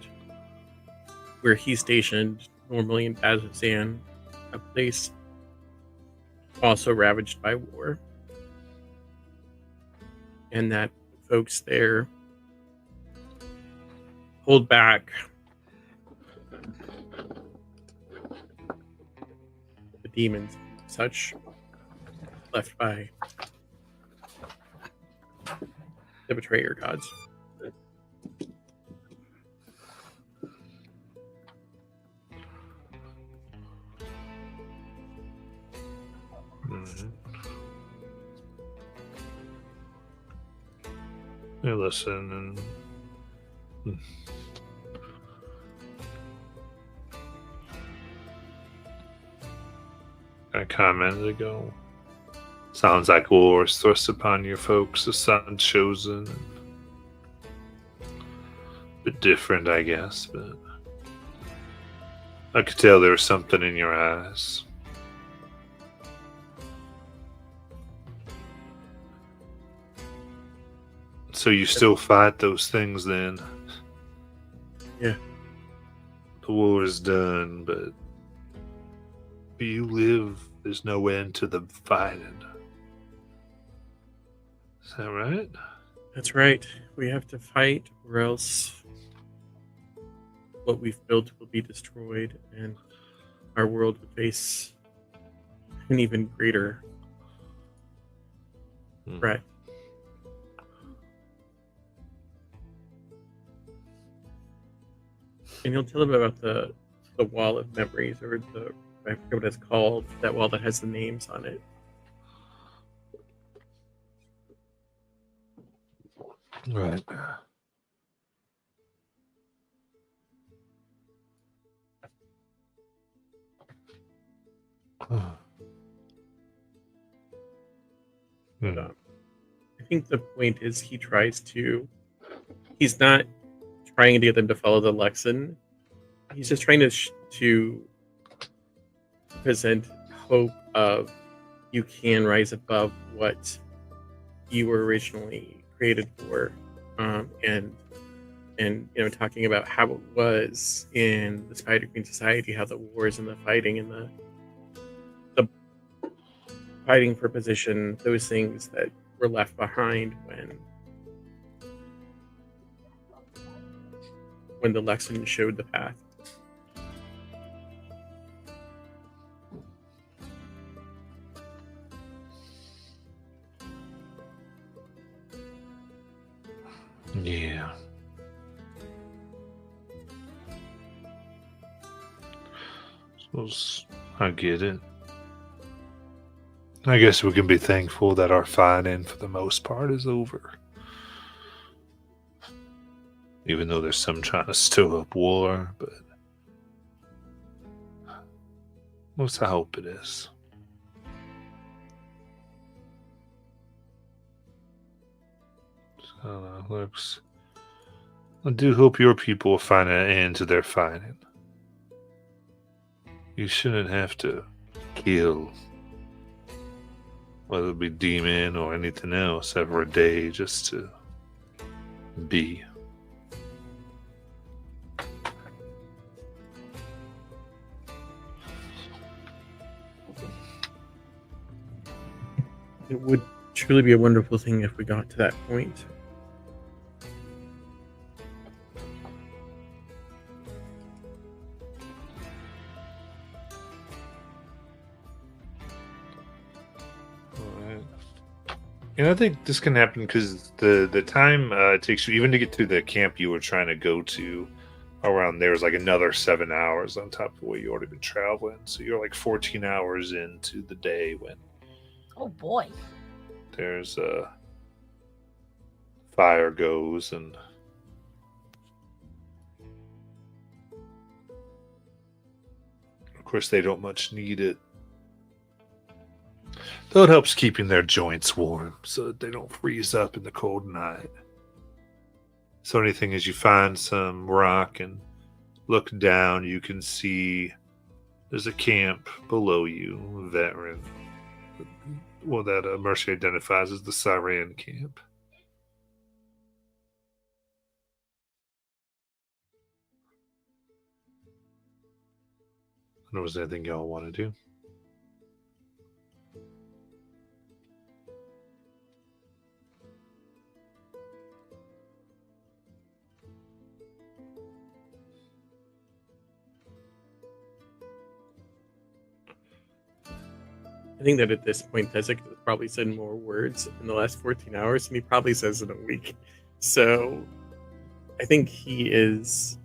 S7: where he's stationed, normally in Bazazan, a place also ravaged by war. And that folks there hold back the demons, such left by the betrayer gods.
S1: Mm-hmm. They listen and I commented ago. Sounds like war is thrust upon your folks, the sun chosen. Bit different, I guess, but I could tell there was something in your eyes. So you still fight those things then?
S7: Yeah.
S1: The war is done, but you live, there's no end to the fighting. Is that right?
S7: That's right. We have to fight, or else what we've built will be destroyed, and our world would face an even greater threat. And you'll tell them about the wall of memories, or the, I forget what it's called, that wall that has the names on it.
S1: Right.
S7: But, I think the point is he's not trying to get them to follow the Luxon. He's just trying to present hope of you can rise above what you were originally created for, and talking about how it was in the Spider Queen society, how the wars and the fighting and the fighting for position, those things that were left behind when the Luxon showed the path.
S1: Suppose I get it. I guess we can be thankful that our fighting, for the most part, is over. Even though there's some trying to stir up war, but most I hope it is. So, looks. I do hope your people will find an end to their fighting. You shouldn't have to kill, whether it be demon or anything else, every day just to be.
S7: It would truly be a wonderful thing if we got to that point.
S1: Alright. And I think this can happen because the time it takes you even to get to the camp you were trying to go to around there is like another 7 hours on top of what you already been traveling. So you're like 14 hours into the day when
S6: Oh boy.
S1: there's fire goes and of course they don't much need it. Though it helps keeping their joints warm so that they don't freeze up in the cold night. So anything as you find some rock and look down, you can see there's a camp below you, veteran. Well, that Mercy identifies as the Siren camp. I don't know if there's anything y'all want to do.
S7: I think that at this point, Tezek has probably said more words in the last 14 hours than he probably says in a week. So I think he is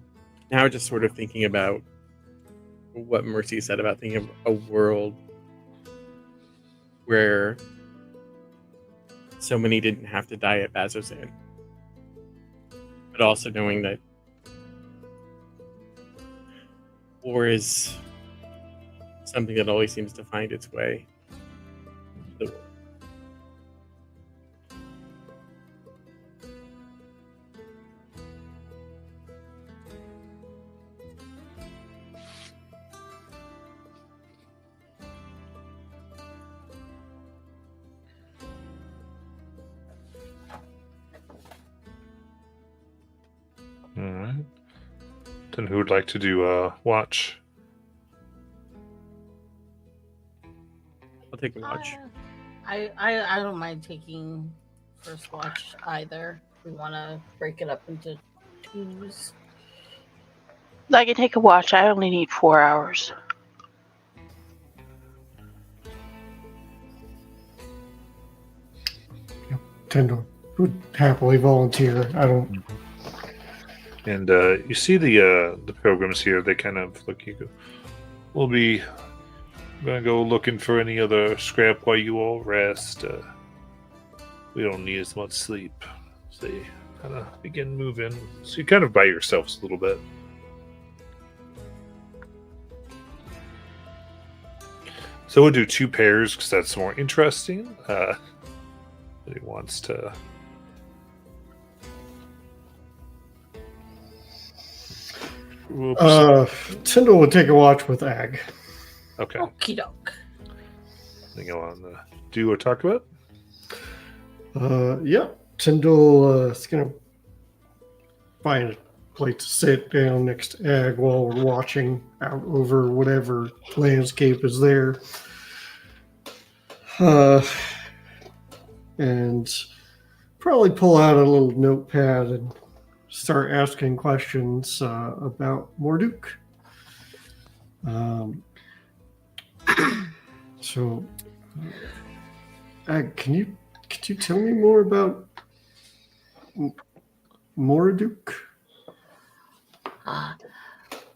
S7: now just sort of thinking about what Mercy said about thinking of a world where so many didn't have to die at Bazzoxan. But also knowing that war is something that always seems to find its way to the world.
S1: All right. Then who would like to do watch?
S7: I'll take a watch.
S6: I don't mind taking first watch either. We want to break it up into twos.
S4: I can take a watch. I only need 4 hours.
S5: Tendo would happily volunteer. I don't.
S1: And you see the pilgrims here. They kind of look. You go. We'll be gonna go looking for any other scrap while you all rest. We don't need as much sleep. So you kind of begin moving. So you kind of by yourselves a little bit. So we'll do 2 pairs because that's more interesting. He wants to. Whoops.
S5: Tyndall would take a watch with Ag.
S1: Okay.
S6: Okie doke.
S1: Anything you want to do or talk about?
S5: Yeah. Tyndall is going to find a place to sit down next to Ag while we're watching out over whatever landscape is there. And probably pull out a little notepad and start asking questions about Morduk. So, Ag, could you tell me more about Morduk?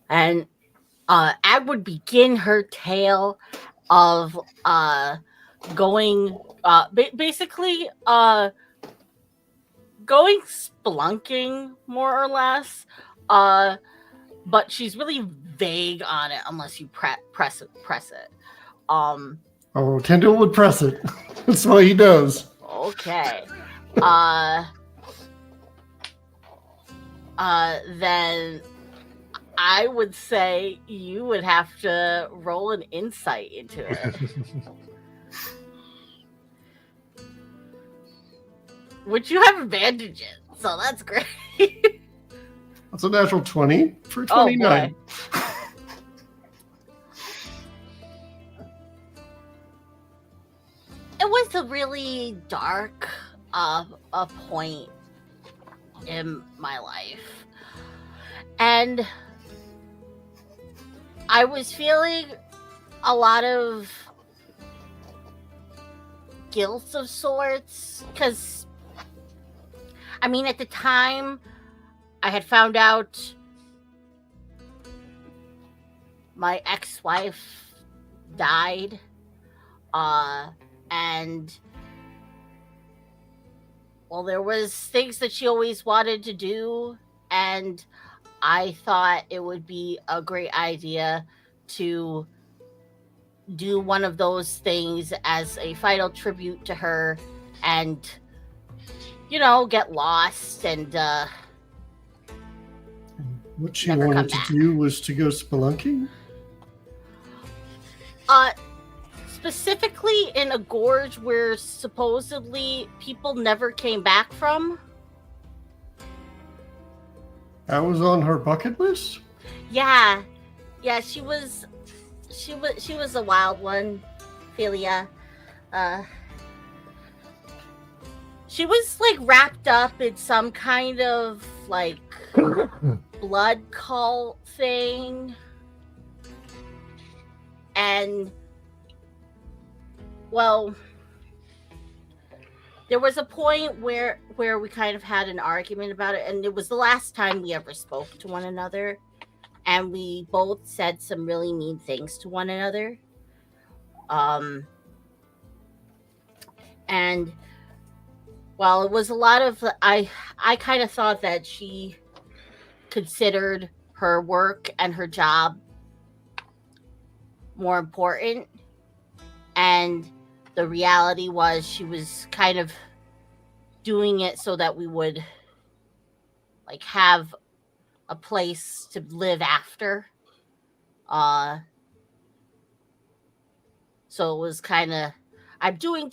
S6: And Ag would begin her tale of going basically going spelunking more or less. But she's really vague on it unless you press it.
S5: Oh, Tyndall would press it. That's what he does.
S6: Okay. Then I would say you would have to roll an insight into it. Which you have advantage in, so that's great.
S5: That's a natural 20 for
S6: Oh,
S5: 29.
S6: boy. It was a really dark a point in my life. And I was feeling a lot of guilt of sorts because, I mean, at the time I had found out my ex-wife died, and well, there was things that she always wanted to do, and I thought it would be a great idea to do one of those things as a final tribute to her and, you know, get lost and
S5: What she
S6: never come
S5: wanted to
S6: back.
S5: do was to go spelunking?
S6: Specifically in a gorge where supposedly people never came back from.
S5: That was on her bucket list?
S6: Yeah, she was a wild one, Philia. She was like wrapped up in some kind of like blood cult thing, and well, there was a point where we kind of had an argument about it, and it was the last time we ever spoke to one another, and we both said some really mean things to one another. And well, it was a lot of I kind of thought that she considered her work and her job more important, and the reality was she was kind of doing it so that we would like have a place to live after. So it was kind of, I'm doing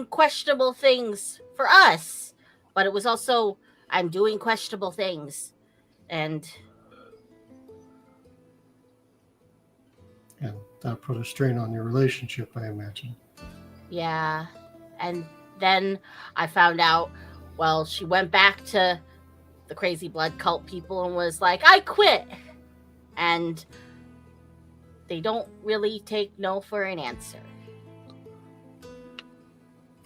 S6: questionable things for us, but it was also I'm doing questionable things, and
S5: that put a strain on your relationship, I imagine.
S6: yeah. And then I found out, well, she went back to the crazy blood cult people and was like, I quit. And they don't really take no for an answer.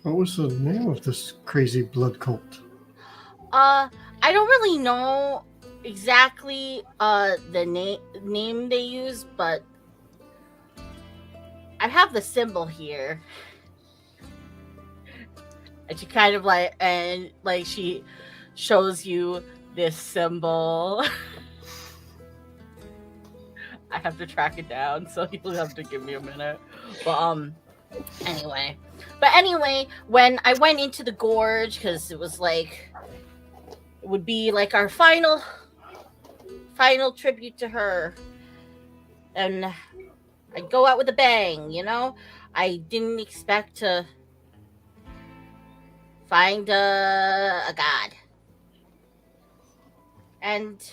S5: What was the name of this crazy blood cult?
S6: I don't really know exactly the name they use, but I have the symbol here. And she kind of she shows you this symbol. I have to track it down, so you'll have to give me a minute. But anyway, when I went into the gorge, because it was like it would be like our final tribute to her, and I'd go out with a bang, you know. I didn't expect to find a god, and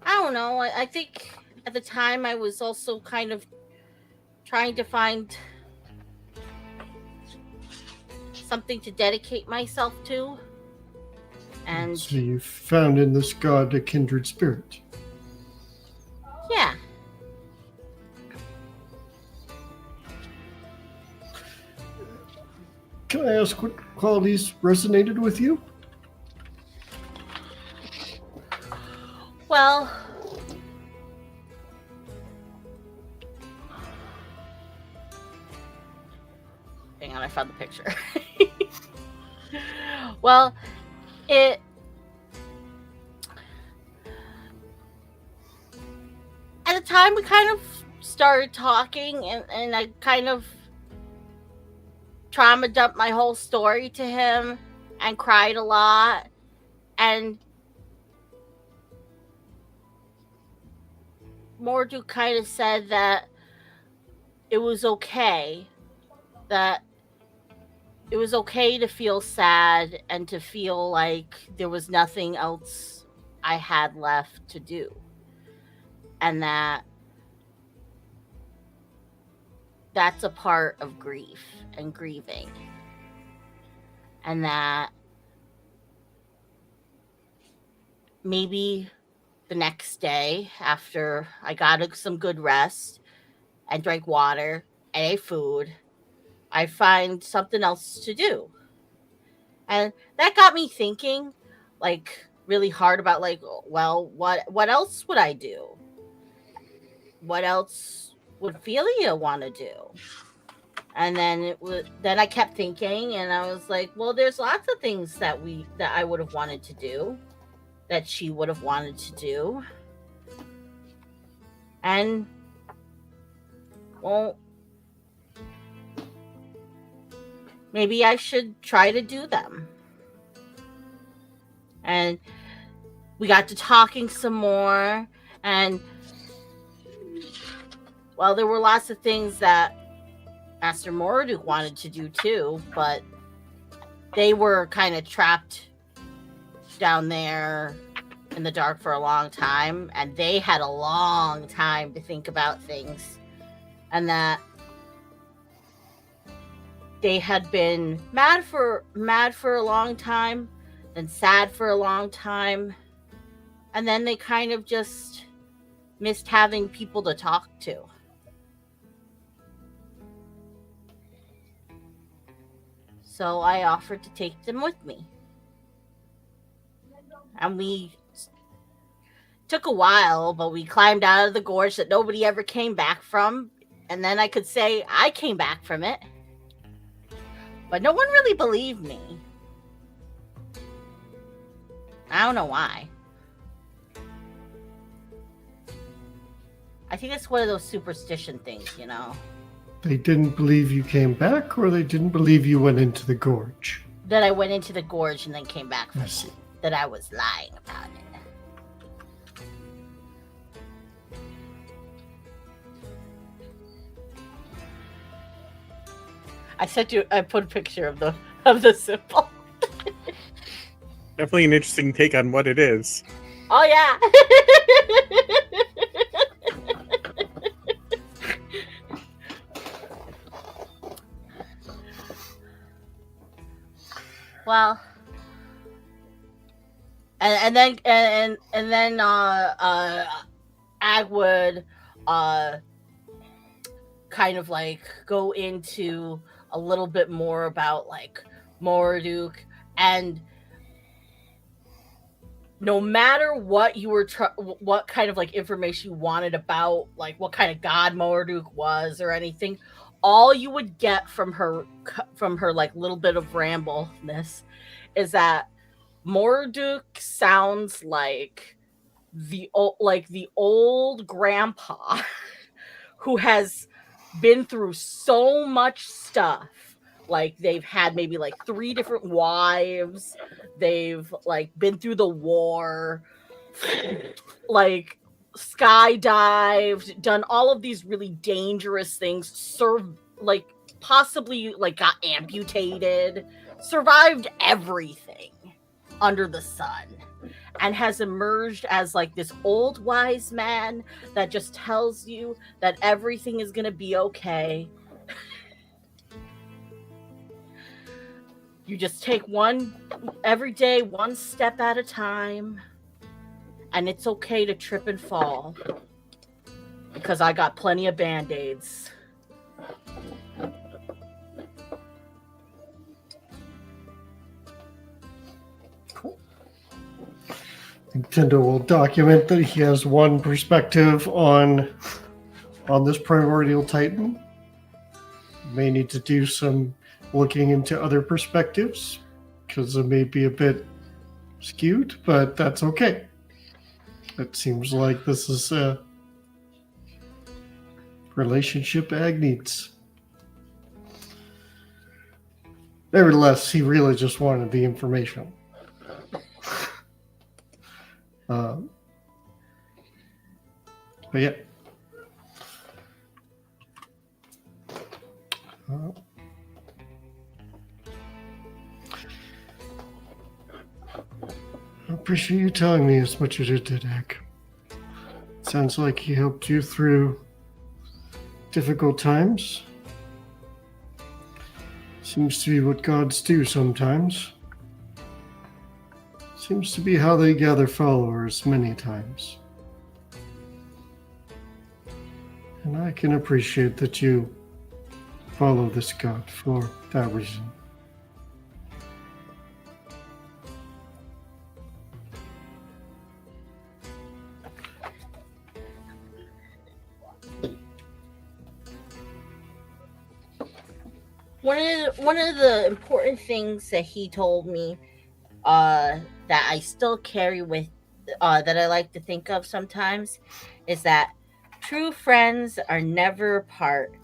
S6: I don't know. I think at the time I was also kind of trying to find something to dedicate myself to, and
S5: So you found in this god a kindred spirit.
S6: yeah.
S5: Can I ask what qualities resonated with you?
S6: Well, on, I found the picture. Well, at the time we kind of started talking, and I kind of trauma dumped my whole story to him and cried a lot. And Mordu kind of said that it was okay, that it was okay to feel sad and to feel like there was nothing else I had left to do. And that's a part of grief and grieving. And that maybe the next day, after I got some good rest and drank water and ate food, I find something else to do. And that got me thinking, like, really hard about, like, well, what else would I do? What else would Ophelia want to do? And then then I kept thinking, and I was like, well, there's lots of things that I would have wanted to do, that she would have wanted to do. And, well, maybe I should try to do them. And we got to talking some more, and, well, there were lots of things that Master Morduk wanted to do too, but they were kind of trapped down there in the dark for a long time, and they had a long time to think about things, and that they had been mad for a long time, then sad for a long time, and then they kind of just missed having people to talk to. So I offered to take them with me. And we took a while, but we climbed out of the gorge that nobody ever came back from. And then I could say I came back from it. But no one really believed me. I don't know why. I think it's one of those superstition things, you know?
S5: They didn't believe you came back, or they didn't believe you went into the gorge?
S6: That I went into the gorge and then came back from
S5: I see.
S6: it. That I was lying about it. I put a picture of the symbol.
S7: Definitely an interesting take on what it is.
S6: Oh yeah. Well, and then Ag would kind of like go into a little bit more about like Morduk, and no matter what you were what kind of like information you wanted about like what kind of god Morduk was or anything, all you would get from her like little bit of rambleness is that Morduk sounds like the old grandpa who has been through so much stuff. Like they've had maybe like 3 different wives. They've like been through the war, like skydived, done all of these really dangerous things, like possibly like got amputated, survived everything under the sun, and has emerged as like this old wise man that just tells you that everything is gonna be okay. You just take every day, one step at a time, and it's okay to trip and fall because I got plenty of band-aids.
S5: Cool. Nintendo will document that he has one perspective on this primordial titan. May need to do some looking into other perspectives because it may be a bit skewed, but that's okay. It seems like this is a relationship Ag needs. Nevertheless, he really just wanted the information. But yeah. I appreciate you telling me as much as you did, Ag. Sounds like he helped you through difficult times. Seems to be what gods do sometimes. Seems to be how they gather followers many times. And I can appreciate that you follow this god for that reason.
S6: One of the important things that he told me that I still carry with that I like to think of sometimes is that true friends are never apart,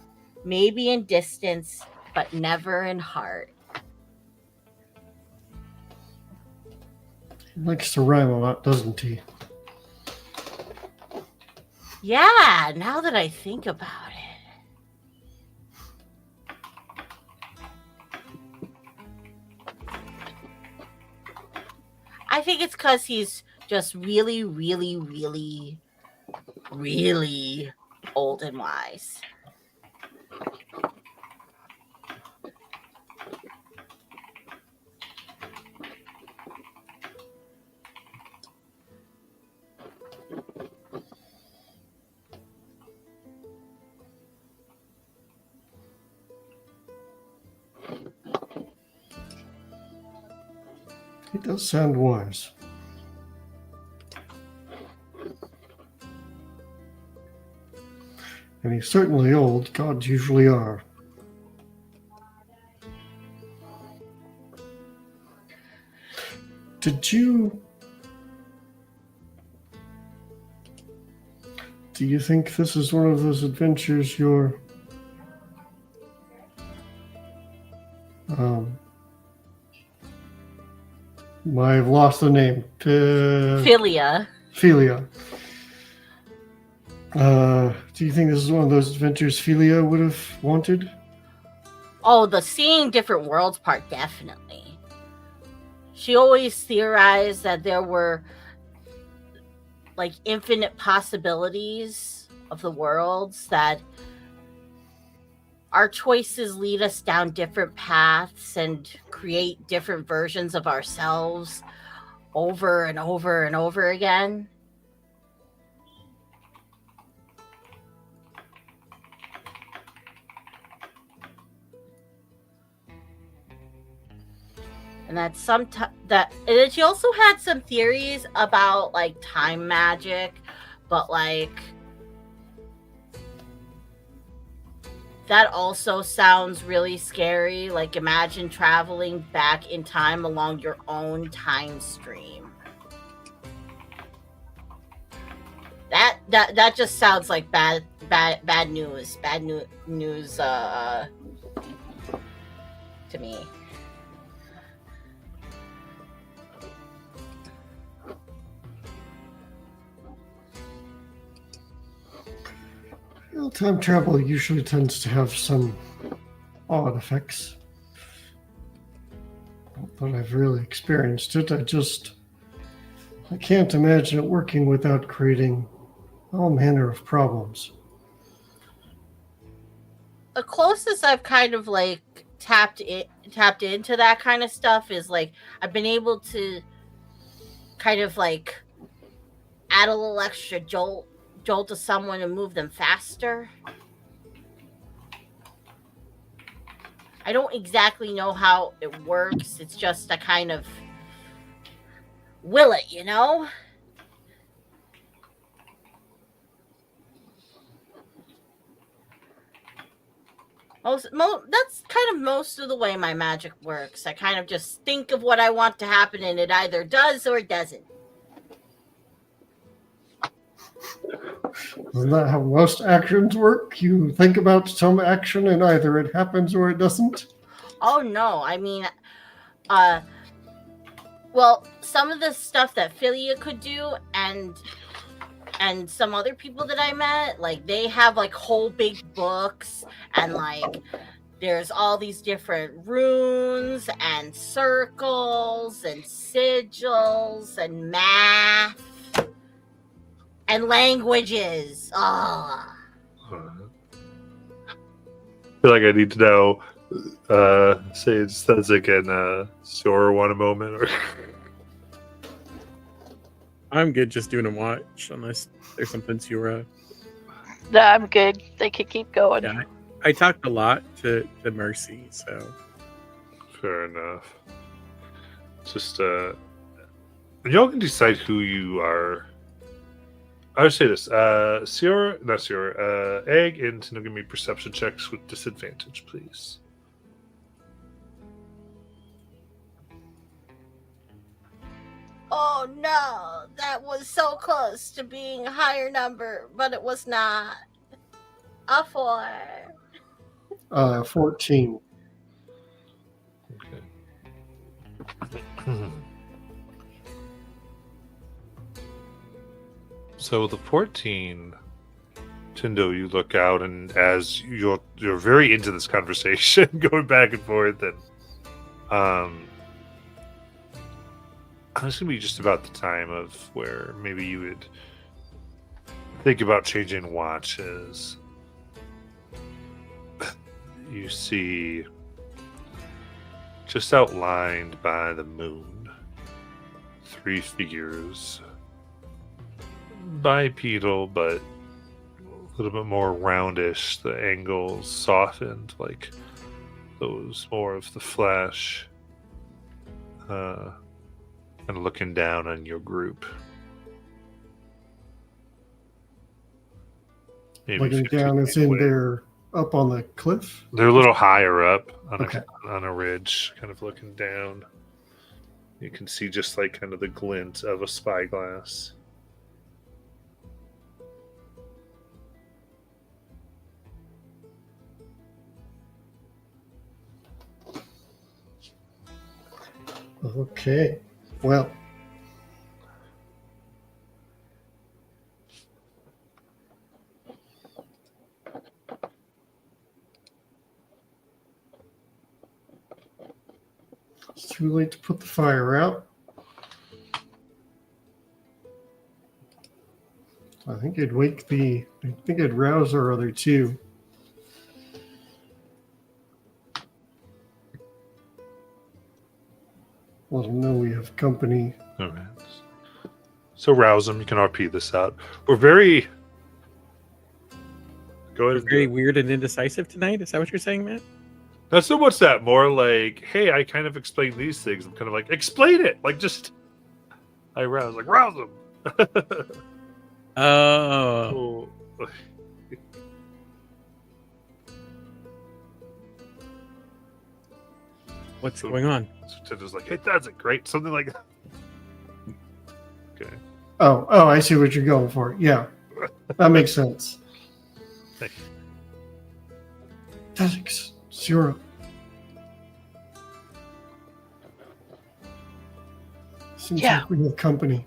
S6: maybe in distance, but never in heart.
S5: He likes to rhyme a lot, doesn't he?
S6: Yeah, now that I think about it. I think it's because he's just really, really, really, really old and wise.
S5: He does sound wise. And he's certainly old. Gods usually are. Do you think this is one of those adventures you're I've lost the name.
S6: Philia.
S5: Philia. Do you think this is one of those adventures Philia would have wanted?
S6: Oh, the seeing different worlds part, definitely. She always theorized that there were like infinite possibilities of the worlds, that our choices lead us down different paths and create different versions of ourselves over and over and over again. And that and she also had some theories about like time magic, but like that also sounds really scary. Like imagine traveling back in time along your own time stream. That just sounds like bad news. Bad news to me.
S5: Well, time travel usually tends to have some odd effects. Not that I've really experienced it. I can't imagine it working without creating all manner of problems.
S6: The closest I've kind of like tapped into that kind of stuff is like I've been able to kind of like add a little extra jolt to someone and move them faster. I don't exactly know how it works. It's just a kind of will it, you know? That's kind of most of the way my magic works. I kind of just think of what I want to happen, and it either does or it doesn't.
S5: Isn't that how most actions work? You think about some action and either it happens or it doesn't?
S6: Oh no, I mean, well, some of the stuff that Philia could do, and some other people that I met, like they have like whole big books, and like there's all these different runes and circles and sigils and math and languages. Ah.
S1: I feel like I need to know. Say it says again. Sora want a moment, or
S7: I'm good just doing a watch unless there's something Sura.
S4: No, I'm good. They can keep going.
S7: Yeah, I talked a lot to Mercy, so
S1: fair enough. Just y'all can decide who you are. I would say this: Sierra, not Sierra, Egg, and Tino, give me perception checks with disadvantage, please.
S6: Oh no, that was so close to being a higher number, but it was not. A 4.
S5: 14.
S1: Okay. So the 14, Tindo, you look out, and as you're very into this conversation, going back and forth, and it's gonna be just about the time of where maybe you would think about changing watches. You see, just outlined by the moon, 3 figures. Bipedal, but a little bit more roundish. The angles softened, like those more of the flesh. And looking down on your group. Maybe
S5: Looking
S1: 15
S5: down is
S1: feet
S5: in
S1: away.
S5: there up on the cliff.
S1: They're a little higher up on,
S5: Okay.
S1: on a ridge, kind of looking down. You can see just like kind of the glint of a spyglass.
S5: Okay. Well. It's too late to put the fire out. I think it'd rouse our other two. Let them know we have company.
S1: All right. So rouse them. You can RP this out. We're very. Go ahead.
S7: We're very weird and indecisive tonight. Is that what you're saying, Matt?
S1: Not so much that. More like, hey, I kind of explained these things. I'm kind of like, explain it. Like, just. I rouse. Like, rouse them.
S7: Oh.
S1: Oh.
S7: What's going on?
S1: So just like, it doesn't great. Something like that. Okay.
S5: Oh, I see what you're going for. Yeah. That makes sense.
S1: Thank you.
S5: Thanks, Zero. Seems
S4: Yeah.
S5: like we have company.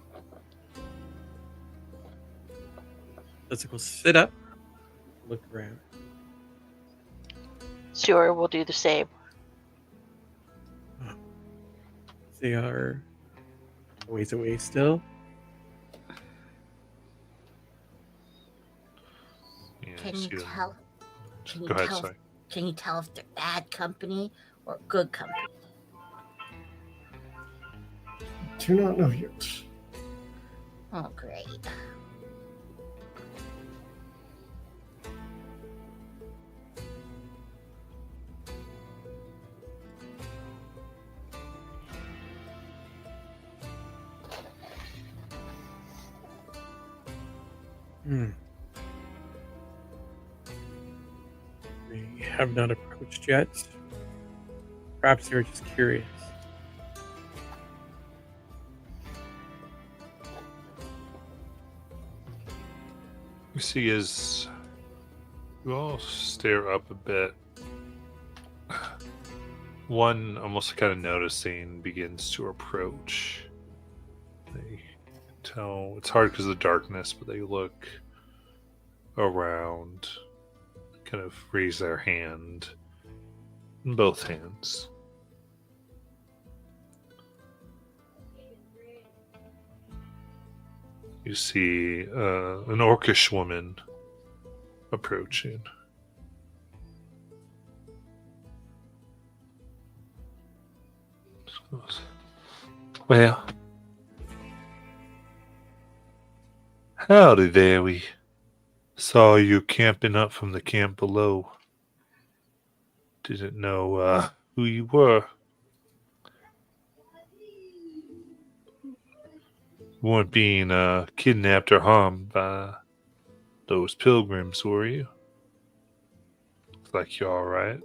S7: Let's go sit up, look around.
S4: Sure, we'll do the same.
S7: They are a ways away still.
S1: Yeah,
S6: Can
S1: see
S6: you
S1: them.
S6: tell? Can you
S1: Go ahead,
S6: tell?
S1: sorry.
S6: Can you tell if they're bad company or good company?
S5: Do not know yet.
S6: Oh, great.
S7: Hmm. Great. have not approached yet. Perhaps you're just curious.
S1: You see as you all stare up a bit, one almost kind of noticing begins to approach. They tell it's hard because of the darkness, but they look around, kind of raise their hand, both hands. You see an orcish woman approaching. Well, howdy there. We saw you camping up from the camp below. Didn't know who you were. You weren't being kidnapped or harmed by those pilgrims, were you? Looks like you're all right.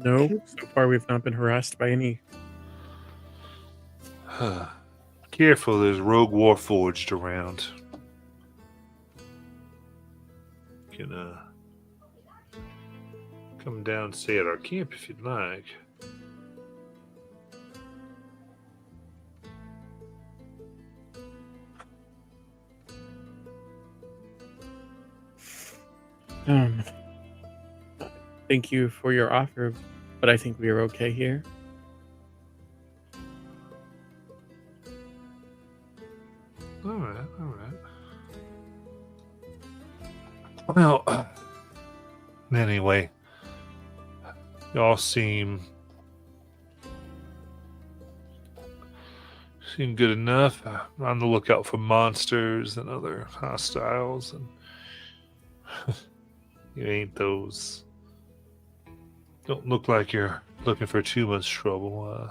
S7: No, so far we've not been harassed by any.
S1: Careful, there's rogue warforged around. You can come down and stay at our camp if you'd like.
S7: Thank you for your offer, but I think we are okay here.
S1: All right, all right. Well, anyway, y'all seem good enough. On the lookout for monsters and other hostiles, and you ain't those. Don't look like you're looking for too much trouble.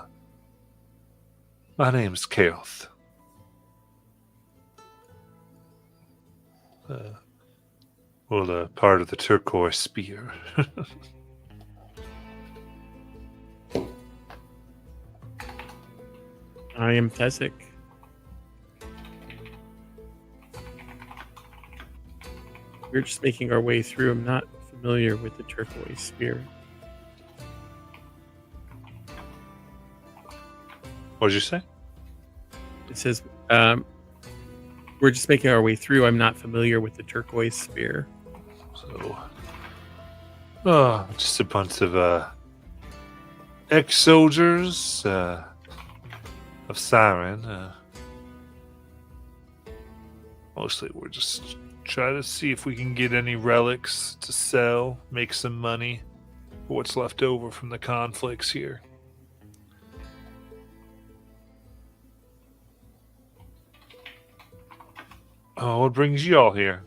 S1: My name's Kaoth. Well, part of the turquoise spear.
S7: I am Tessic. We're just making our way through. I'm not familiar with the turquoise spear.
S1: What did you say?
S7: It says, we're just making our way through. I'm not familiar with the turquoise spear.
S1: So, just a bunch of ex-soldiers of Siren. Mostly we're just trying to see if we can get any relics to sell, make some money for what's left over from the conflicts here. Oh, what brings you all here?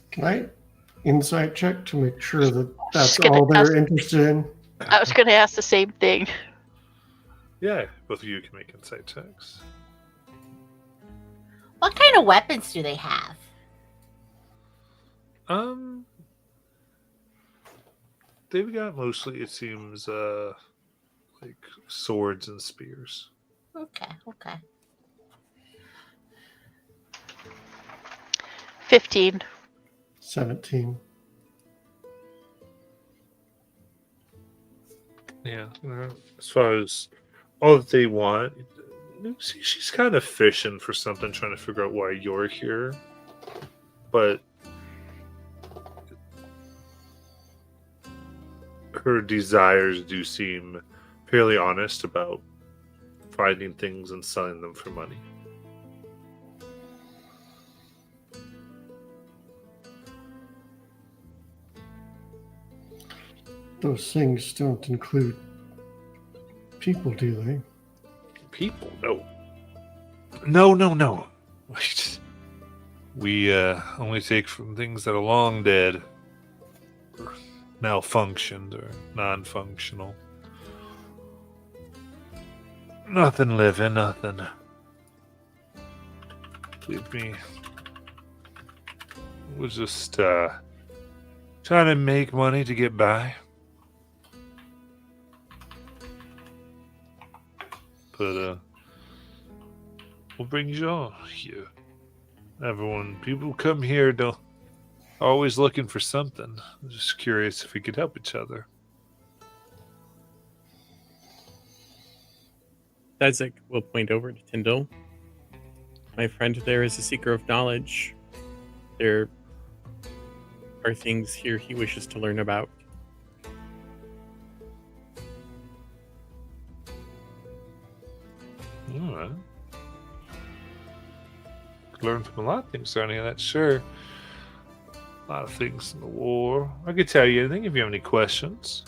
S5: Can I insight check to make sure that that's
S4: Just gonna
S5: all they're
S4: ask-
S5: interested in?
S4: I was going to ask the same thing.
S1: Yeah, both of you can make insight checks.
S6: What kind of weapons do they have?
S1: They've got mostly, it seems, like swords and spears.
S6: Okay.
S4: 15.
S5: 17.
S1: Yeah, as far as all that they want, she's kind of fishing for something, trying to figure out why you're here. But her desires do seem fairly honest about finding things and selling them for money.
S5: Those things don't include people, do they?
S1: People? No. We only take from things that are long dead. malfunctioned or non-functional. Nothing living, nothing. Believe me. We're just trying to make money to get by. But what brings you all here? People come here, don't always looking for something. I'm just curious if we could help each other.
S7: Fezzik will point over to Tyndall. My friend there is a seeker of knowledge. There are things here he wishes to learn about.
S1: All right. Could learn from a lot of things around here, that's sure. A lot of things in the war. I could tell you anything if you have any questions.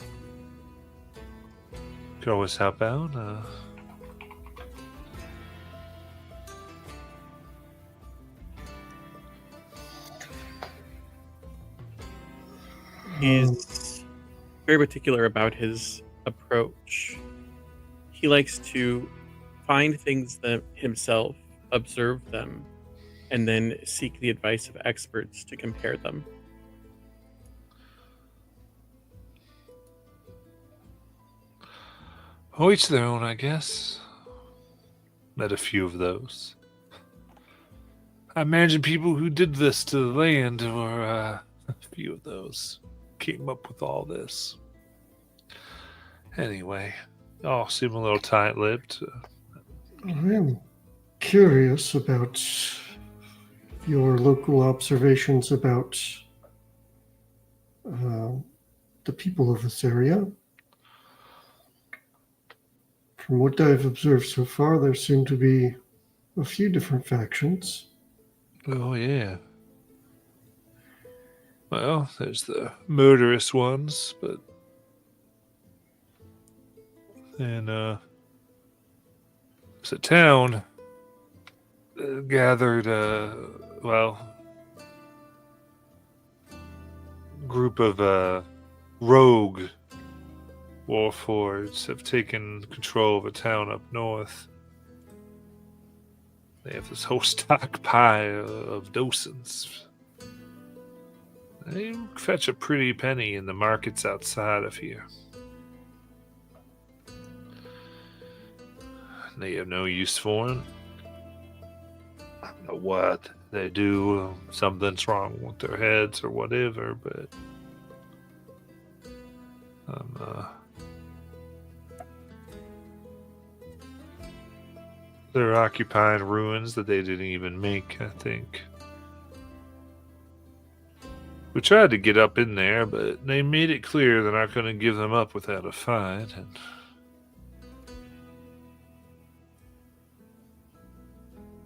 S1: You can always help out.
S7: He's very particular about his approach. He likes to find things himself, observe them, and then seek the advice of experts to compare them.
S1: Oh, each their own, I guess. Met a few of those. I imagine people who did this to the land were a few of those. Came up with all this. Anyway, y'all seem a little tight-lipped.
S5: I am curious about your local observations about the people of this area. From what I've observed so far, there seem to be a few different factions.
S1: Oh, yeah. Well, there's the murderous ones, but... And, it's a town gathered, group of, rogue warforged have taken control of a town up north. They have this whole stockpile of docents. They fetch a pretty penny in the markets outside of here. They have no use for it. I don't know what they do. Something's wrong with their heads or whatever, but they're occupying ruins that they didn't even make, I think. We tried to get up in there, but they made it clear they're not going to give them up without a fight. And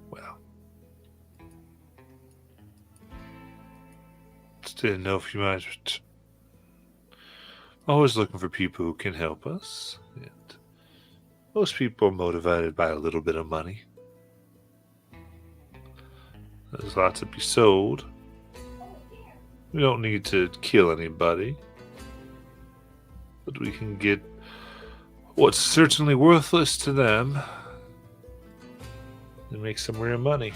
S1: well, just didn't know if you might. Always looking for people who can help us. And most people are motivated by a little bit of money. There's lots to be sold. We don't need to kill anybody. But we can get what's certainly worthless to them and make some real money.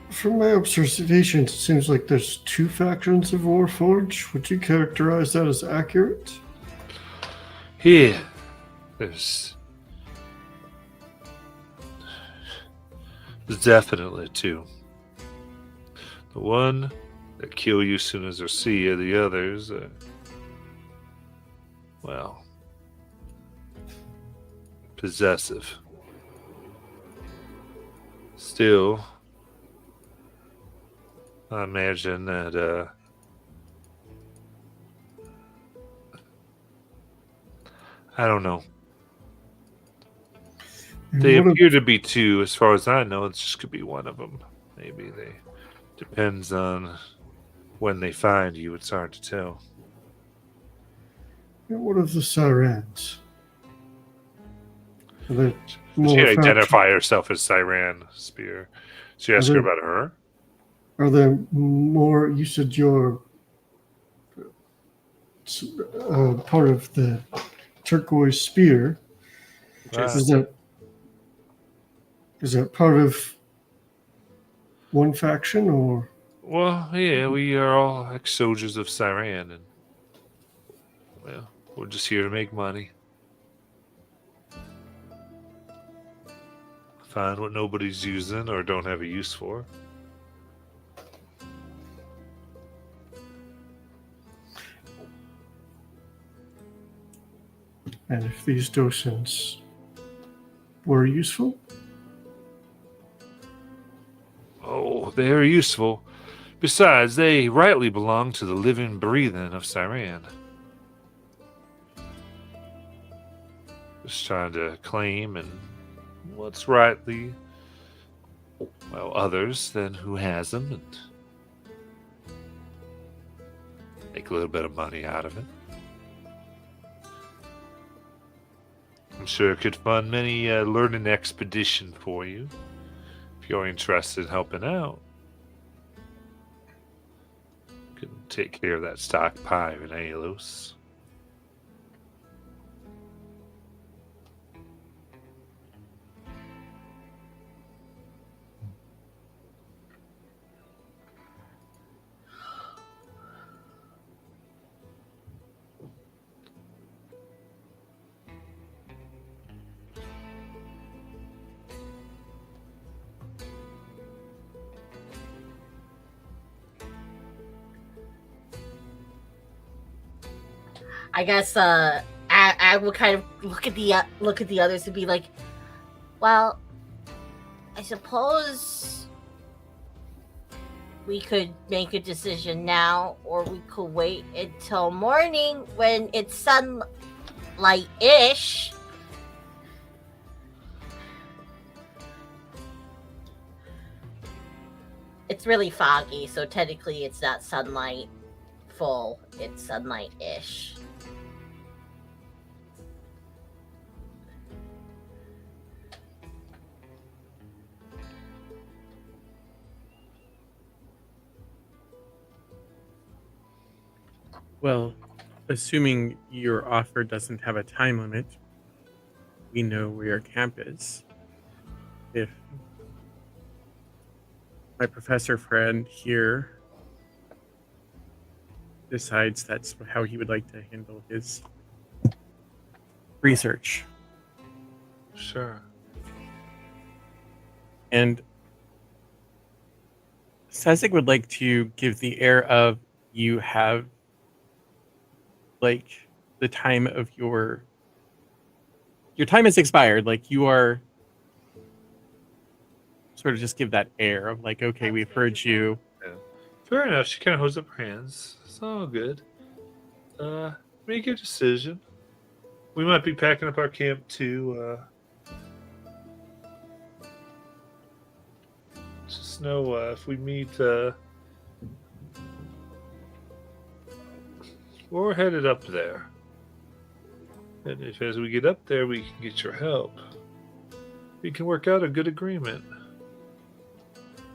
S5: From my observations, it seems like there's two factions of Warforged. Would you characterize that as accurate?
S1: Here, there's definitely two. The one that kill you as soon as they see you, the others, well, possessive. Still, I imagine that I don't know. They appear to be two, as far as I know. It just could be one of them. Maybe they depends on when they find you. It's hard to tell.
S5: What of the Sirens?
S1: She identify herself as Siren Spear. So you ask her about her?
S5: Are there more? You said you're part of the turquoise spear.
S7: Which is
S5: Is that part of one faction or?
S1: Well, yeah, we are all ex-soldiers of Siran, and well, we're just here to make money. Find what nobody's using or don't have a use for.
S5: And if these docents were useful?
S1: Oh, they are useful. Besides, they rightly belong to the living, breathing of Siran. Just trying to claim and what's rightly, well, others than who has them, and make a little bit of money out of it. I'm sure it could fund many learning expedition for you if you're interested in helping out. Can take care of that stockpile in Alos.
S6: I guess I would kind of look at the others and be like, well, I suppose we could make a decision now, or we could wait until morning when it's sunlight-ish. It's really foggy, so technically it's not sunlight full, it's sunlight-ish.
S7: Well, assuming your offer doesn't have a time limit, we know where your camp is. If my professor friend here decides that's how he would like to handle his research.
S1: Sure.
S7: And Sazig would like to give the air of you have like the time of your time has expired. Like you are sort of just give that air of like, okay, we've heard you.
S1: Yeah. Fair enough. She kind of holds up her hands. It's all good. Make your decision. We might be packing up our camp too. Just know if we meet, we're headed up there. And if as we get up there, we can get your help, we can work out a good agreement.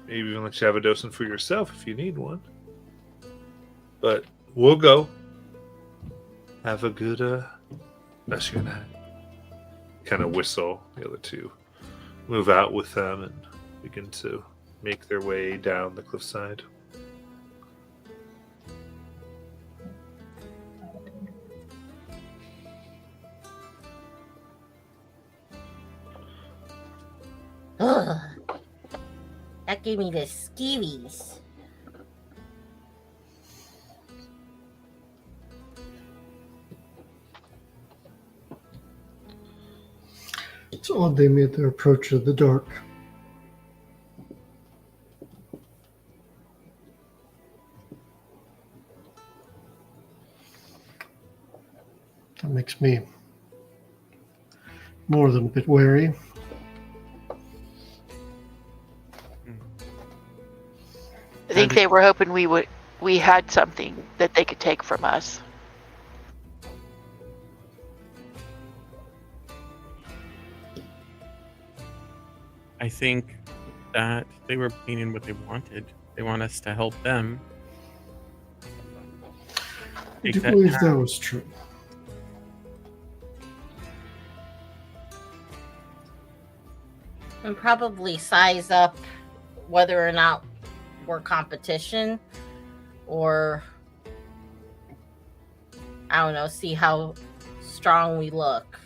S1: Maybe even let you have a docent for yourself if you need one. But we'll go. Have a good rest of your night. Kind of whistle. The other two move out with them and begin to make their way down the cliffside.
S6: Ugh. That gave me the skeevies.
S5: It's odd they made their approach to the dark. That makes me more than a bit wary.
S4: I think they were hoping we had something that they could take from us.
S7: I think that they were obtaining what they wanted. They want us to help them.
S5: I
S7: Take
S5: do
S7: that
S5: believe
S7: path.
S5: that was true.
S6: And probably size up whether or not we're competition, or I don't know, see how strong we look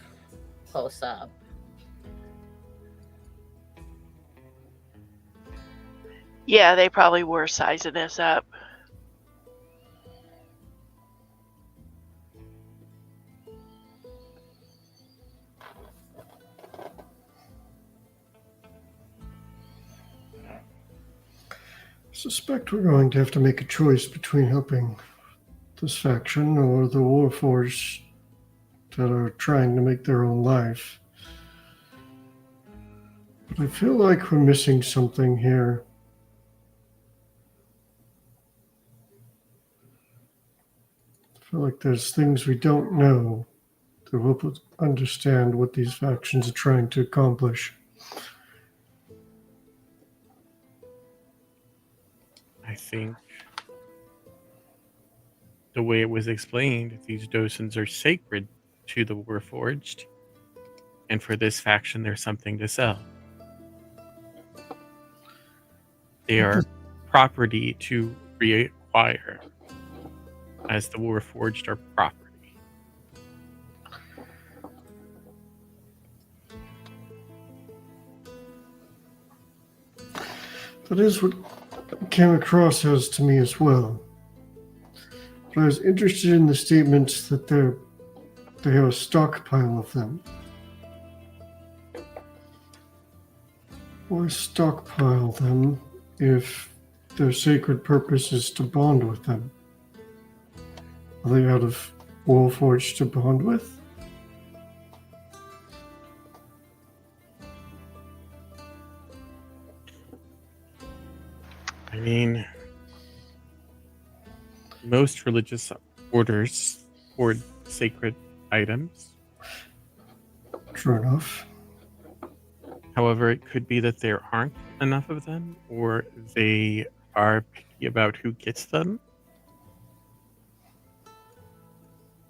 S6: close up.
S4: Yeah, they probably were sizing us up.
S5: I suspect we're going to have to make a choice between helping this faction or the Warforged that are trying to make their own life. But I feel like we're missing something here. I feel like there's things we don't know to help us understand what these factions are trying to accomplish.
S7: I think the way it was explained, these docents are sacred to the Warforged, and for this faction, there's something to sell. They are property to reacquire, as the Warforged are property.
S5: That is what came across as to me as well. But I was interested in the statements that they have a stockpile of them. Why stockpile them if their sacred purpose is to bond with them? Are they out of Warforged to bond with?
S7: I mean, most religious orders hoard sacred items.
S5: True enough.
S7: However, it could be that there aren't enough of them, or they are picky about who gets them.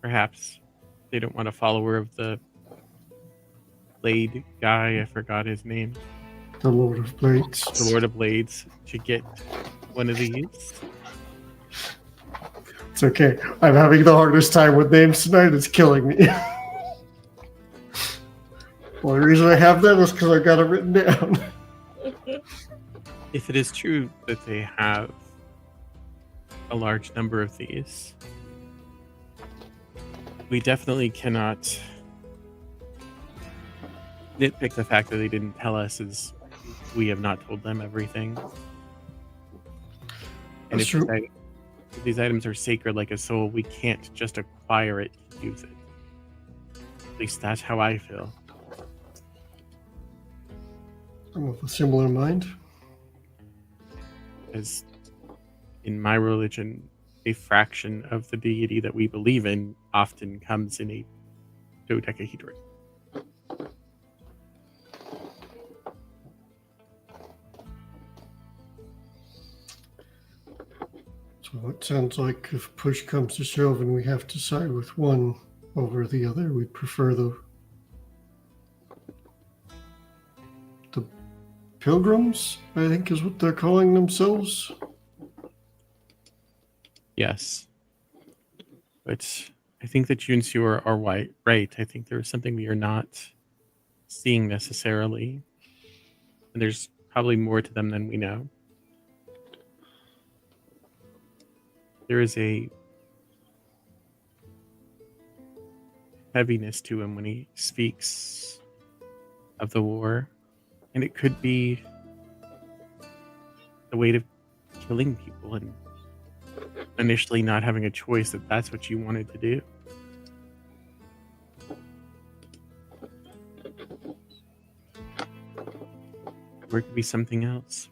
S7: Perhaps they don't want a follower of the blade guy, I forgot his name,
S5: The Lord of Blades.
S7: the Lord of Blades, to get one of these.
S5: It's okay. I'm having the hardest time with names tonight. It's killing me. The only reason I have that is because I got it written down.
S7: If it is true that they have a large number of these, we definitely cannot nitpick the fact that they didn't tell us, as we have not told them everything. And
S5: That's true.
S7: If these items are sacred like a soul, we can't just acquire it to use it. At least that's how I feel.
S5: I'm of a similar mind.
S7: As in my religion, a fraction of the deity that we believe in often comes in a dodecahedron.
S5: So it sounds like if push comes to shove and we have to side with one over the other, we'd prefer the pilgrims, I think is what they're calling themselves.
S7: Yes. But I think that you and Sue are right. I think there is something we are not seeing necessarily. And there's probably more to them than we know. There is a heaviness to him when he speaks of the war. And it could be the weight of killing people and initially not having a choice that that's what you wanted to do. Or it could be something else.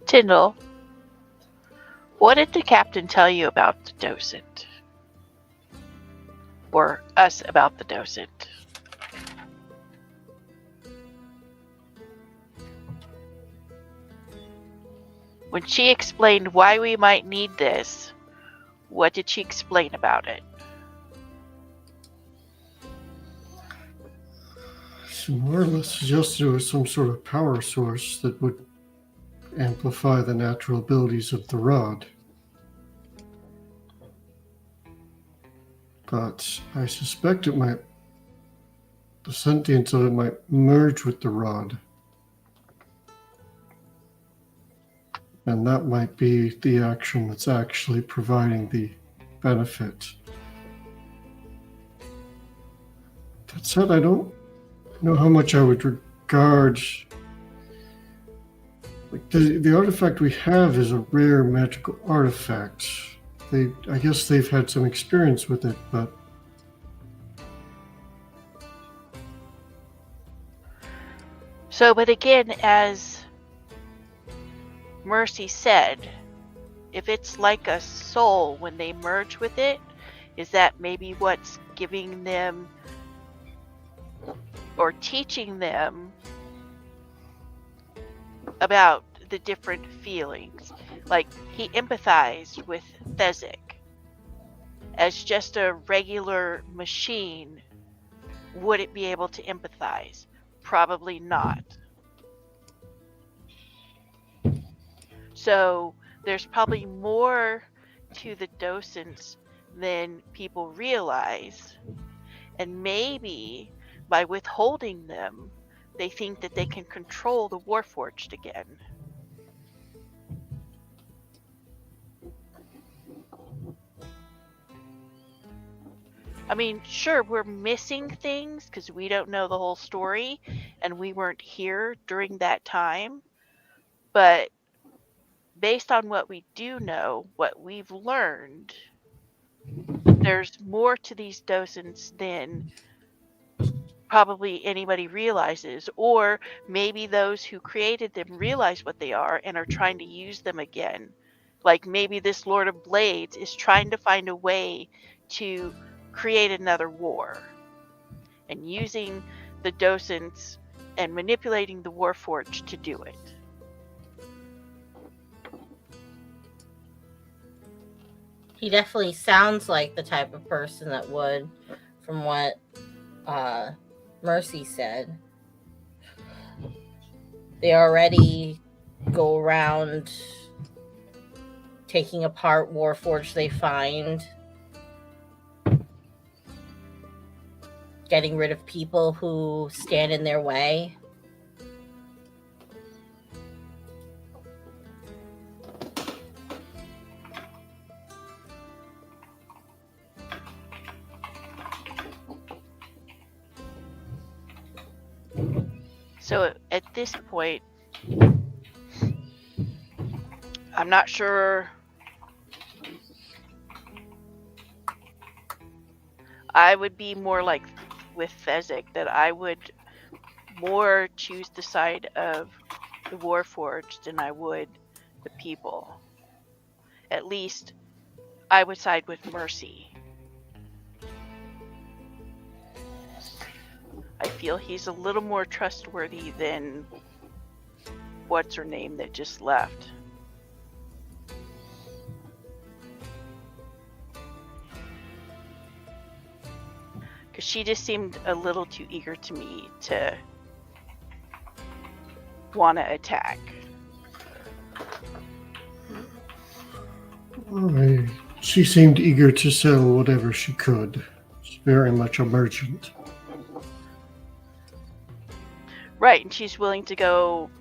S4: Tyndall, what did the captain tell you about the docent? or us about the docent. When she explained why we might need this, what did she explain about it?
S5: She more or less suggested it was some sort of power source that would amplify the natural abilities of the rod. But I suspect the sentience of it might merge with the rod. And that might be the action that's actually providing the benefit. That said, I don't know how much I would regard. Like the artifact we have is a rare magical artifact. I guess they've had some experience with it, but
S4: So, but again, as Mercy said, if it's like a soul when they merge with it, is that maybe what's giving them or teaching them about the different feelings? Like, he empathized with Fezzik. As just a regular machine, would it be able to empathize? Probably not. So there's probably more to the docents than people realize. And maybe by withholding them, they think that they can control the Warforged again. I mean, sure, we're missing things because we don't know the whole story and we weren't here during that time. But based on what we do know, what we've learned, there's more to these docents than probably anybody realizes. Or maybe those who created them realize what they are and are trying to use them again. Like maybe this Lord of Blades is trying to find a way to create another war, and using the docents and manipulating the Warforged to do it.
S6: He definitely sounds like the type of person that would, from what Mercy said. They already go around taking apart Warforged they find, getting rid of people who stand in their way.
S4: So at this point, I'm not sure. I would be more like with Fezzik, that I would more choose the side of the Warforged than I would the people. At least I would side with Mercy. I feel he's a little more trustworthy than what's her name that just left. Because she just seemed a little too eager to me to want to attack.
S5: She seemed eager to sell whatever she could. She's very much a merchant.
S4: Right, and she's willing to go.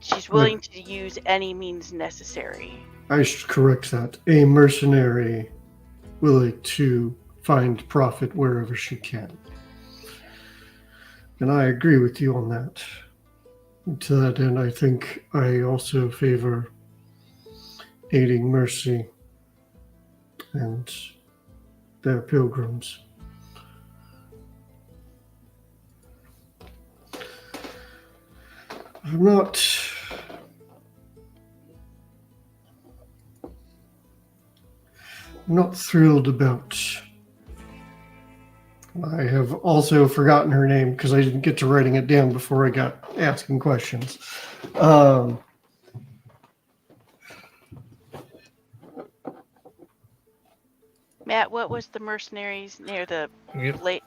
S4: She's willing to use any means necessary.
S5: I should correct that. A mercenary willing to find profit wherever she can. And I agree with you on that. And to that end, I think I also favor aiding Mercy and their pilgrims. I'm not thrilled about I have also forgotten her name because I didn't get to writing it down before I got asking questions.
S4: Matt, what was the mercenaries near the
S1: Yep.
S4: late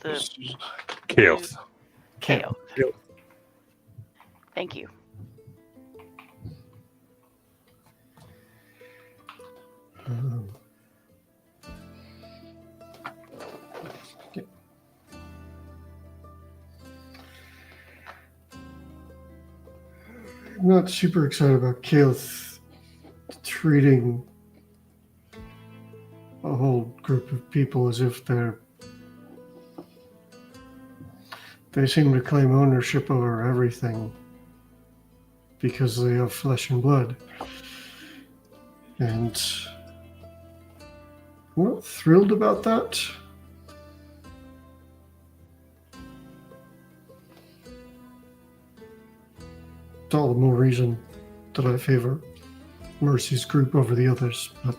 S4: the
S1: Chaos.
S4: Chaos?
S7: Yep.
S4: Thank you.
S5: Um, I'm not super excited about Kael'th treating a whole group of people as if they seem to claim ownership over everything because they have flesh and blood. And I'm not thrilled about that. It's all the more reason that I favor Mercy's group over the others. But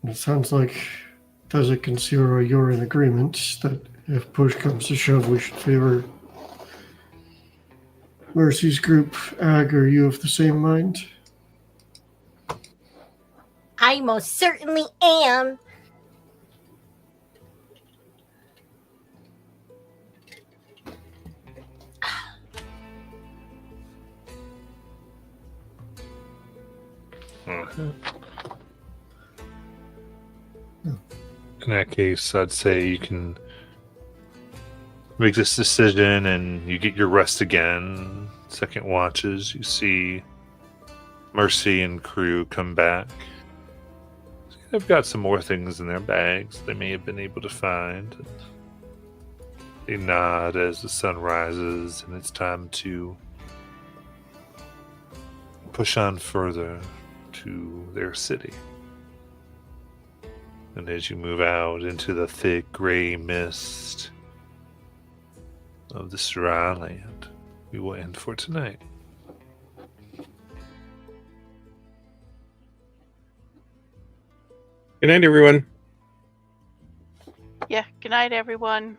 S5: it sounds like Tezek and Sierra, you're in agreement that if push comes to shove, we should favor Mercy's group. Ag, are you of the same mind?
S6: I most certainly am.
S1: In that case, I'd say you can make this decision and you get your rest again. Second watches, you see Mercy and crew come back. They've got some more things in their bags they may have been able to find. They nod as the sun rises and it's time to push on further to their city. And as you move out into the thick gray mist of the Sarai land, we will end for tonight.
S7: Good night, everyone.
S4: Yeah. Good night, everyone.